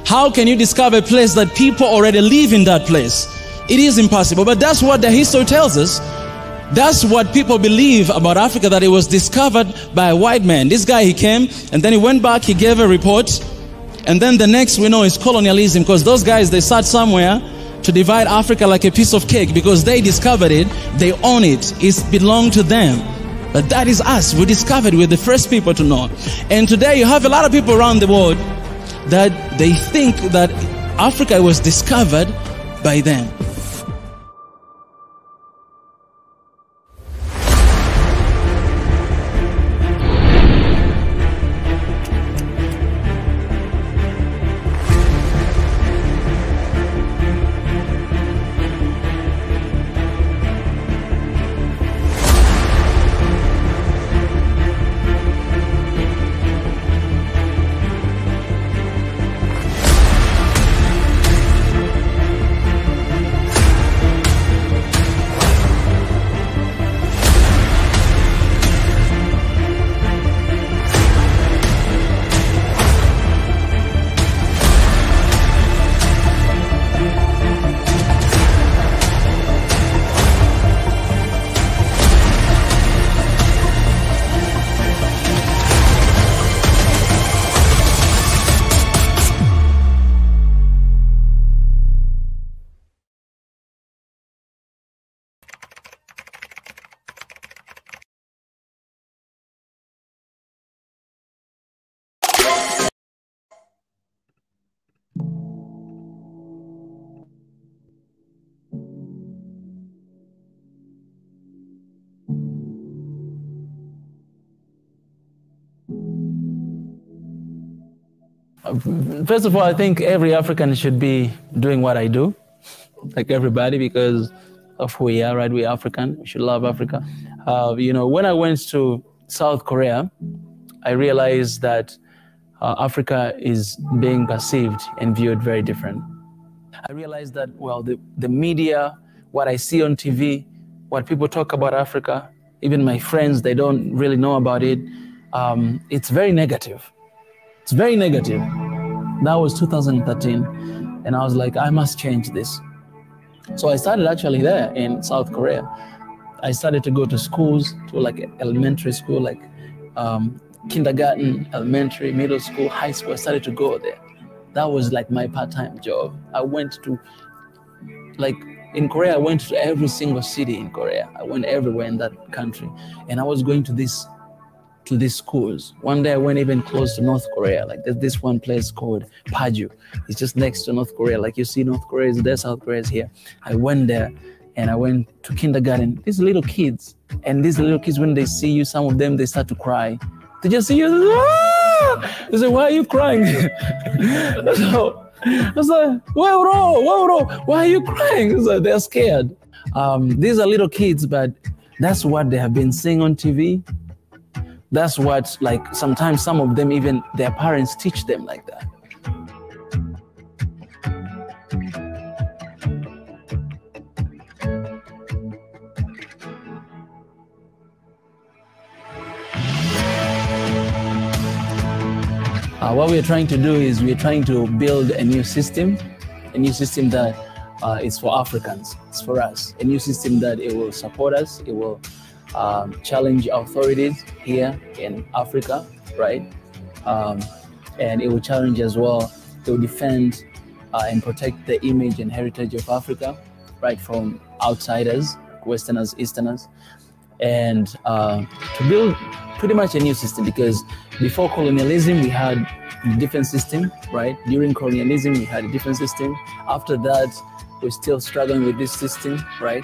How can you discover a place that people already live in that place? It is impossible, but that's what the history tells us. That's what people believe about Africa, that it was discovered by a white man. This guy, he came, and then he went back, he gave a report, and then the next we know is colonialism, because those guys, they sat somewhere to divide Africa like a piece of cake, because they discovered it, they own it, it belonged to them. But that is us. We discovered, we're the first people to know. And today you have a lot of people around the world that they think that Africa was discovered by them. First of all, I think every African should be doing what I do, like everybody, because of who we are, right? We're African. We should love Africa. You know, when I went to South Korea, I realized that Africa is being perceived and viewed very different. I realized that, well, the media, what I see on TV, what people talk about Africa, even my friends, they don't really know about it. It's very negative. It's very negative. That was 2013. And I was like, I must change this. So I started actually there in South Korea. I started to go to schools, to like elementary school, like kindergarten, elementary, middle school, high school. I started to go there. That was like my part-time job. I went to, like in Korea, I went to every single city in Korea. I went everywhere in that country. And I was going to these schools. One day I went even close to North Korea. Like there's this one place called Paju. It's just next to North Korea. Like you see North Korea is there, South Korea is here. I went there and I went to kindergarten. These little kids, and these little kids, when they see you, some of them, they start to cry. They just see you, they say, why are you crying? So I was like, whoa, why are you crying? So they're scared. These are little kids, but that's what they have been seeing on TV. That's what, like, sometimes some of them, even their parents teach them like that. What we're trying to do is we're trying to build a new system that is for Africans, it's for us, a new system that it will support us, it will challenge authorities here in Africa, right? And it will challenge as well, it will defend and protect the image and heritage of Africa, right, from outsiders, Westerners, Easterners, and to build pretty much a new system, because before colonialism, we had a different system, right? During colonialism, we had a different system. After that, we're still struggling with this system, right?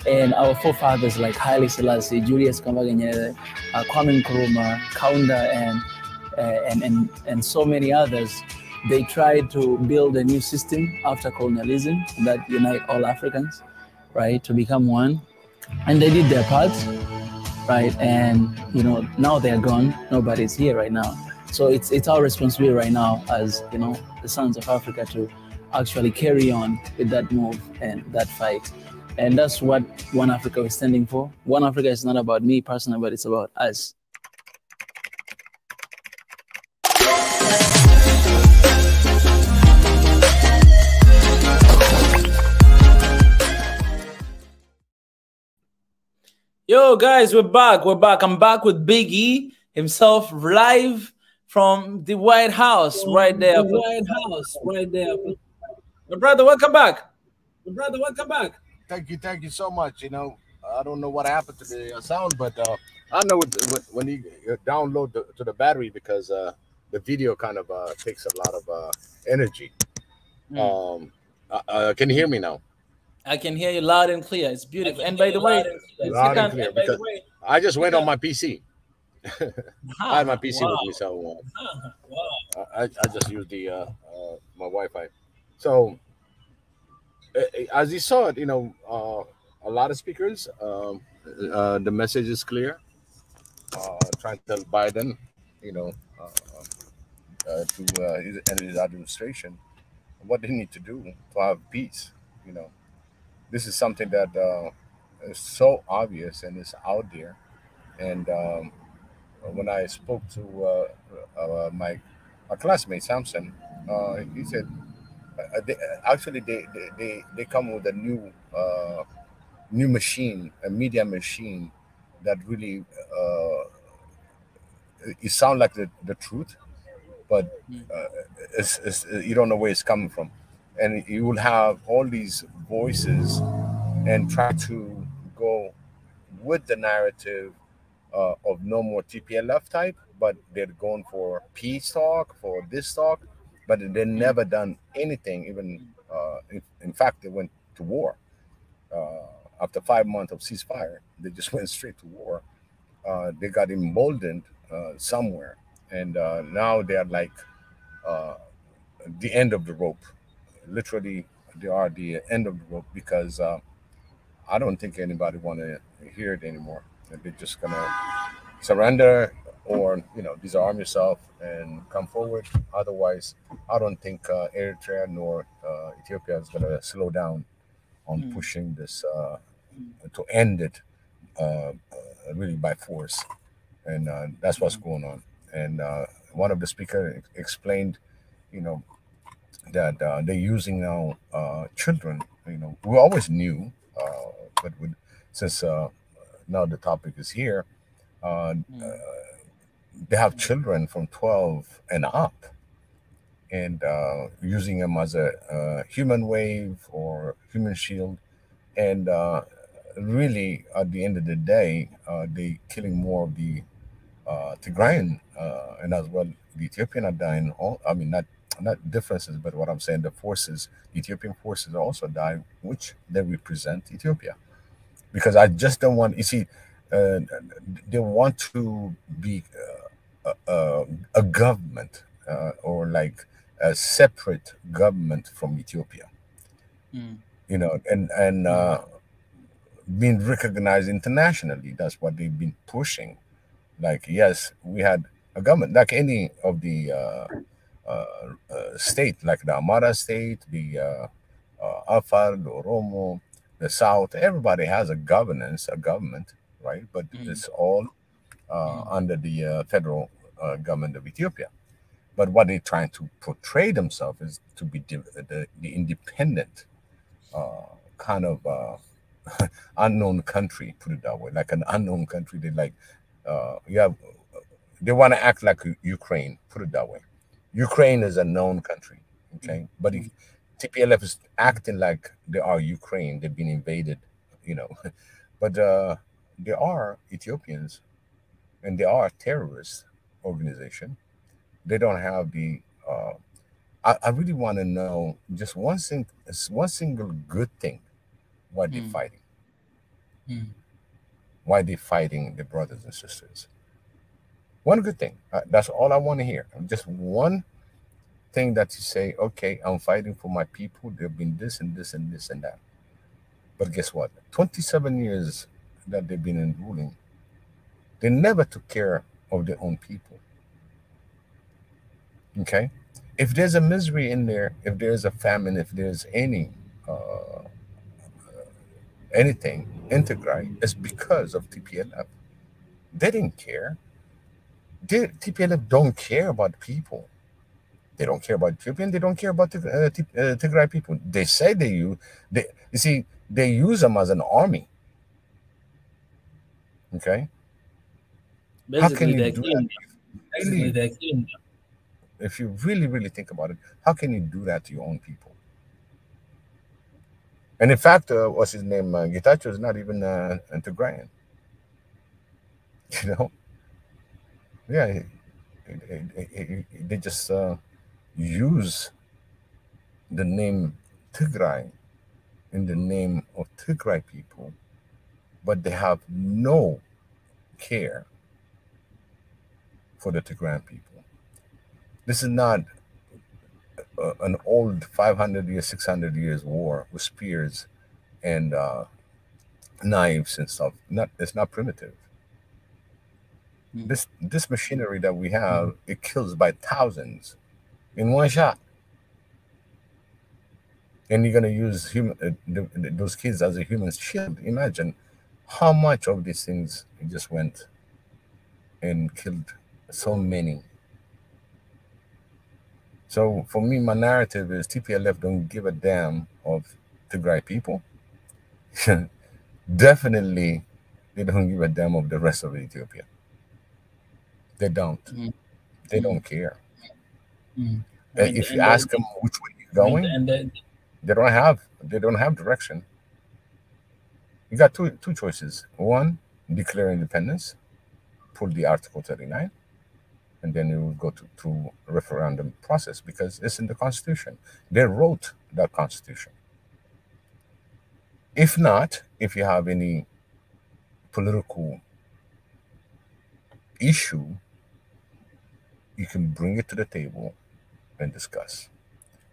And our forefathers like Haile Selassie, Julius Kambarage Nyerere, Kwame Nkrumah, Kaunda, and so many others, they tried to build a new system after colonialism that unite all Africans, right, to become one. And they did their part, right? And you know, now they're gone. Nobody's here right now. So it's our responsibility right now, as you know, the sons of Africa, to actually carry on with that move and that fight. And that's what One Africa is standing for. One Africa is not about me personally, but it's about us. Yo, guys, we're back. I'm back with Big E himself, live from the White House, right there. My brother, welcome back. Thank you so much. You know, I don't know what happened to the sound, but I know when you download to the battery, because the video kind of takes a lot of energy. Can you hear me now? I can hear you loud and clear. It's beautiful. And by the way, I just went on my PC. I had my PC with me, so I just used the my Wi-Fi. So as you saw it, you know, a lot of speakers. The message is clear. Trying to tell Biden, you know, to his administration, what they need to do to have peace. You know, this is something that is so obvious and is out there. And when I spoke to my classmate Samson, he said they come with a new machine, a media machine that really it sounds like the truth, but it's you don't know where it's coming from, and you will have all these voices and try to go with the narrative of no more TPLF type, but they're going for peace talk, for this talk, but they've never done anything. Even in fact, they went to war after 5 months of ceasefire. They just went straight to war. They got emboldened somewhere, and now they're like the end of the rope. Literally, they are the end of the rope because I don't think anybody want to hear it anymore. They're just gonna surrender or disarm yourself and come forward. Otherwise, I don't think Eritrea nor Ethiopia is gonna slow down on pushing this to end it really by force, and that's what's going on. And one of the speakers explained, that they're using now children. We always knew, but since now the topic is here, they have children from 12 and up, and using them as a human wave or human shield, and really at the end of the day, they killing more of the Tigrayan, and as well the Ethiopian are dying. I mean, not differences, but what I'm saying, the Ethiopian forces also die, which they represent Ethiopia. Because I just don't want, you see, they want to be a government or like a separate government from Ethiopia, and being recognized internationally. That's what they've been pushing. Like, yes, we had a government like any of the state, like the Amara state, the Afar, the Oromo, the South. Everybody has a government, right? But it's all under the federal government of Ethiopia. But what they're trying to portray themselves is to be the independent kind of unknown country, put it that way, like an unknown country. They want to act like Ukraine, put it that way. Ukraine is a known country, okay? But TPLF is acting like they are Ukraine. They've been invaded, but they are Ethiopians, and they are a terrorist organization. They don't have the. I really want to know just one single good thing why they're fighting. Why they're fighting the brothers and sisters. One good thing. That's all I want to hear. Just one thing that you say, okay, I'm fighting for my people. They've been this and this and this and that. But guess what? 27 years that they've been in ruling, they never took care of their own people. Okay? If there's a misery in there, if there's a famine, if there's anything integrate, it's because of TPLF. They didn't care. TPLF don't care about people. They don't care about Ethiopian. They don't care about Tigray people. They say you see, they use them as an army. Okay? Basically, how can you do that? Basically, they're killing them. If you really, really think about it, how can you do that to your own people? And in fact, what's his name? Getachew is not even Tigrayan. Yeah, they just use the name Tigray in the name of Tigray people, but they have no care for the Tigrayan people. This is not an old 500 years, 600 years war with spears and knives and stuff. It's not primitive. This machinery that we have, it kills by thousands in one shot. And you're gonna use those kids as a human shield. Imagine how much of these things just went and killed so many. So for me, my narrative is TPLF don't give a damn of Tigray people. Definitely, they don't give a damn of the rest of Ethiopia. They don't. They don't care. If you ask them which way you're going, they don't have direction. You got two choices. One, declare independence, pull the Article 39. And then you will go to a referendum process because it's in the Constitution. They wrote that Constitution. If not, if you have any political issue, you can bring it to the table and discuss.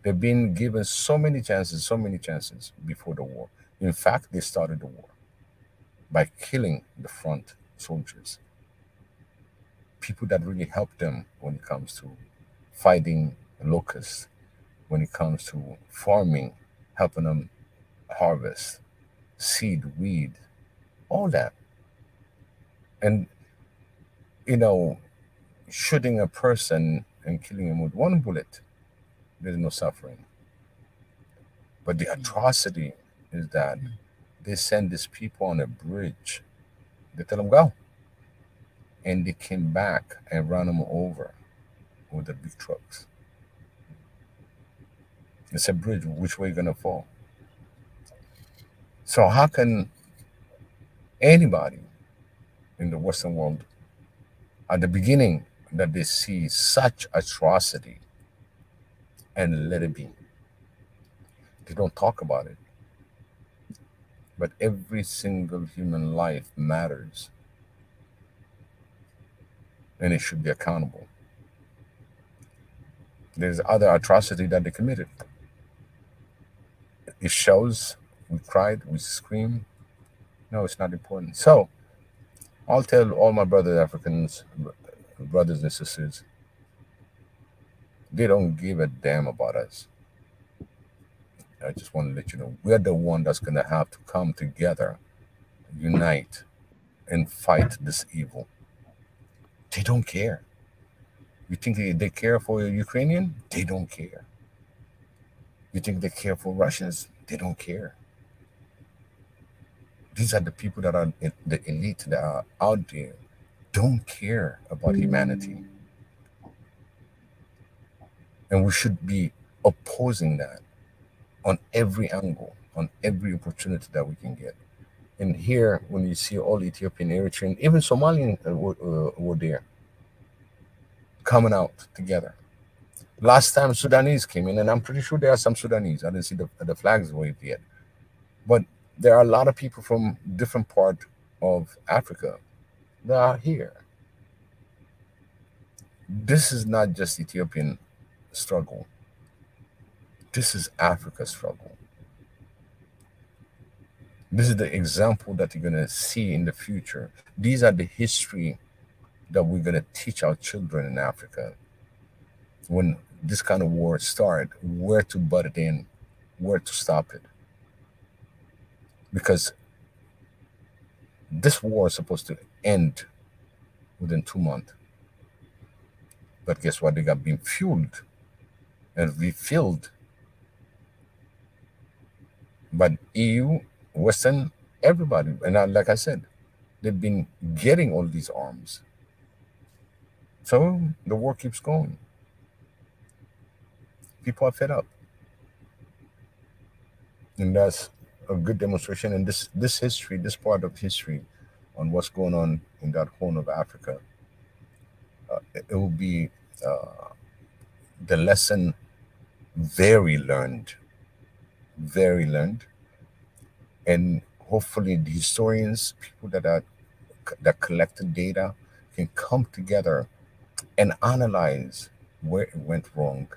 They've been given so many chances before the war. In fact, they started the war by killing the front soldiers, people that really helped them when it comes to fighting locusts, when it comes to farming, helping them harvest, seed, weed, all that. And, you know, shooting a person and killing him with one bullet, there's no suffering. But the atrocity is that they send these people on a bridge. They tell them, go. And they came back and ran them over with the big trucks. It's a bridge. Which way are you going to fall? So how can anybody in the Western world, at the beginning, that they see such atrocity and let it be? They don't talk about it. But every single human life matters. And it should be accountable. There's other atrocity that they committed. It shows, we cried, we screamed. No, it's not important. So I'll tell all my brothers, Africans, brothers and sisters, they don't give a damn about us. I just want to let you know, we're the one that's going to have to come together, unite, and fight this evil. They don't care. You think they care for Ukrainian? They don't care. You think they care for Russians? They don't care. These are the people that are the elite that are out there, don't care about humanity. And we should be opposing that on every angle, on every opportunity that we can get. And here, when you see all Ethiopian, Eritrean, even Somalian were there, coming out together. Last time Sudanese came in, and I'm pretty sure there are some Sudanese. I didn't see the flags waved yet. But there are a lot of people from different parts of Africa that are here. This is not just Ethiopian struggle. This is Africa's struggle. This is the example that you're going to see in the future. These are the history that we're going to teach our children in Africa. When this kind of war starts, where to butt it in, where to stop it. Because this war is supposed to end within 2 months. But guess what? They got being fueled and refilled. But EU, Western, everybody, and like I said, they've been getting all these arms. So the war keeps going. People are fed up. And that's a good demonstration. And this history, this part of history on what's going on in that horn of Africa, it will be the lesson very learned. And hopefully the historians, people that collected data, can come together and analyze where it went wrong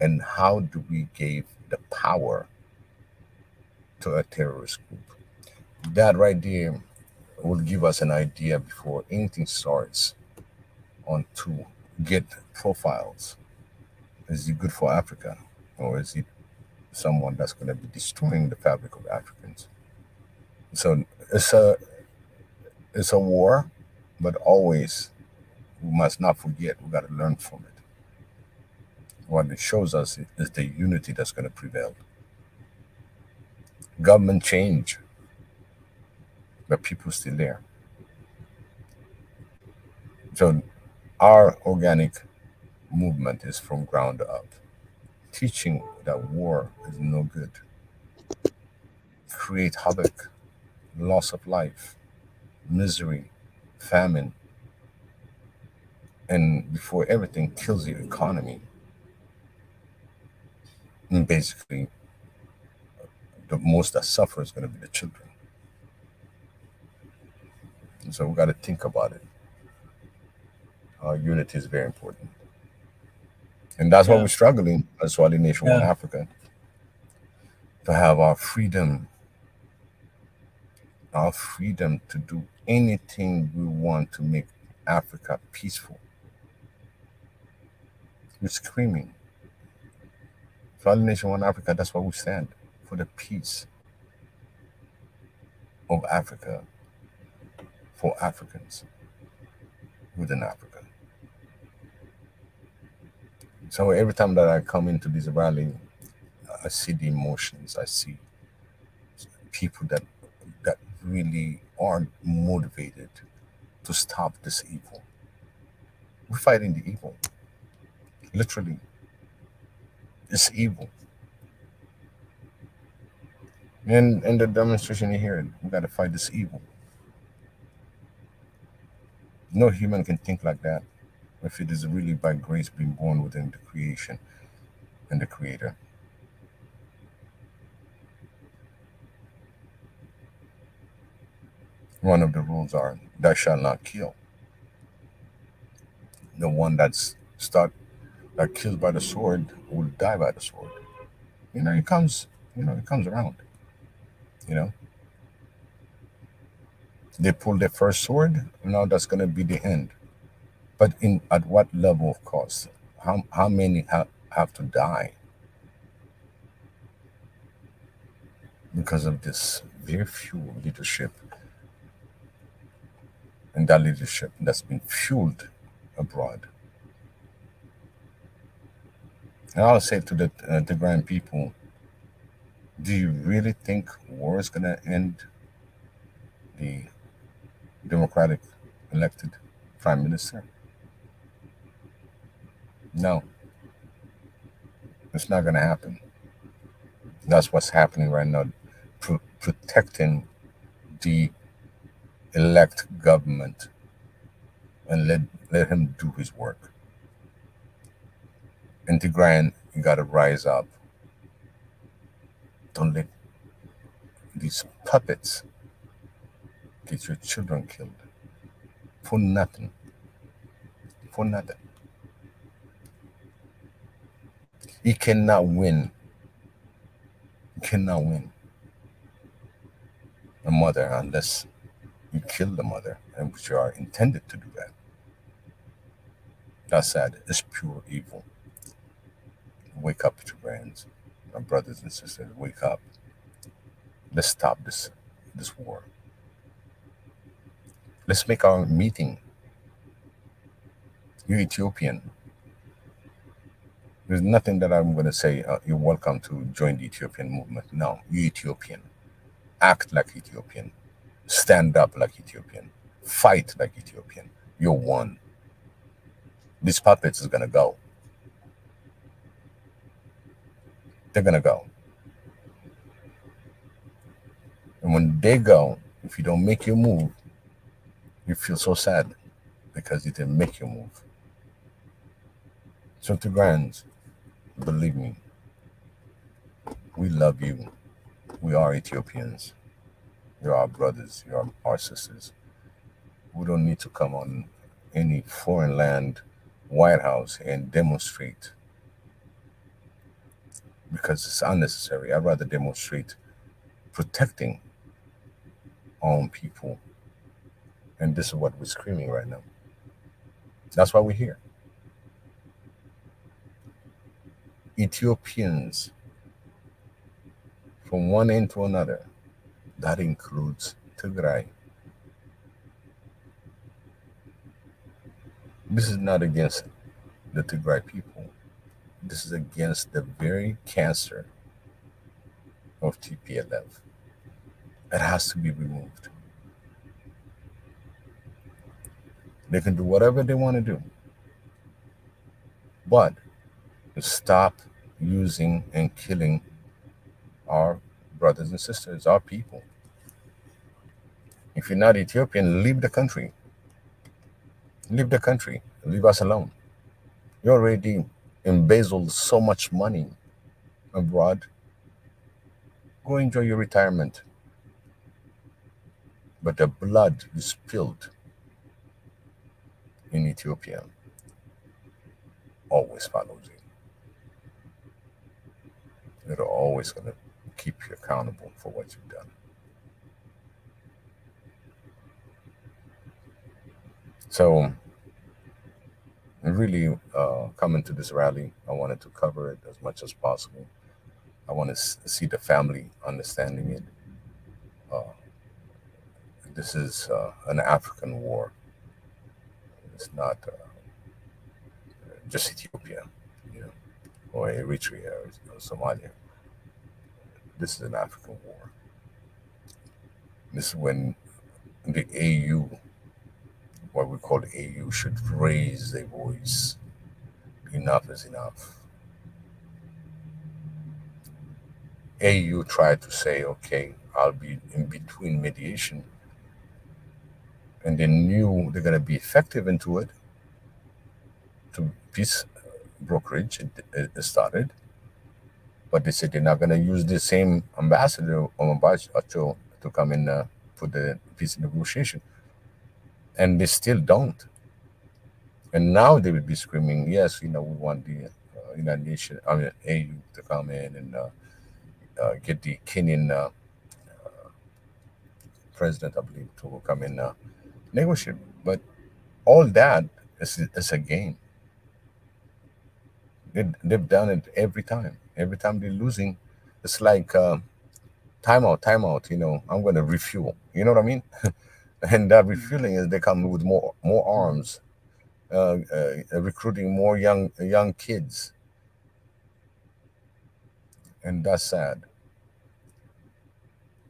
and how do we give the power to a terrorist group. That right there will give us an idea before anything starts on to get profiles. Is it good for Africa, or is it someone that's going to be destroying the fabric of Africans? So it's a war, but always we must not forget, we got to learn from it. What it shows us is the unity that's going to prevail. Government change, but people still there. So our organic movement is from ground up, teaching that war is no good, create havoc, loss of life, misery, famine, and before everything kills your economy. And basically, the most that suffer is going to be the children. And so we got to think about it. Our unity is very important. And that's why we're struggling as Swahili Nation One Africa to have our freedom to do anything we want to make Africa peaceful. We're screaming. Swahili Nation One Africa, that's why we stand, for the peace of Africa, for Africans within Africa. So every time that I come into this rally, I see the emotions. I see people that really aren't motivated to stop this evil. We're fighting the evil. Literally. It's evil. And in the demonstration you hear, we got to fight this evil. No human can think like that if it is really by grace being born within the creation and the Creator. One of the rules are, thou shalt not kill. The one that killed by the sword will die by the sword. It comes around. They pull their first sword, now that's going to be the end. But at what level of cost? How many have to die because of this very few leadership? And that leadership that's been fueled abroad. And I'll say to the Tigrayan people, do you really think war is going to end the democratic elected prime minister? No. It's not going to happen. That's what's happening right now, protecting the elect government and let him do his work. And Tigrayan, you got to rise up. Don't let these puppets get your children killed for nothing. For nothing. He cannot win. He cannot win a mother unless you kill the mother, and which you are intended to do that. That's sad. It's pure evil. Wake up, Tigrayans, my brothers and sisters. Wake up. Let's stop this war. Let's make our meeting. You Ethiopian. There's nothing that I'm going to say, you're welcome to join the Ethiopian movement. No, you Ethiopian. Act like Ethiopian. Stand up like Ethiopian. Fight like Ethiopian. You're one. These puppets is going to go. They're going to go. And when they go, if you don't make your move, you feel so sad because you didn't make your move. So Tigrayans, believe me, we love you. We are Ethiopians. You're our brothers. You're our sisters. We don't need to come on any foreign land, White House, and demonstrate because it's unnecessary. I'd rather demonstrate protecting our own people. And this is what we're screaming right now. That's why we're here. Ethiopians, from one end to another, that includes Tigray. This is not against the Tigray people. This is against the very cancer of TPLF. It has to be removed. They can do whatever they want to do, but stop using and killing our brothers and sisters, our people. If you're not Ethiopian, leave the country. Leave the country. Leave us alone. You already embezzled so much money abroad. Go enjoy your retirement. But the blood you spilled in Ethiopia always follows you. It'll always going to keep you accountable for what you've done. So, really, coming to this rally, I wanted to cover it as much as possible. I want to see the family understanding it. This is an African war. It's not just Ethiopia, or Eritrea or Somalia. This is an African war. This is when the AU, what we call the AU, should raise their voice. Enough is enough. AU tried to say, okay, I'll be in between mediation, and they knew they're going to be effective into it. To peace brokerage, it started, but they said they're not going to use the same ambassador to come in for the peace negotiation, and they still don't. And now they would be screaming, yes, we want the United Nations, AU to come in and get the Kenyan president, I believe, to come in negotiate. But all that is a game. They've done it every time. Every time they're losing, it's like timeout. I'm going to refuel. You know what I mean? And that refueling is they come with more arms, recruiting more young kids, and that's sad.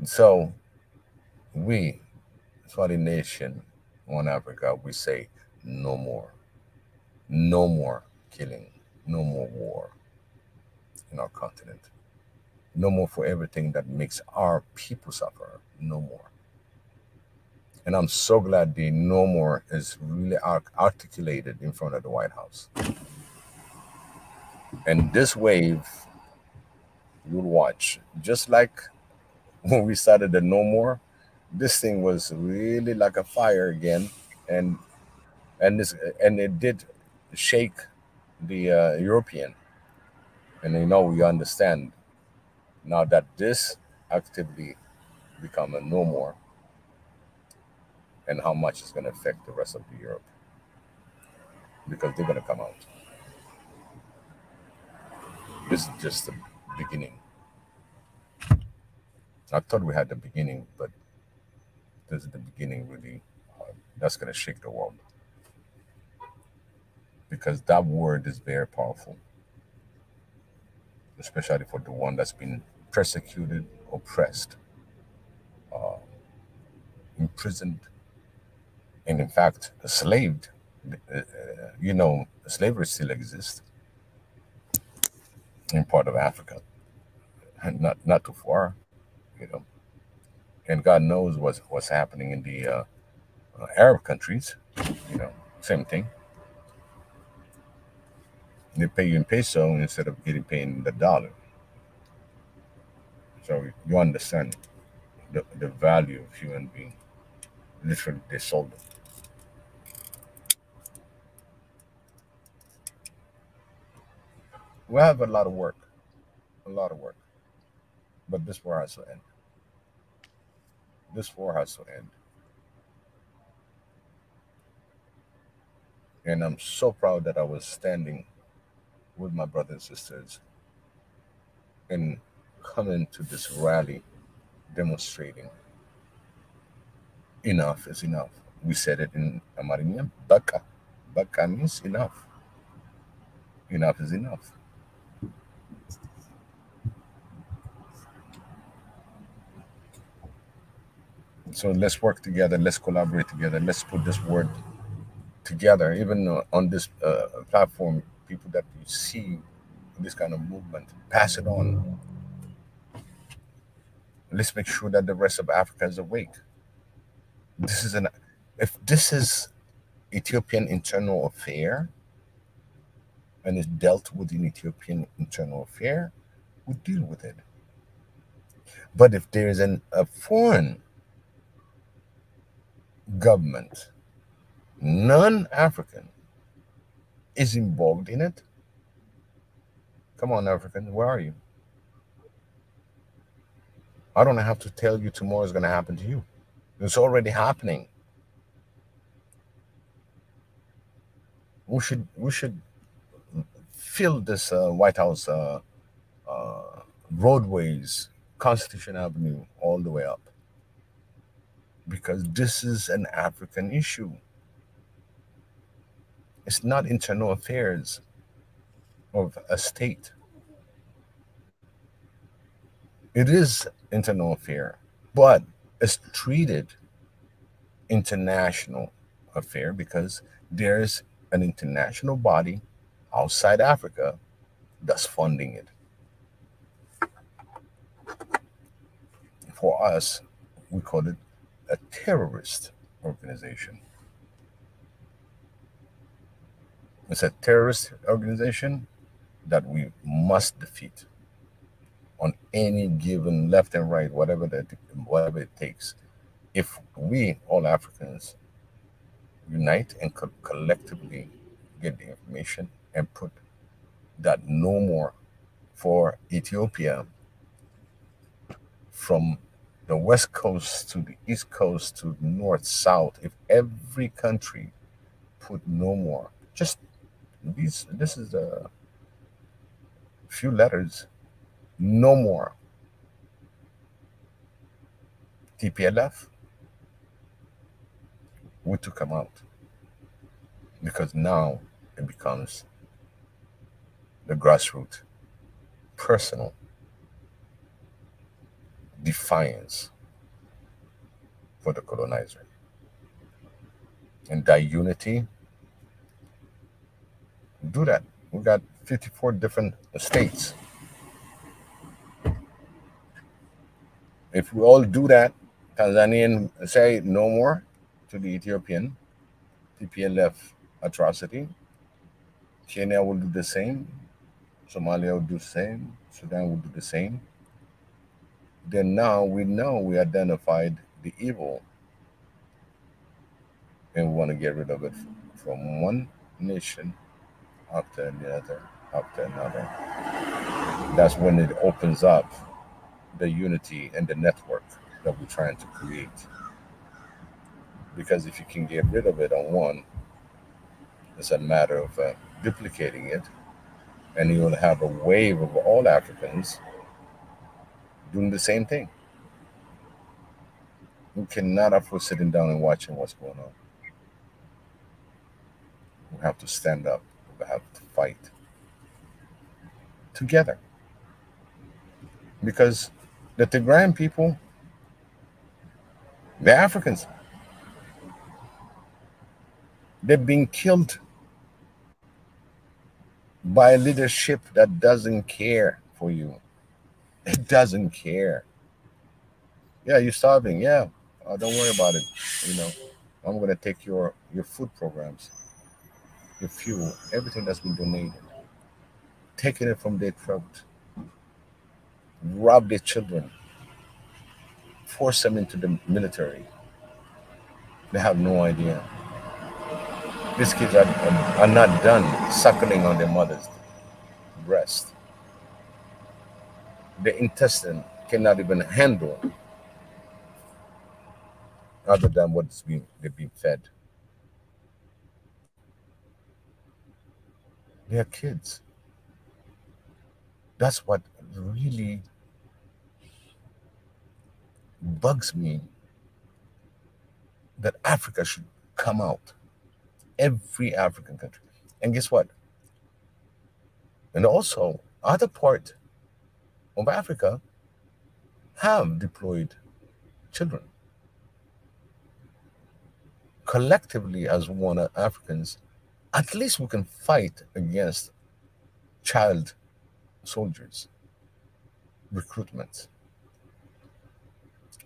So we, Swahili Nation, One Africa, we say no more. No more killing. No more war in our continent. No more for everything that makes our people suffer. No more. And I'm so glad the no more is really articulated in front of the White House. And this wave, you'll watch, just like when we started the no more, this thing was really like a fire again, and it did shake the European. And we understand now that this actively become a no more, and how much it's going to affect the rest of the Europe, because they're going to come out. This is just the beginning. I thought we had the beginning, but this is the beginning really. That's going to shake the world, because that word is very powerful, especially for the one that's been persecuted, oppressed, imprisoned, and in fact enslaved. Slavery still exists in part of Africa, and not too far, and God knows what's happening in the Arab countries. Same thing. They pay you in peso instead of getting paid in the dollar. So you understand the value of human being. Literally, they sold them. We have a lot of work, but this war has to end. This war has to end. And I'm so proud that I was standing with my brothers and sisters and coming to this rally demonstrating enough is enough. We said it in Amarinia, Baka. Baka means enough. Enough is enough. So let's work together. Let's collaborate together. Let's put this word together. Even on this platform, people that you see this kind of movement, pass it on. Let's make sure that the rest of Africa is awake. If this is Ethiopian internal affair, and is dealt with in Ethiopian internal affair, we deal with it. But if there is a foreign government, non-African, is involved in it, come on, African, where are you? I don't have to tell you tomorrow is going to happen to you. It's already happening. We should fill this White House roadways, Constitution Avenue, all the way up, because this is an African issue. It's not internal affairs of a state. It is internal affair, but it's treated international affair because there's an international body outside Africa that's funding it. For us, we call it a terrorist organization. It's a terrorist organization that we must defeat on any given left and right, whatever it takes. If we, all Africans, unite and collectively get the information and put that no more for Ethiopia from the west coast to the east coast to the north, south, if every country put no more, just this is a few letters, no more TPLF, we took them out, because now it becomes the grassroots, personal defiance for the colonizer. And that unity, do that. We got 54 different states. If we all do that, Tanzanian say no more to the Ethiopian TPLF atrocity, Kenya will do the same, Somalia will do the same, Sudan will do the same. Then now we know we identified the evil and we want to get rid of it from one nation after another, after another. That's when it opens up the unity and the network that we're trying to create. Because if you can get rid of it on one, it's a matter of duplicating it, and you will have a wave of all Africans doing the same thing. We cannot afford sitting down and watching what's going on. We have to stand up. We have to fight together. Because the Tigrayan people, the Africans, they've been killed by a leadership that doesn't care for you. It doesn't care. Yeah, you're starving. Yeah, don't worry about it. You know, I'm going to take your food programs, your fuel, everything that's been donated, taking it from their throat, rob their children, force them into the military. They have no idea. These kids are not done suckling on their mother's breast. The intestine cannot even handle other than what's they're being fed. They are kids. That's what really bugs me, that Africa should come out. Every African country. And guess what? And also, other part of Africa have deployed children. Collectively, as one Africans, at least we can fight against child soldiers, recruitment.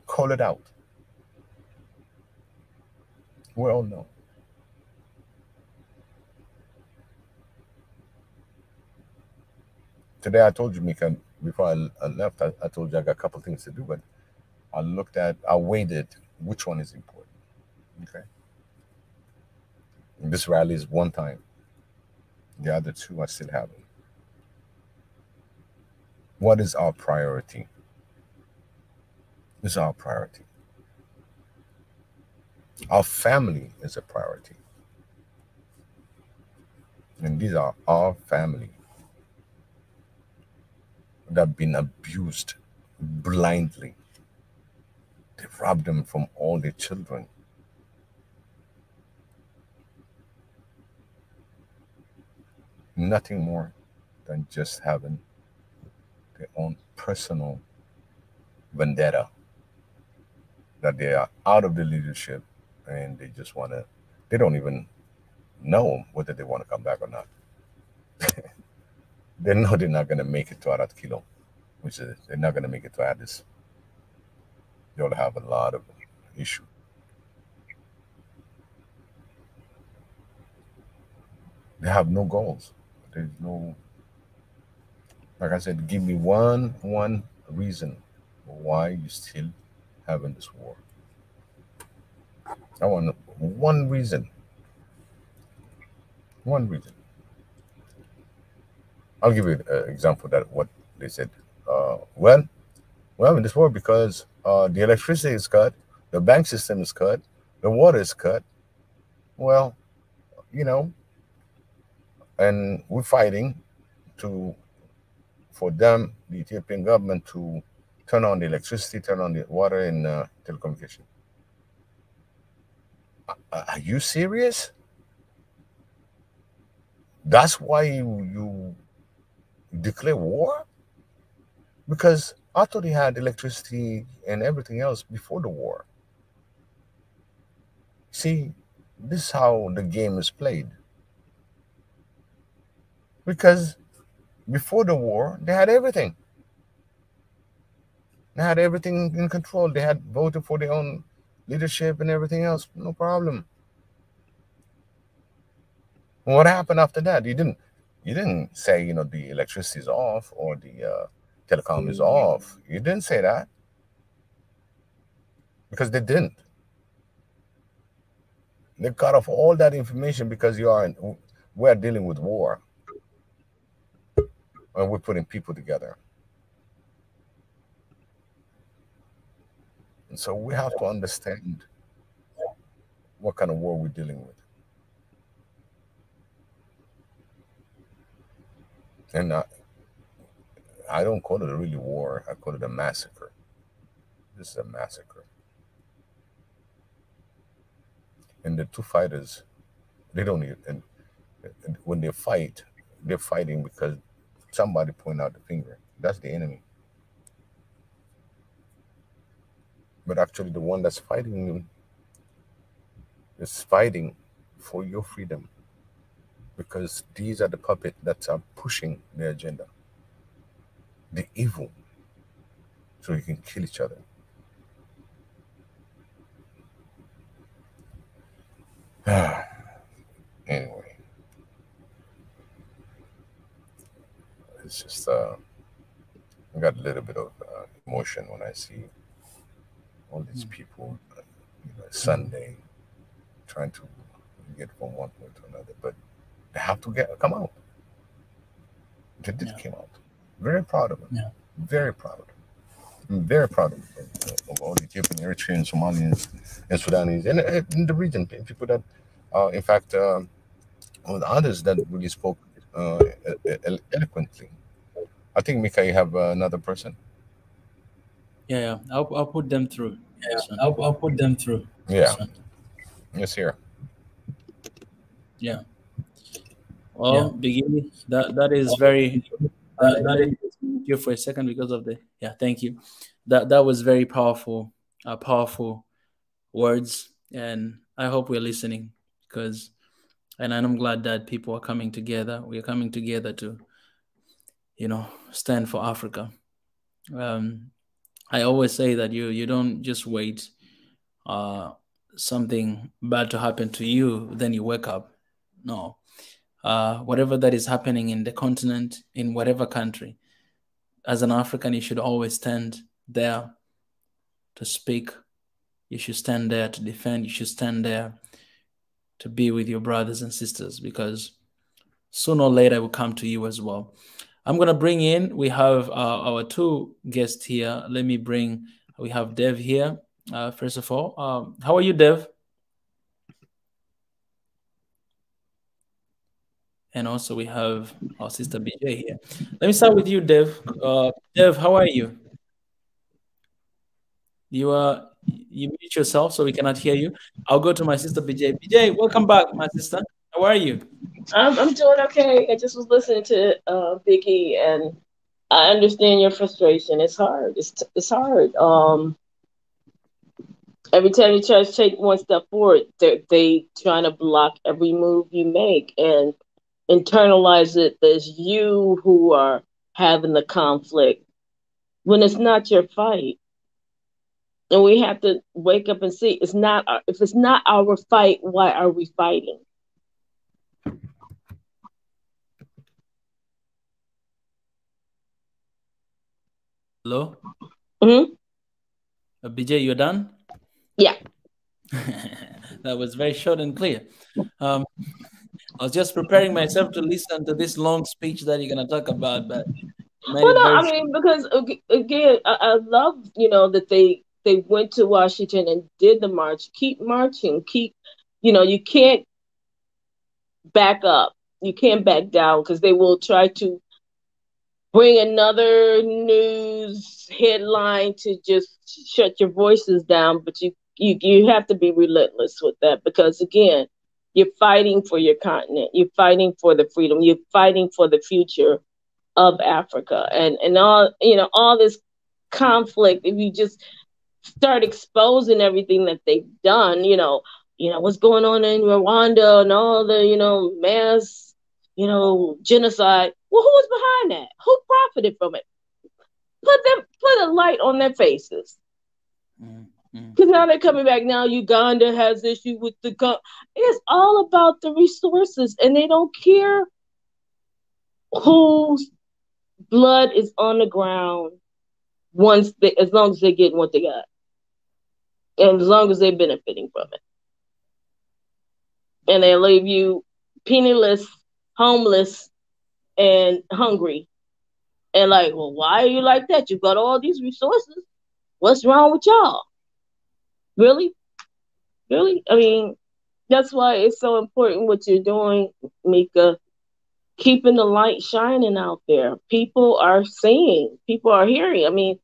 Call it out. We all know. Today I told you, Mika, before I left, I told you I got a couple things to do, but I weighted which one is important. Okay. And this rally is one time. The other two I still haven't. What is our priority? is our priority. Our family is a priority. And these are our family that have been abused blindly. They've robbed them from all their children. Nothing more than just having their own personal vendetta, that they are out of the leadership and they just want to, they don't even know whether they want to come back or not. They know they're not going to make it to Arat Kilo, which is, they're not going to make it to Addis. They'll have a lot of issue. They have no goals. There's no, like I said, give me one reason why you still having this war. I want one reason. One reason. I'll give you an example that what they said. Well, we're having this war because the electricity is cut, the bank system is cut, the water is cut. Well, you know, and we're fighting for them, the Ethiopian government, to turn on the electricity, turn on the water and telecommunication. Are you serious? That's why you declare war? Because I thought he had electricity and everything else before the war. See, this is how the game is played. Because before the war, they had everything. They had everything in control. They had voted for their own leadership and everything else. No problem. What happened after that? You didn't say, you know, the electricity is off or the telecom is off. You didn't say that. Because they didn't. They cut off all that information because we're dealing with war. And we're putting people together. And so we have to understand what kind of war we're dealing with. And I don't call it a really war. I call it a massacre. This is a massacre. And the two fighters, they don't even, and when they fight, they're fighting because somebody point out the finger. That's the enemy. But actually the one that's fighting you is fighting for your freedom. Because these are the puppets that are pushing the agenda. The evil. So you can kill each other. Anyway. It's just, I got a little bit of emotion when I see all these people, you know, Sunday, trying to get from one point to another. But they have to come out. They did come out. Very proud of them. Yeah. Very proud. I'm very proud of all the Ethiopian, Eritrean, Somalians, and Sudanese, and in the region, people that, in fact, others that really spoke eloquently. I think, Mika, you have another person. Yeah, I'll put them through. Yeah, I'll put them through. Yeah. Yes, here. Yeah. Well, beginning that is very. That is you for a second because of the thank you. That was very powerful, powerful words, and I hope we're listening and I'm glad that people are coming together. We are coming together to, you know, stand for Africa. I always say that you don't just wait something bad to happen to you, then you wake up. No. Whatever that is happening in the continent, in whatever country, as an African, you should always stand there to speak. You should stand there to defend. You should stand there to be with your brothers and sisters, because sooner or later it will come to you as well. I'm going to bring in, we have our two guests here. Let me bring We have Dev here. First of all, how are you, Dev? And also we have our sister BJ here. Let me start with you, Dev. Dev, how are you? You mute yourself so we cannot hear you. I'll go to my sister BJ. BJ, welcome back, my sister. How are you? I'm doing okay. I just was listening to Vicky, and I understand your frustration. It's hard. It's hard. Every time you try to take one step forward, they trying to block every move you make and internalize it as you who are having the conflict when it's not your fight. And we have to wake up and see if it's not our fight, why are we fighting? Hello? Mm-hmm. BJ, you're done? Yeah. That was very short and clear. I was just preparing myself to listen to this long speech that you're going to talk about, but because again, I love, that they went to Washington and did the march. Keep marching. You can't back up. You can't back down because they will try to bring another news headline to just shut your voices down. But you have to be relentless with that because, again, you're fighting for your continent. You're fighting for the freedom. You're fighting for the future of Africa. And all this conflict, if you just start exposing everything that they've done, what's going on in Rwanda and all the, mass, genocide. Well, who was behind that? Who profited from it? Put a light on their faces. Because now they're coming back. Now Uganda has issue with it's all about the resources, and they don't care whose blood is on the ground as long as they're getting what they got. And as long as they're benefiting from it. And they leave you penniless, homeless, and hungry. And like, well, why are you like that? You've got all these resources. What's wrong with y'all? Really? Really? I mean, that's why it's so important what you're doing, Mika. Keeping the light shining out there. People are seeing. People are hearing. I mean,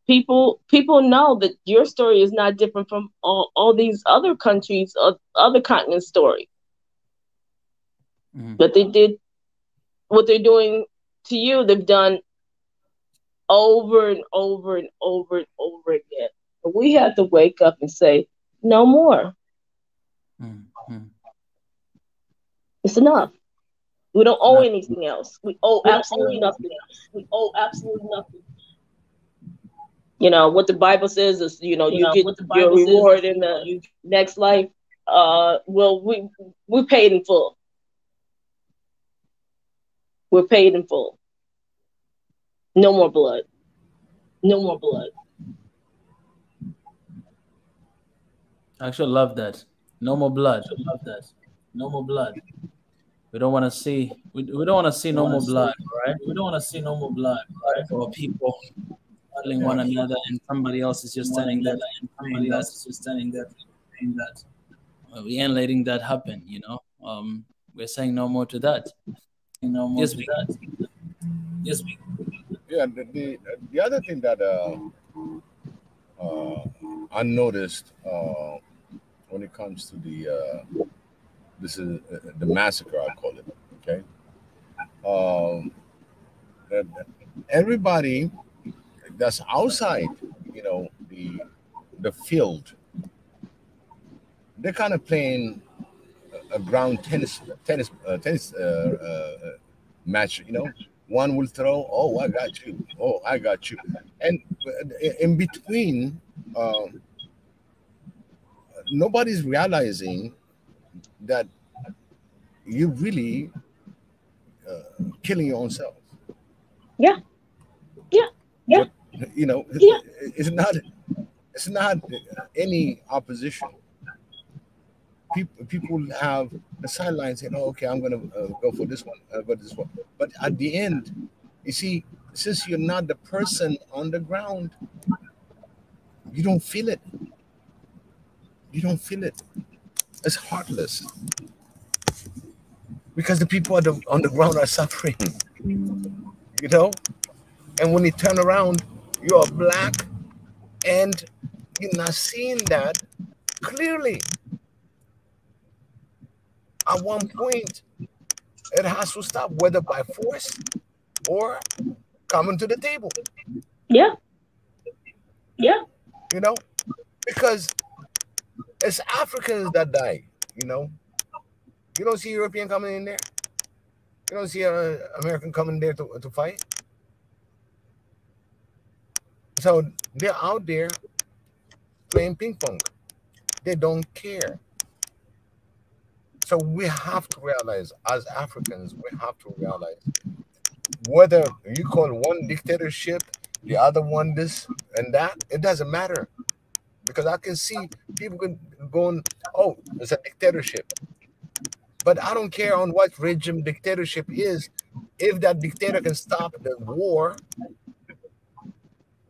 people know that your story is not different from all these other countries, other continents' story. But they did what they're doing to you. They've done over and over and over and over again. But we have to wake up and say, no more. It's enough. We don't owe anything else. We owe absolutely nothing else. We owe absolutely nothing. What the Bible says is, you get your reward in the next life. We paid in full. We're paid in full. No more blood. No more blood. I actually love that. No more blood. I love that. No more blood. We don't want to see. We don't want to see no more blood, right? We don't want to see no more blood, right? For people battling one another, and somebody else is just standing there, and somebody else is just standing there, saying that we ain't letting that happen. We're saying no more to that. No more to that. Yes, we. Yeah. The other thing that I noticed when it comes to this is the massacre, I call it. Okay. Everybody that's outside, the field, they're kind of playing a ground tennis match. One will throw. Oh, I got you. Oh, I got you. And in between, nobody's realizing that you really killing your own self. Yeah. But, it's not any opposition. People have the sideline saying, "Oh, okay, I'm going to go for this one, go this one." But at the end, you see, since you're not the person on the ground, You don't feel it. You don't feel it. It's heartless. Because the people on the ground are suffering. You know? And when you turn around, you're black and you're not seeing that clearly. At one point, it has to stop, whether by force or coming to the table. Yeah. Yeah. You know? Because it's Africans that die, you know? You don't see European coming in there. You don't see an American coming there to fight. So they're out there playing ping pong. They don't care. So we have to realize, as Africans, we have to realize, whether you call one dictatorship, the other one this and that, it doesn't matter. Because I can see people going, oh, it's a dictatorship. But I don't care on what regime dictatorship is, if that dictator can stop the war,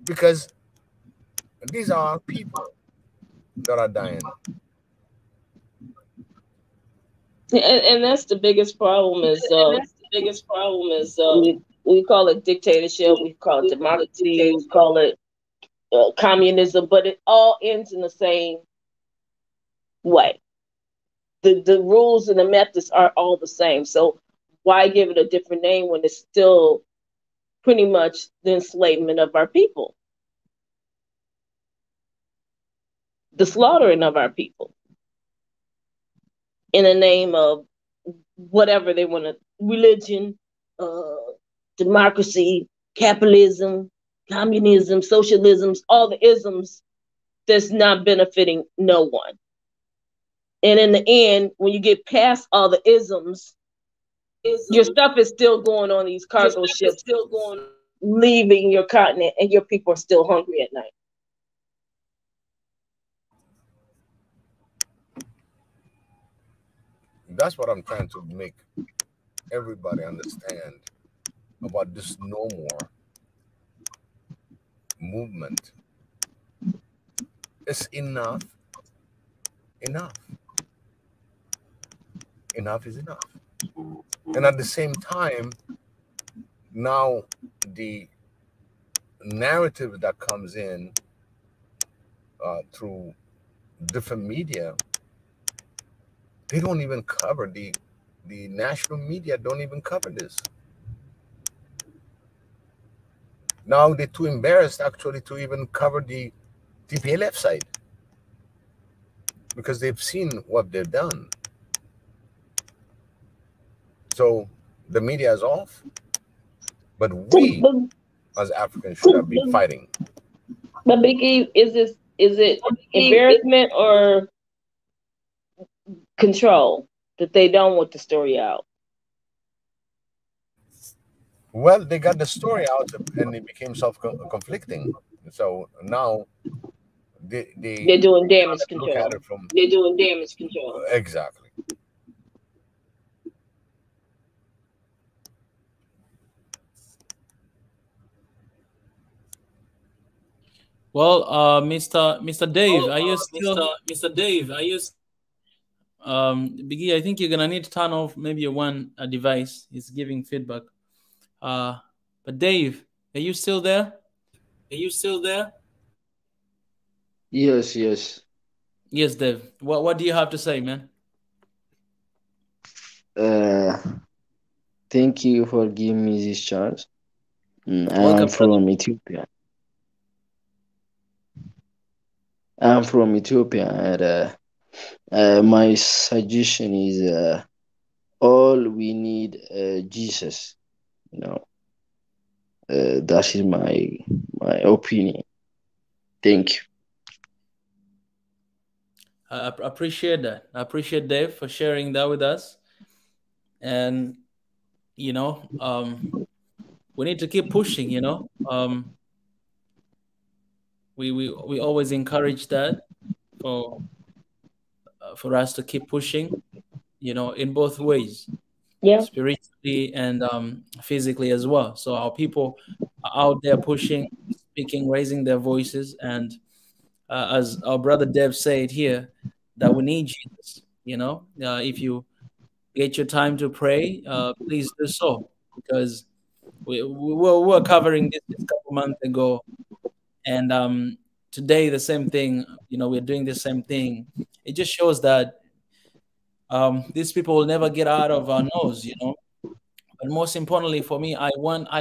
because these are our people that are dying. And that's the biggest problem is we call it dictatorship, we call it democracy, we call it communism, but it all ends in the same way. The rules and the methods are all the same. So why give it a different name when it's still pretty much the enslavement of our people? The slaughtering of our people in the name of whatever they want to, religion, democracy, capitalism, communism, socialism, all the isms that's not benefiting no one. And in the end, when you get past all the isms, your stuff is still going on these cargo ships, leaving your continent, and your people are still hungry at night. That's what I'm trying to make everybody understand about this No More movement. It's enough. Enough. Enough is enough. And at the same time, now the narrative that comes in through different media, they don't even cover the national media don't even cover this. Now they're too embarrassed actually to even cover the TPLF side, because they've seen what they've done. So the media is off, but we as Africans should be fighting. But Biggie, is it embarrassment or control that they don't want the story out? Well, they got the story out and it became self-conflicting. So now they're doing damage control. They're doing damage control. Exactly. Well, Mr. Dave, are you still? Mr. Dave, are you? Biggie, I think you're gonna need to turn off maybe your one device. It's giving feedback. But Dave, are you still there? Are you still there? Yes, yes. Yes, Dave. What do you have to say, man? Thank you for giving me this chance. I'm from Ethiopia. I'm from Ethiopia, and my suggestion is all we need Jesus. You know, that is my opinion. Thank you. I appreciate that. I appreciate Dave for sharing that with us. And you know, we need to keep pushing. You know, we always encourage that for us to keep pushing. You know, in both ways. Yeah, spiritually and physically as well. So our people are out there pushing, speaking, raising their voices, and as our brother Dev said here, that we need Jesus. You know, if you get your time to pray, please do so, because we were covering this a couple months ago, and today the same thing. You know, we're doing the same thing. It just shows that these people will never get out of our nose. You know, but most importantly for me, I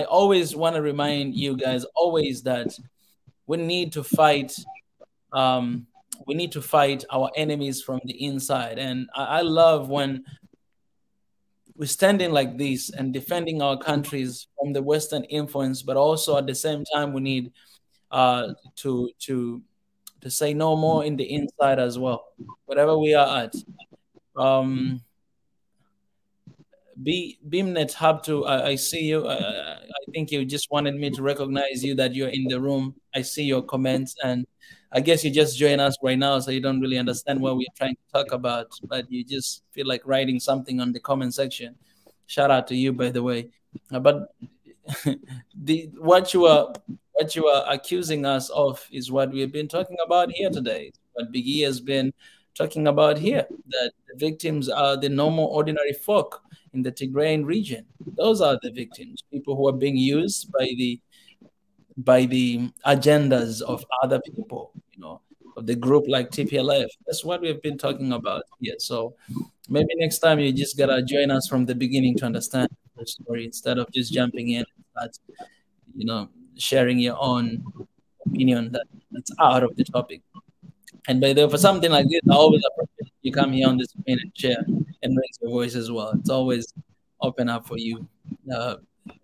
always want to remind you guys always that we need to fight. We need to fight our enemies from the inside, and I love when we're standing like this and defending our countries from the Western influence, but also at the same time we need to say no more in the inside as well, whatever we are at. Beamnet Habtu, I see you. I think you just wanted me to recognize you, that you're in the room. I see your comments, and I guess you just joined us right now, so you don't really understand what we're trying to talk about, but you just feel like writing something on the comment section. Shout out to you, by the way. But what you are accusing us of is what we've been talking about here today. What Biggie has been talking about here, that the victims are the normal, ordinary folk in the Tigrayan region. Those are the victims, people who are being used by the agendas of other people, you know, of the group like TPLF. That's what we've been talking about here. So maybe next time you just gotta join us from the beginning to understand the story, instead of just jumping in and start, you know, sharing your own opinion that's out of the topic. And by the way, for something like this, I always appreciate you come here on the screen and share and raise your voice as well. It's always open up for you.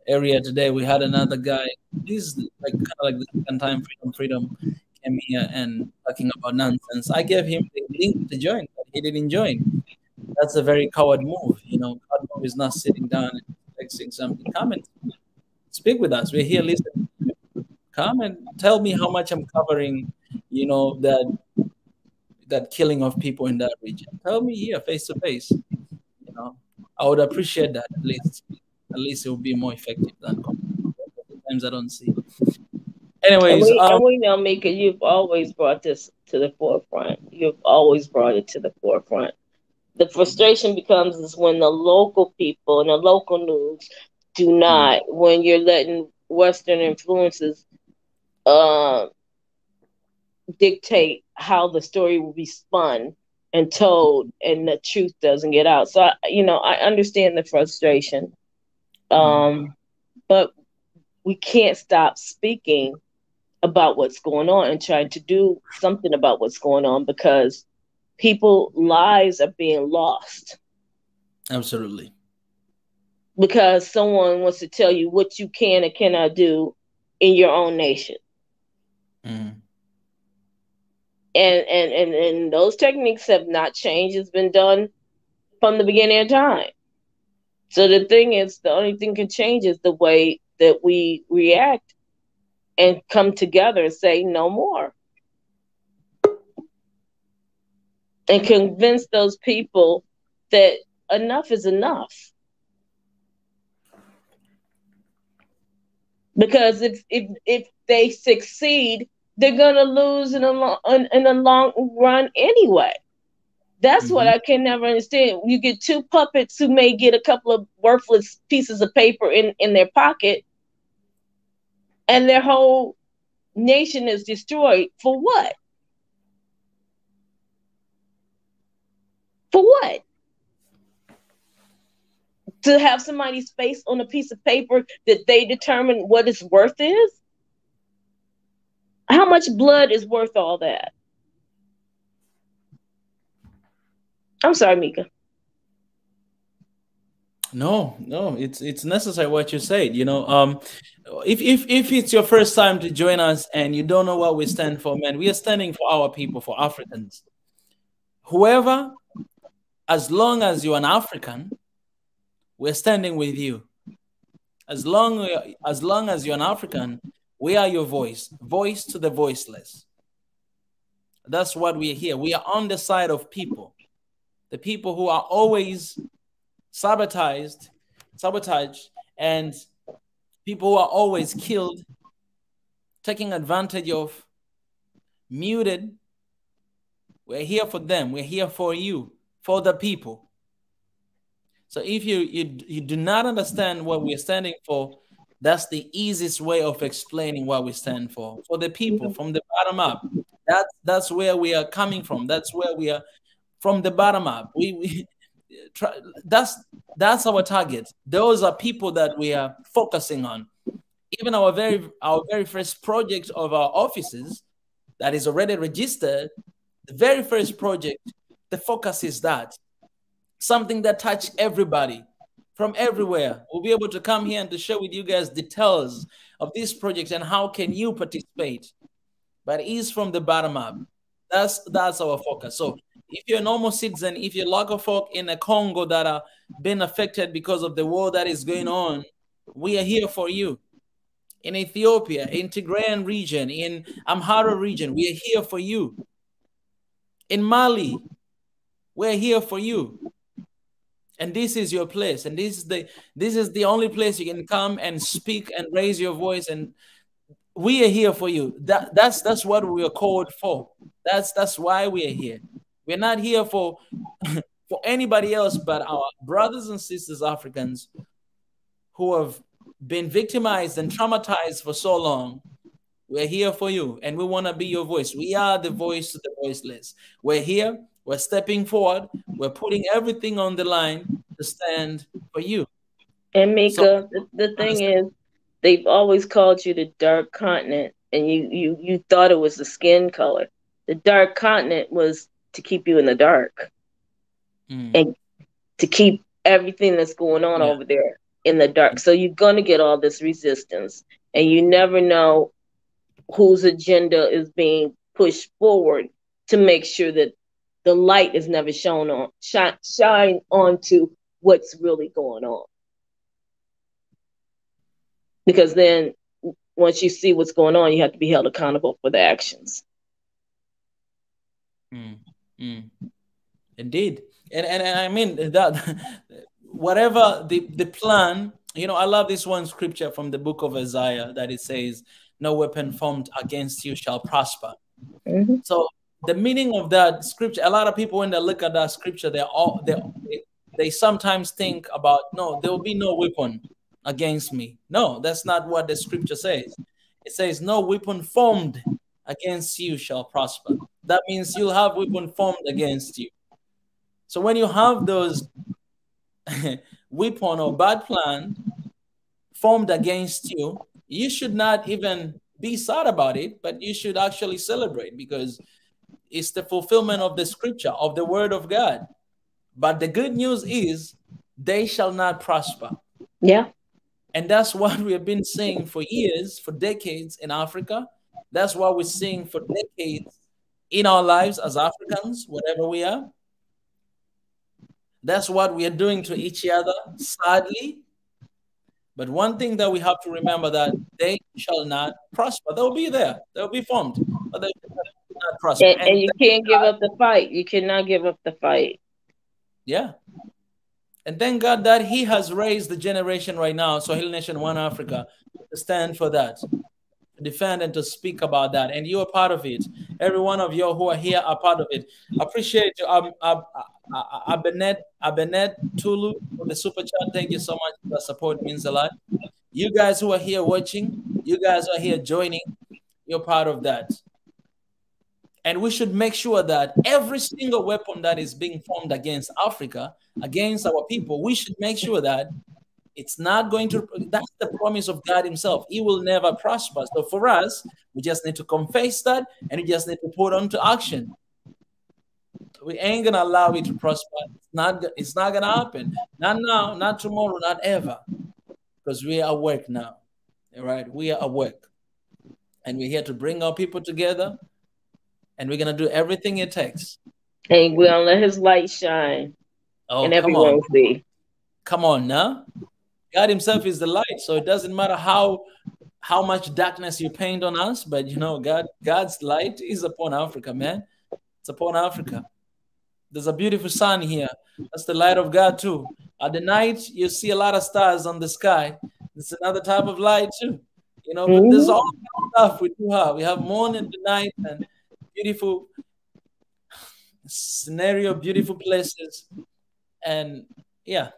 Area today, we had another guy. He's like kind of like the second time Freedom came here and talking about nonsense. I gave him the link to join, but he didn't join. That's a very coward move. You know, coward move is not sitting down and texting something. Come and speak with us. We're here listening. Come and tell me how much I'm covering, you know, that killing of people in that region. Tell me here face to face. You know, I would appreciate that at least. At least it will be more effective than sometimes I don't see. Anyways, and we know, Mika, you've always brought this to the forefront. You've always brought it to the forefront. The frustration becomes is when the local people and the local news do not, when you're letting Western influences dictate how the story will be spun and told, and the truth doesn't get out. So, I understand the frustration. But we can't stop speaking about what's going on and trying to do something about what's going on, because people's lives are being lost. Absolutely. Because someone wants to tell you what you can and cannot do in your own nation. And those techniques have not changed. It's been done from the beginning of time. So the thing is, the only thing can change is the way that we react and come together and say no more. And convince those people that enough is enough. Because if they succeed, they're gonna lose in the long run anyway. That's what I can never understand. You get two puppets who may get a couple of worthless pieces of paper in their pocket, and their whole nation is destroyed. For what? For what? To have somebody's face on a piece of paper that they determine what its worth is? How much blood is worth all that? I'm sorry, Mika. No, it's necessary what you said. You know, if it's your first time to join us and you don't know what we stand for, man, we are standing for our people, for Africans. Whoever, as long as you're an African, we're standing with you. As long as you're an African, we are your voice to the voiceless. That's what we are here. We are on the side of people. The people who are always sabotaged, and people who are always killed, taking advantage of, muted. We're here for them. We're here for you, for the people. So if you do not understand what we're standing for, that's the easiest way of explaining what we stand for the people, from the bottom up. That's where we are coming from. That's where we are, from the bottom up. That's our target. Those are people that we are focusing on. Even our very first project of our offices that is already registered, the very first project, the focus is that. Something that touch everybody from everywhere. We'll be able to come here and to share with you guys details of this project and how can you participate. But it's from the bottom up. That's our focus. So if you're a normal citizen, if you're local folk in the Congo that are being affected because of the war that is going on, we are here for you. In Ethiopia, in Tigrayan region, in Amhara region, we are here for you. In Mali, we're here for you. And this is your place. And this is the only place you can come and speak and raise your voice. And we are here for you. That's what we are called for. That's why we are here. We're not here for anybody else but our brothers and sisters Africans who have been victimized and traumatized for so long. We're here for you, and we want to be your voice. We are the voice to the voiceless. We're here. We're stepping forward. We're putting everything on the line to stand for you. And Mika, the thing is, they've always called you the dark continent, and you thought it was the skin color. The dark continent was to keep you in the dark and to keep everything that's going on over there in the dark. So you're going to get all this resistance, and you never know whose agenda is being pushed forward to make sure that the light is never shine onto what's really going on. Because then once you see what's going on, you have to be held accountable for the actions. Indeed. And I mean that whatever the plan, you know, I love this one scripture from the book of Isaiah that it says, no weapon formed against you shall prosper. So the meaning of that scripture, a lot of people, when they look at that scripture, they sometimes think about, no, there will be no weapon against me. No, that's not what the scripture says. It says, no weapon formed against you shall prosper. That means you'll have weapon formed against you. So when you have those weapon or bad plan formed against you, you should not even be sad about it, but you should actually celebrate, because it's the fulfillment of the scripture, of the word of God. But the good news is they shall not prosper. Yeah. And that's what we have been saying for years, for decades in Africa. That's what we're saying for decades in our lives as Africans, whatever we are. That's what we are doing to each other, sadly. But one thing that we have to remember, that they shall not prosper. They'll be there. They'll be formed, but they shall not prosper. And you can't give up the fight. You cannot give up the fight. Yeah. And thank God that he has raised the generation right now, Swahili Nation One Africa, to stand for that, to defend and to speak about that. And you are part of it. Every one of you who are here are part of it. I appreciate you. Abenet Tulu for the super chat. Thank you so much for the support. It means a lot. You guys who are here watching, you guys who are here joining, you're part of that. And we should make sure that every single weapon that is being formed against Africa, against our people, we should make sure that it's not going to, that's the promise of God himself. He will never prosper. So for us, we just need to confess that, and we just need to put on to action. We ain't going to allow it to prosper. It's not going to happen. Not now, not tomorrow, not ever. Because we are at work now. All right? We are at work. And we're here to bring our people together. And we're going to do everything it takes. And we're going to let his light shine. Oh, and everyone will see. Come on now. God himself is the light. So it doesn't matter how much darkness you paint on us. But, you know, God's light is upon Africa, man. It's upon Africa. There's a beautiful sun here. That's the light of God too. At the night, you see a lot of stars on the sky. It's another type of light too. You know, but there's all kind of stuff we do have. We have morning, the night, and beautiful scenario, beautiful places, and yeah,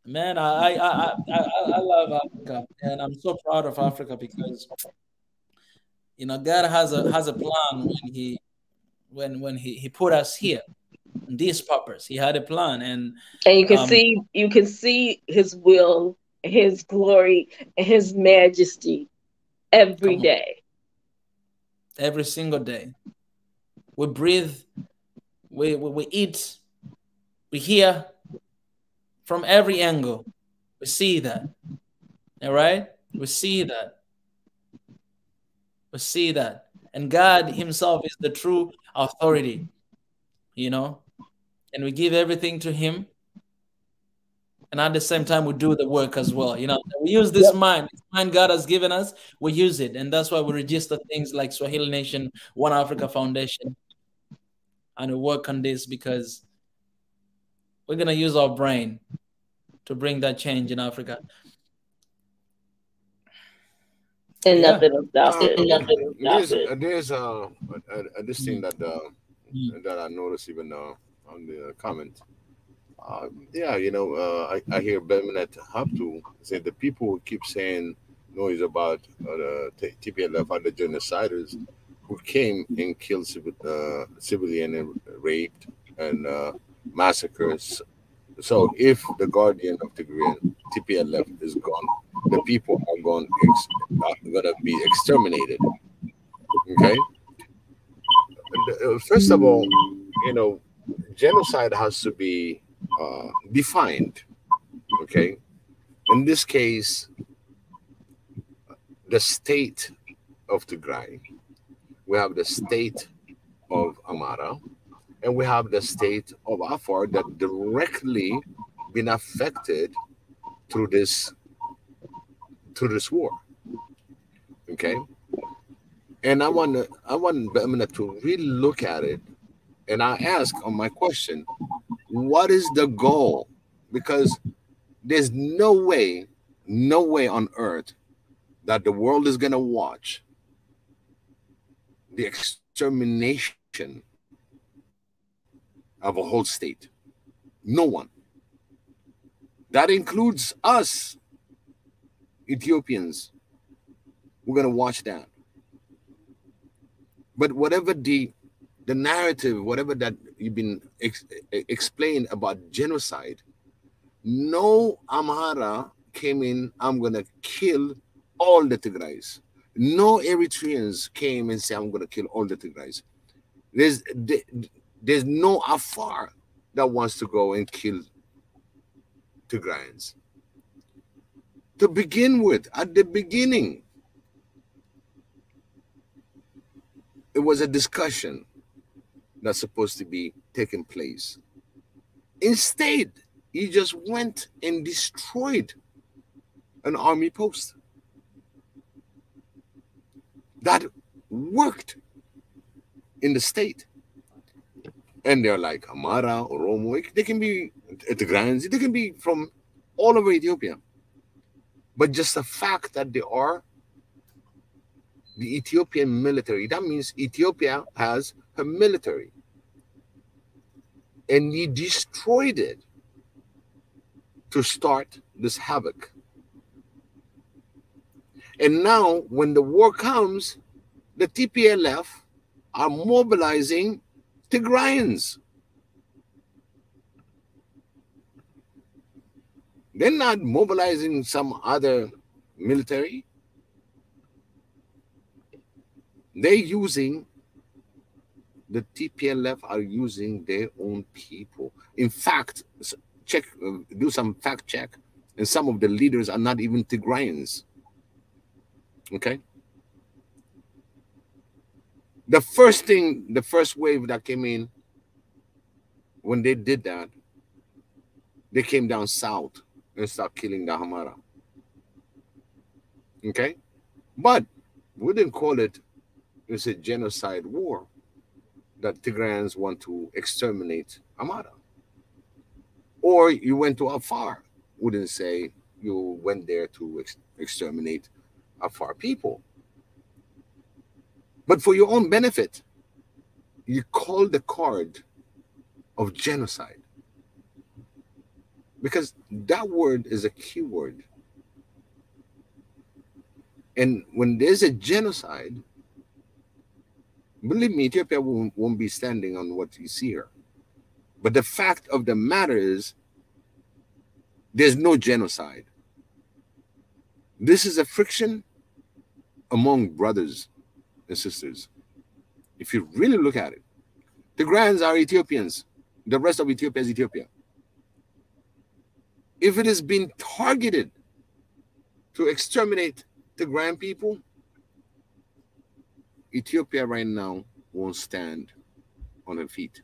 man, I love Africa, and I'm so proud of Africa because God has a plan when he put us here. This purpose, he had a plan, and you can see his will, his glory, and his majesty every day. Every single day. We breathe, we eat, we hear from every angle. We see that. All right? We see that. We see that. And God himself is the true authority, and we give everything to him. And at the same time, we do the work as well. We use this mind God has given us. We use it. And that's why we register things like Swahili Nation, One Africa Foundation. And we work on this because we're going to use our brain to bring that change in Africa. And nothing about it. There's this thing that I noticed even on the comment. I hear Beminette Habtu say the people who keep saying noise about TPLF are the genociders who came and killed civilian and raped and massacres. So if the guardian of Tigrayan, TPLF, is gone, the people are going to be exterminated. Okay? First of all, genocide has to be defined. Okay? In this case, the state of Tigray, we have the state of Amara, and we have the state of Afar that directly been affected through this war. Okay, and I want Beminette to really look at it, and I ask on my question, what is the goal? Because there's no way on earth that the world is going to watch the extermination of a whole state. No one. That includes us, Ethiopians. We're going to watch that. But whatever the narrative, whatever that you've been explained about genocide, no Amhara came in, I'm going to kill all the Tigrays. No Eritreans came and said, I'm going to kill all the Tigrays. There's no Afar that wants to go and kill Tigrayans. To begin with, at the beginning, it was a discussion that's supposed to be taking place. Instead, he just went and destroyed an army post that worked in the state. And they're like Amara, Oromo, they can be Tigrayans, they can be from all over Ethiopia. But just the fact that they are the Ethiopian military, that means Ethiopia has her military. And he destroyed it to start this havoc. And now, when the war comes, the TPLF are mobilizing Tigrayans. They're not mobilizing some other military. They're using, the TPLF are using their own people. In fact, do some fact check, and some of the leaders are not even Tigrayans. Okay? The first wave that came in, when they did that, they came down south and started killing the Hamara. Okay? But we didn't call it, it's a genocide war that Tigrayans want to exterminate Amara. Or you went to Afar. We didn't say you went there to exterminate Afar people. But for your own benefit, you call the card of genocide. Because that word is a key word. And when there's a genocide, believe me, Ethiopia won't be standing on what you see here. But the fact of the matter is, there's no genocide. This is a friction among brothers and sisters. If you really look at it, Tigrayans are Ethiopians. The rest of Ethiopia is Ethiopia. If it has been targeted to exterminate Tigrayan people, Ethiopia right now won't stand on her feet.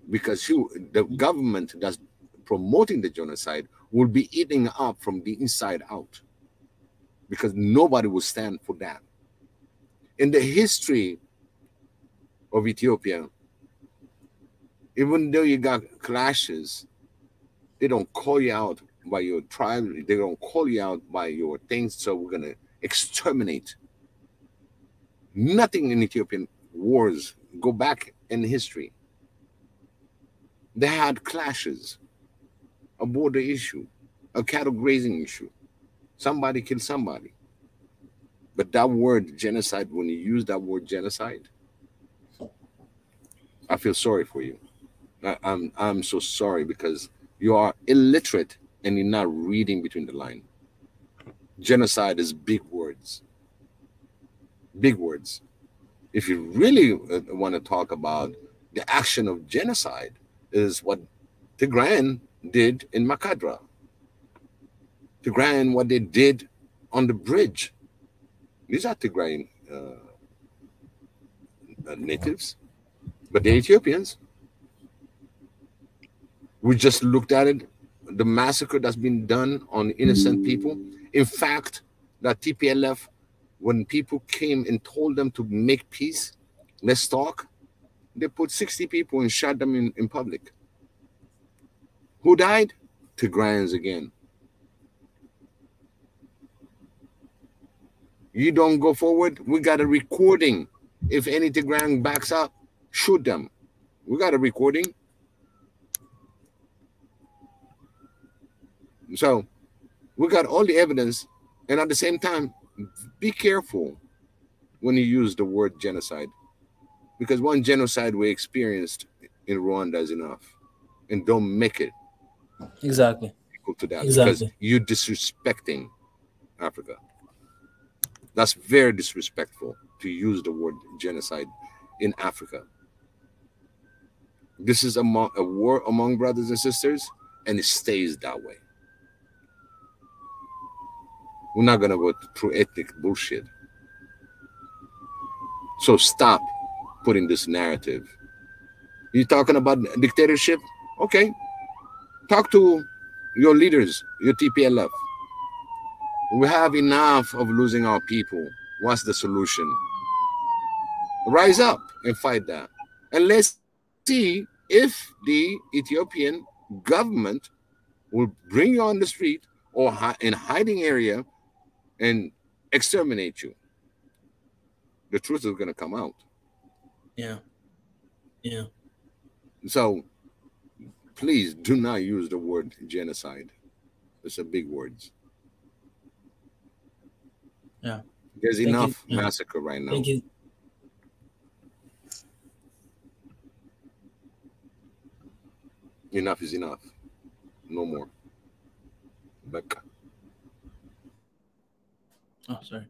Because the government that's promoting the genocide will be eating up from the inside out. Because nobody will stand for that. In the history of Ethiopia, even though you got clashes, they don't call you out by your tribe. They don't call you out by your things. So we're going to exterminate. Nothing in Ethiopian wars. Go back in history. They had clashes, a border issue, a cattle grazing issue. Somebody killed somebody. But that word genocide, when you use that word genocide, I feel sorry for you. I'm so sorry because you are illiterate and you're not reading between the lines. Genocide is big words. Big words. If you really want to talk about the action of genocide, is what Tigrayan did in Makadra. Tigrayan, what they did on the bridge. These are Tigrayan natives, but they're Ethiopians. We just looked at it, the massacre that's been done on innocent people. In fact, that TPLF, when people came and told them to make peace, let's talk, they put 60 people and shot them in public. Who died? Tigrayans again. You don't go forward, we got a recording. If any Tigrayan backs up, shoot them. We got a recording. So we got all the evidence, and at the same time, be careful when you use the word genocide, because one genocide we experienced in Rwanda is enough, and don't make it exactly equal to that, because you're disrespecting Africa. That's very disrespectful to use the word genocide in Africa. This is a war among brothers and sisters, and it stays that way. We're not going to go through ethnic bullshit. So stop putting this narrative. You're talking about dictatorship? Okay. Talk to your leaders, your TPLF. We have enough of losing our people. What's the solution? Rise up and fight that. And let's see if the Ethiopian government will bring you on the street or in hiding area and exterminate you. The truth is going to come out. Yeah. Yeah. So please do not use the word genocide. It's a big word. Yeah. There's enough massacre right now. Thank you. Enough is enough. No more. Becca. Oh, sorry.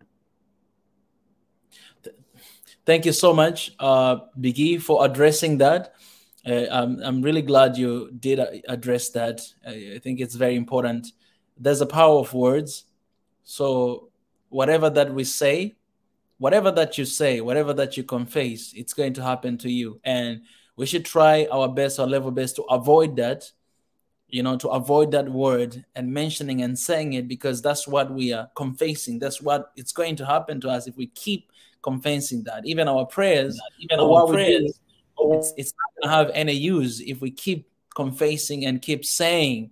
Thank you so much, Biggie, for addressing that. I'm really glad you did address that. I think it's very important. There's a power of words. So whatever that we say, whatever that you say, whatever that you confess, it's going to happen to you. And we should try our best, our level best to avoid that, to avoid that word and mentioning and saying it, because that's what we are confessing. That's what it's going to happen to us if we keep confessing that. Even our prayers, it's not going to have any use if we keep confessing and keep saying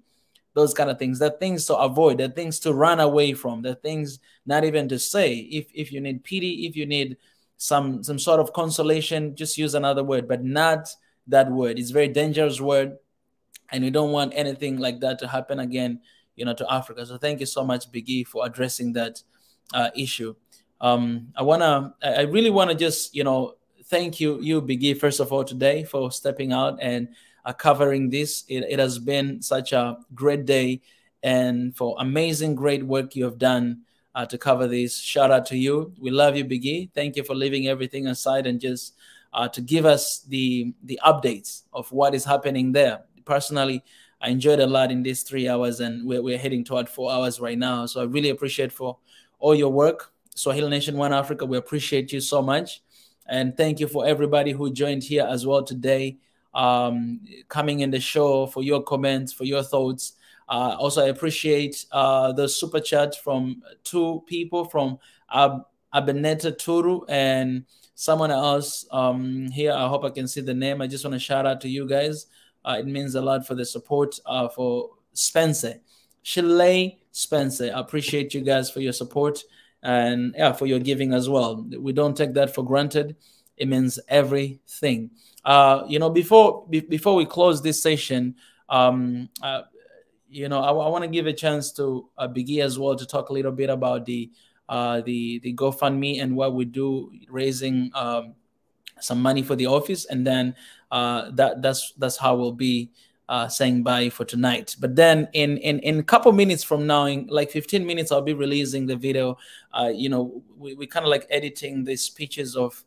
those kind of things. They're things to avoid. They're things to run away from. They're things not even to say. If you need pity, if you need some sort of consolation, just use another word, but not that word. It's a very dangerous word, and we don't want anything like that to happen again, to Africa. So thank you so much, Biggie, for addressing that issue. I really want to just, thank you, Biggie, first of all, today for stepping out and covering this. It has been such a great day, and for amazing, great work you have done to cover this. Shout out to you. We love you, Biggie. Thank you for leaving everything aside and just to give us the updates of what is happening there. Personally, I enjoyed a lot in these 3 hours, and we're heading toward 4 hours right now. So I really appreciate for all your work. Swahili Nation One Africa, we appreciate you so much. And thank you for everybody who joined here as well today, coming in the show, for your comments, for your thoughts. Also, I appreciate the super chat from 2 people, from Abeneta Turu and someone else here. I hope I can see the name. I just want to shout out to you guys. It means a lot for the support for Spencer. Shilay Spencer, I appreciate you guys for your support and for your giving as well. We don't take that for granted. It means everything. Before we close this session, I want to give a chance to Biggie as well to talk a little bit about the GoFundMe and what we do, raising some money for the office, and then that's how we'll be saying bye for tonight. But then in a couple minutes from now, in like 15 minutes, I'll be releasing the video. We kind of like editing the speeches of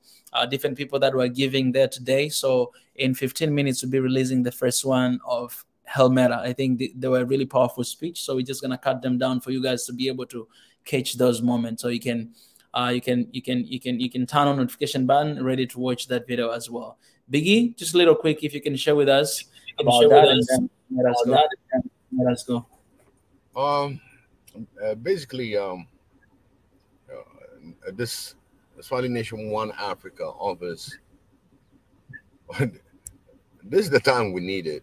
different people that were giving there today. So in 15 minutes, we'll be releasing the first one of Helmera. I think they were a really powerful speech. So we're just gonna cut them down for you guys to be able to catch those moments. So you can turn on notification button, ready to watch that video as well. Biggie, just a little quick, if you can share with us about that, and then let us go. Basically, this Swahili Nation One Africa office. This is the time we need it.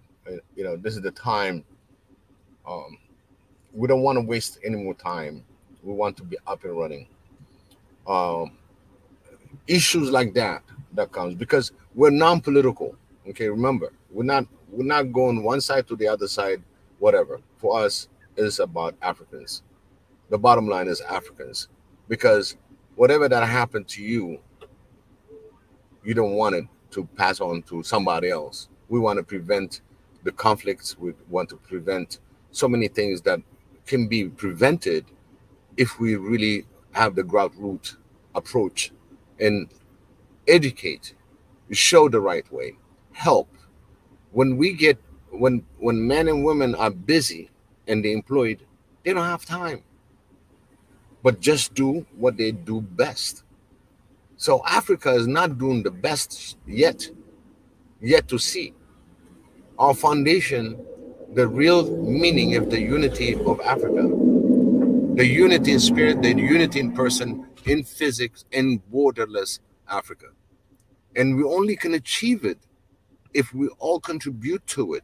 This is the time. We don't want to waste any more time. We want to be up and running. Issues like that comes because we're non-political. Okay, remember, we're not going one side to the other side, whatever. For us, it's about Africans. The bottom line is Africans, because whatever that happened to you, you don't want it to pass on to somebody else. We want to prevent the conflicts. We want to prevent so many things that can be prevented if we really have the grassroots approach and educate, show the right way, help. When men and women are busy and they're employed, they don't have time, but just do what they do best. So Africa is not doing the best yet to see. Our foundation, the real meaning of the unity of Africa, the unity in spirit, the unity in person, in physics, in borderless Africa. And we only can achieve it if we all contribute to it.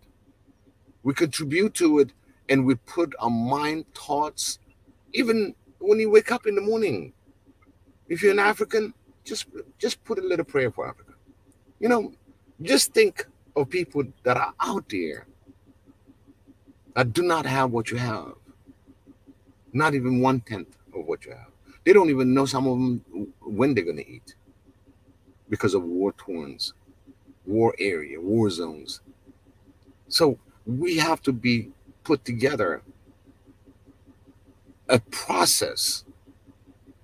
We contribute to it and we put our mind, thoughts, even when you wake up in the morning. If you're an African, just put a little prayer for Africa. Just think of people that are out there that do not have what you have. Not even 1/10 of what you have. They don't even know, some of them, when they're going to eat because of war-torns, war area, war zones. So we have to be put together a process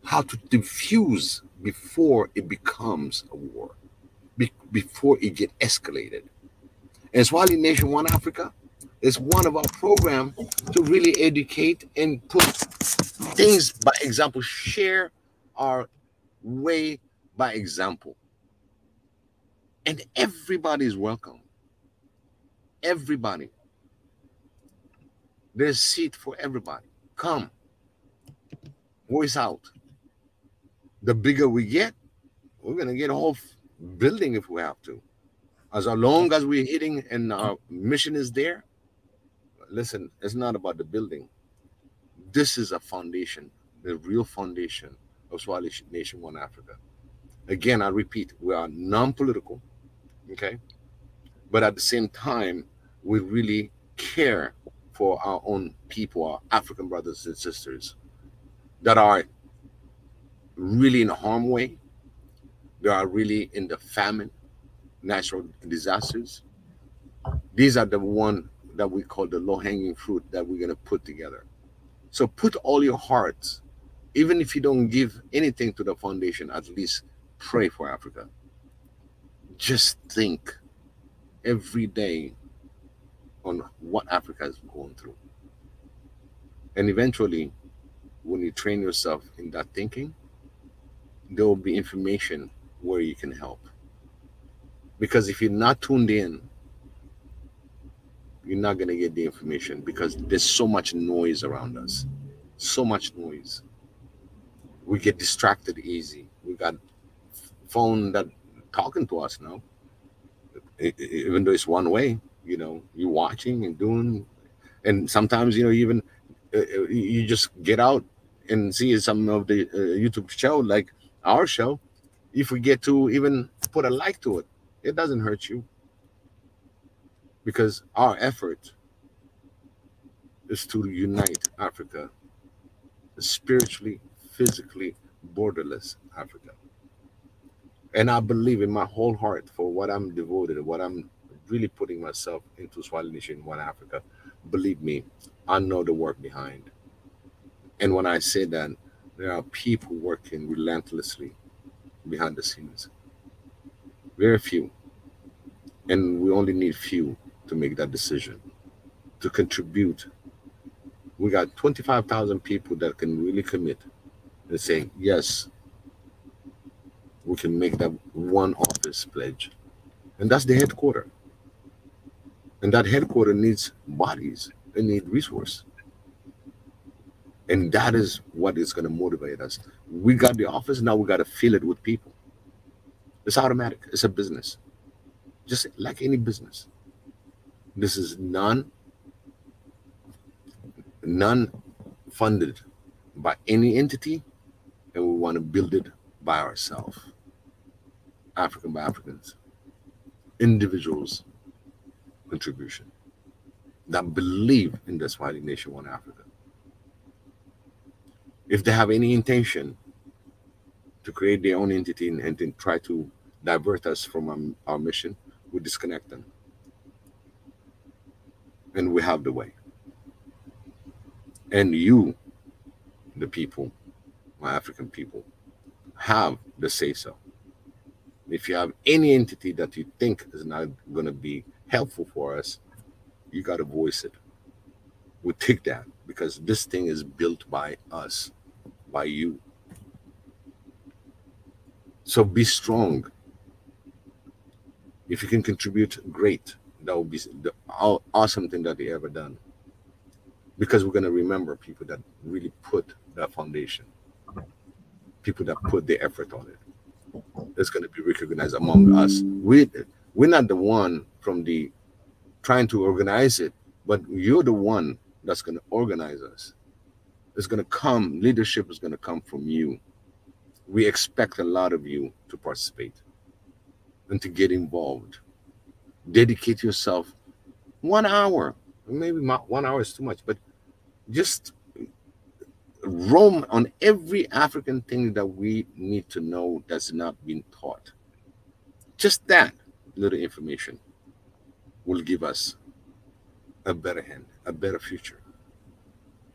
how to diffuse before it becomes a war, before it get escalated. And Swahili Nation One Africa is one of our programs to really educate and put things by example, share our way by example. And everybody is welcome. Everybody. There's a seat for everybody. Come. Voice out. The bigger we get, we're going to get a whole building if we have to. As long as we're hitting and our mission is there, listen, it's not about the building. This is a foundation, the real foundation of Swahili Nation One Africa. Again, I repeat, we are non-political, okay? But at the same time, we really care for our own people, our African brothers and sisters that are really in harm's way. They are really in the famine, natural disasters. These are the one that we call the low-hanging fruit that we're going to put together. So put all your hearts, even if you don't give anything to the foundation, at least pray for Africa. Just think every day on what Africa is going through. And eventually, when you train yourself in that thinking, there will be information where you can help. Because if you're not tuned in, you're not going to get the information, because there's so much noise around us. So much noise. We get distracted easy. We got phone that talking to us now, even though it's one way. You know, you're watching and doing, and sometimes, you know, even you just get out and see some of the YouTube show, like our show. If we get to even put a like to it, it doesn't hurt you, because our effort is to unite Africa, spiritually, physically, borderless Africa. And I believe in my whole heart, for what I'm devoted, what I'm really putting myself into, Swahili Nation One Africa. Believe me, I know the work behind. And when I say that, there are people working relentlessly behind the scenes. Very few. And we only need few to make that decision, to contribute. We got 25,000 people that can really commit and say, yes, we can make that one office pledge. And that's the headquarters. And that headquarters needs bodies, it needs resource. And that is what is going to motivate us. We got the office, now we got to fill it with people. It's automatic. It's a business. Just like any business. This is non-funded by any entity, and we want to build it by ourselves. African by Africans. Individuals' contribution that believe in the Swahili Nation One Africa. If they have any intention to create their own entity and then try to divert us from our mission, we disconnect them. And we have the way. And you, the people, my African people, have the say-so. If you have any entity that you think is not going to be helpful for us, you got to voice it. We take that, because this thing is built by us, by you. So be strong. If you can contribute, great. That will be the awesome thing that they ever done. Because we're going to remember people that really put that foundation, people that put the effort on it. It's going to be recognized among us. We're not the one from the trying to organize it, but you're the one that's going to organize us. It's going to come, leadership is going to come from you. We expect a lot of you to participate and to get involved. Dedicate yourself 1 hour. Maybe 1 hour is too much, but just roam on every African thing that we need to know that's not been taught. Just that little information will give us a better hand, a better future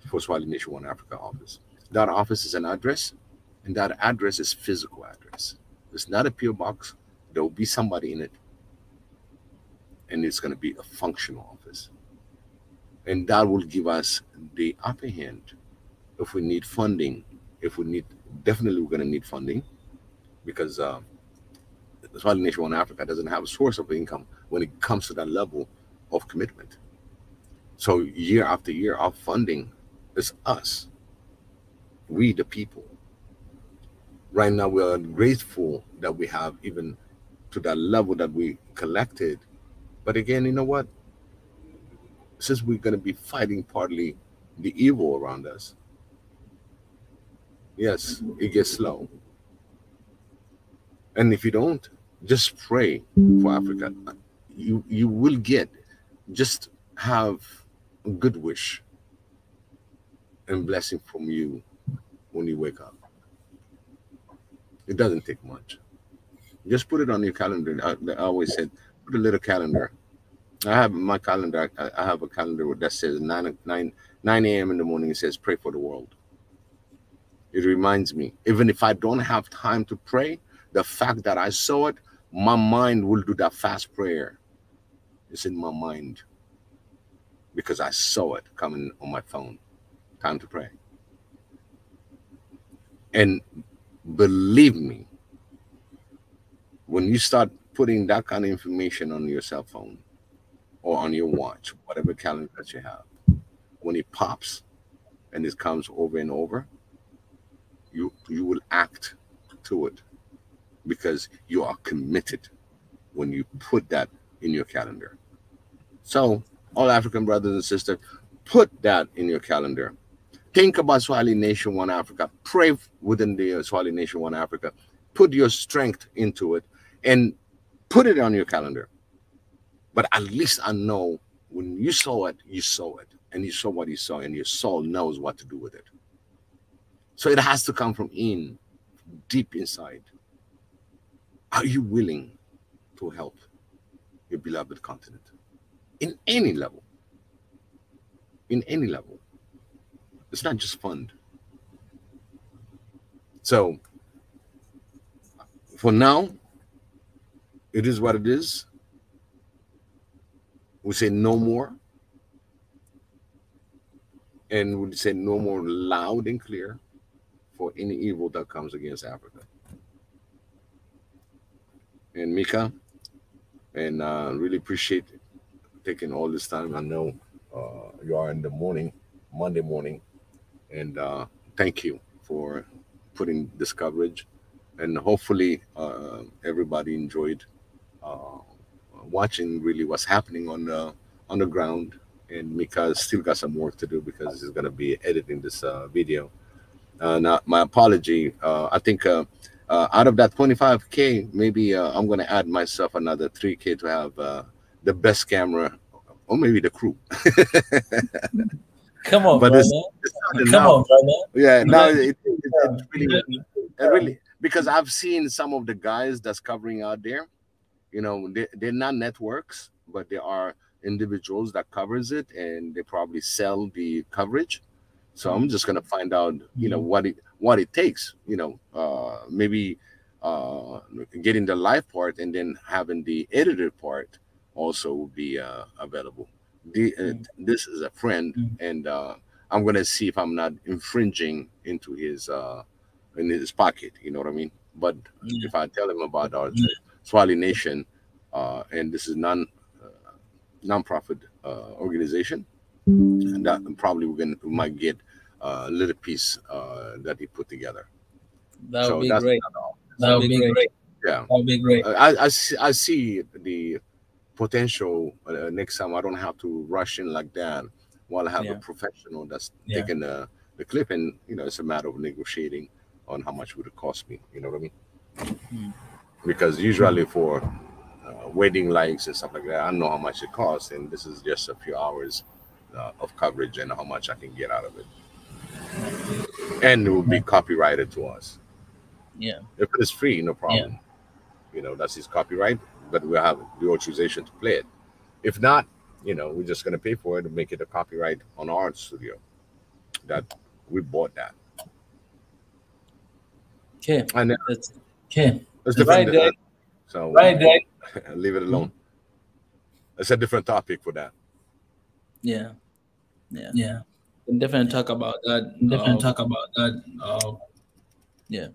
for Swahili Nation One Africa office. That office is an address, and that address is physical address. It's not a PO box. There will be somebody in it, and it's going to be a functional office. And that will give us the upper hand. If we need funding, definitely we're going to need funding, because the Swahili Nation One Africa doesn't have a source of income when it comes to that level of commitment. So year after year, our funding is us, we the people. Right now, we are grateful that we have even to that level that we collected. But again, you know what? Since we're going to be fighting partly the evil around us, yes, it gets slow. And if you don't, just pray for Africa. You will get, just have a good wish and blessing from you when you wake up. It doesn't take much. Just put it on your calendar. I always said, put a little calendar. I have my calendar. I have a calendar that says 9 a.m. in the morning. It says, pray for the world. It reminds me, even if I don't have time to pray, the fact that I saw it, my mind will do that fast prayer. It's in my mind because I saw it coming on my phone. Time to pray. And believe me, when you start putting that kind of information on your cell phone or on your watch, whatever calendar that you have, when it pops and it comes over and over, you will act to it because you are committed when you put that in your calendar. So all African brothers and sisters, put that in your calendar. Think about Swahili Nation One Africa. Pray within the Swahili Nation One Africa. Put your strength into it and put it on your calendar. But at least I know when you saw it, you saw it. And you saw what you saw, and your soul knows what to do with it. So it has to come from deep inside. Are you willing to help your beloved continent? In any level. In any level. It's not just fund. So, for now, it is what it is. We say no more. And we say no more loud and clear for any evil that comes against Africa. And Mika, and really appreciate taking all this time. I know you are in the morning, Monday morning, and thank you for putting this coverage. And hopefully everybody enjoyed watching really what's happening on the ground. And Mika still got some work to do because he's going to be editing this video. Now, my apology. I think out of that 25K, maybe I'm going to add myself another 3K to have the best camera, or maybe the crew. Come on, but brother. Come on, brother. Yeah, now it's really, because I've seen some of the guys that's covering out there. You know, they're not networks, but they are individuals that covers it, and they probably sell the coverage. So I'm just gonna find out, you know, what it takes. You know, maybe getting the live part and then having the edited part also will be available. This is a friend, and I'm gonna see if I'm not infringing into his in his pocket. You know what I mean? But if I tell him about our Swahili Nation, and this is non-profit organization, and that probably we might get a little piece that he put together. That would be great. That would be great. Yeah, that would be great. I see the potential next time. I don't have to rush in like that while I have a professional that's taking the clip, and you know, it's a matter of negotiating on how much would it cost me. You know what I mean? Because usually for wedding likes and stuff like that, I know how much it costs, and this is just a few hours of coverage and how much I can get out of it, and it will be copyrighted to us. Yeah, if it's free, no problem. You know, that's his copyright, but we'll have the authorization to play it. If not, you know, we're just gonna pay for it and make it a copyright on our studio that we bought that. Okay, and that's okay. That's right, different. So right, Dave. Leave it alone. It's a different topic for that. Yeah. We'll definitely talk about that. Yeah.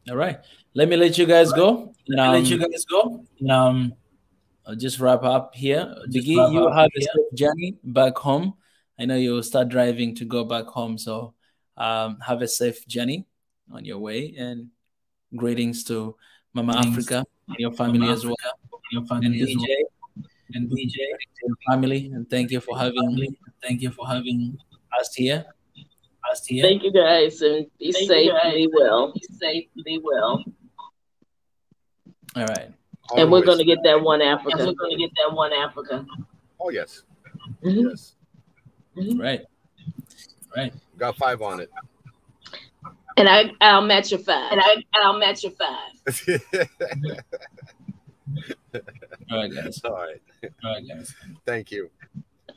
All right. Let me let you guys go. I'll just wrap up here. Biggie, you have a safe journey back home. I know you'll start driving to go back home, so have a safe journey on your way, and greetings to Mama Africa and your family as well. And DJ and family, and thank you for having us here. podcast here. Thank you guys, and be safe and be well. Be safe and be well. All right. And we're going to get that one Africa. And we're going to get that one Africa. Oh, yes. Mm-hmm. Yes. Mm-hmm. Right. Right. Got 5 on it. And I'll match your 5. And I'll match your 5. All right, guys. All right. All right, guys. Thank you.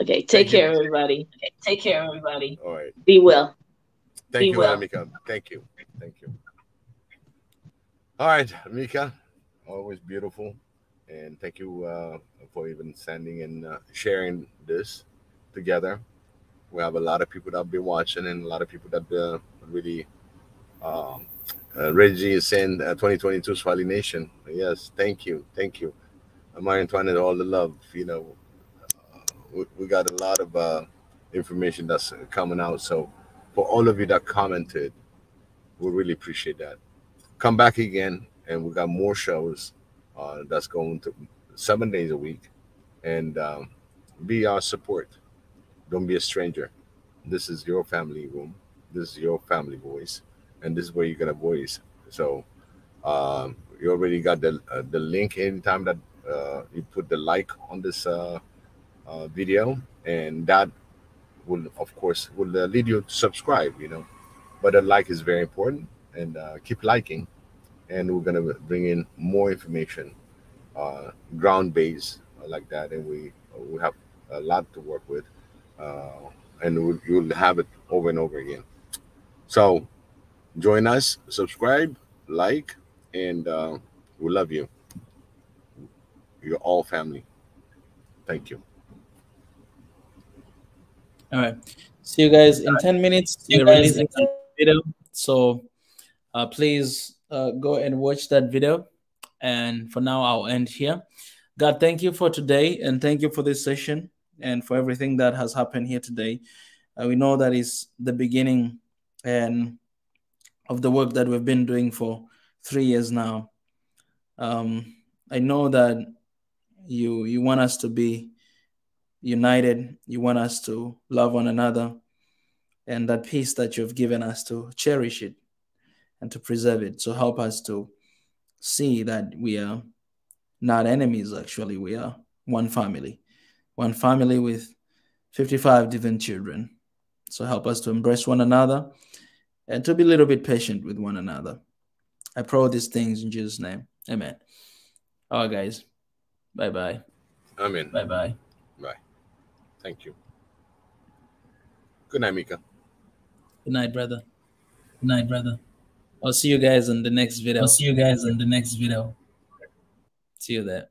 Okay. Take care, everybody. Okay, take care, everybody. All right. Be well. Thank you, Amika. Thank you. Thank you. All right, Amika. Always beautiful. And thank you for even standing and sharing this together. We have a lot of people that have been watching and a lot of people that really Reggie is saying 2022 Swahili Nation. Yes, thank you. Thank you. Marie Antoinette, all the love. You know, we got a lot of information that's coming out. So for all of you that commented, we really appreciate that. Come back again, and we got more shows that's going to 7 days a week, and be our support. Don't be a stranger. This is your family room. This is your family voice, and this is where you're gonna voice. So you already got the link. Anytime that you put the like on this video, and that will, of course, will lead you to subscribe. You know, but a like is very important, and keep liking. And we're gonna bring in more information, ground based like that, and we have a lot to work with, and you'll have it over and over again. So join us, subscribe, like, and we love you. You're all family. Thank you. All right. See you guys in 10 minutes. We're releasing a video. So please go and watch that video. And for now, I'll end here. God, thank you for today. And thank you for this session and for everything that has happened here today. We know that is the beginning and of the work that we've been doing for 3 years now. I know that you want us to be united. You want us to love one another, and that peace that you've given us, to cherish it and to preserve it. So help us to see that we are not enemies. Actually, we are one family with 55 different children. So help us to embrace one another and to be a little bit patient with one another. I pray all these things in Jesus' name. Amen. All right, guys. Bye-bye. Amen. Bye-bye. Bye. Thank you. Good night, Mika. Good night, brother. Good night, brother. I'll see you guys in the next video. See you there.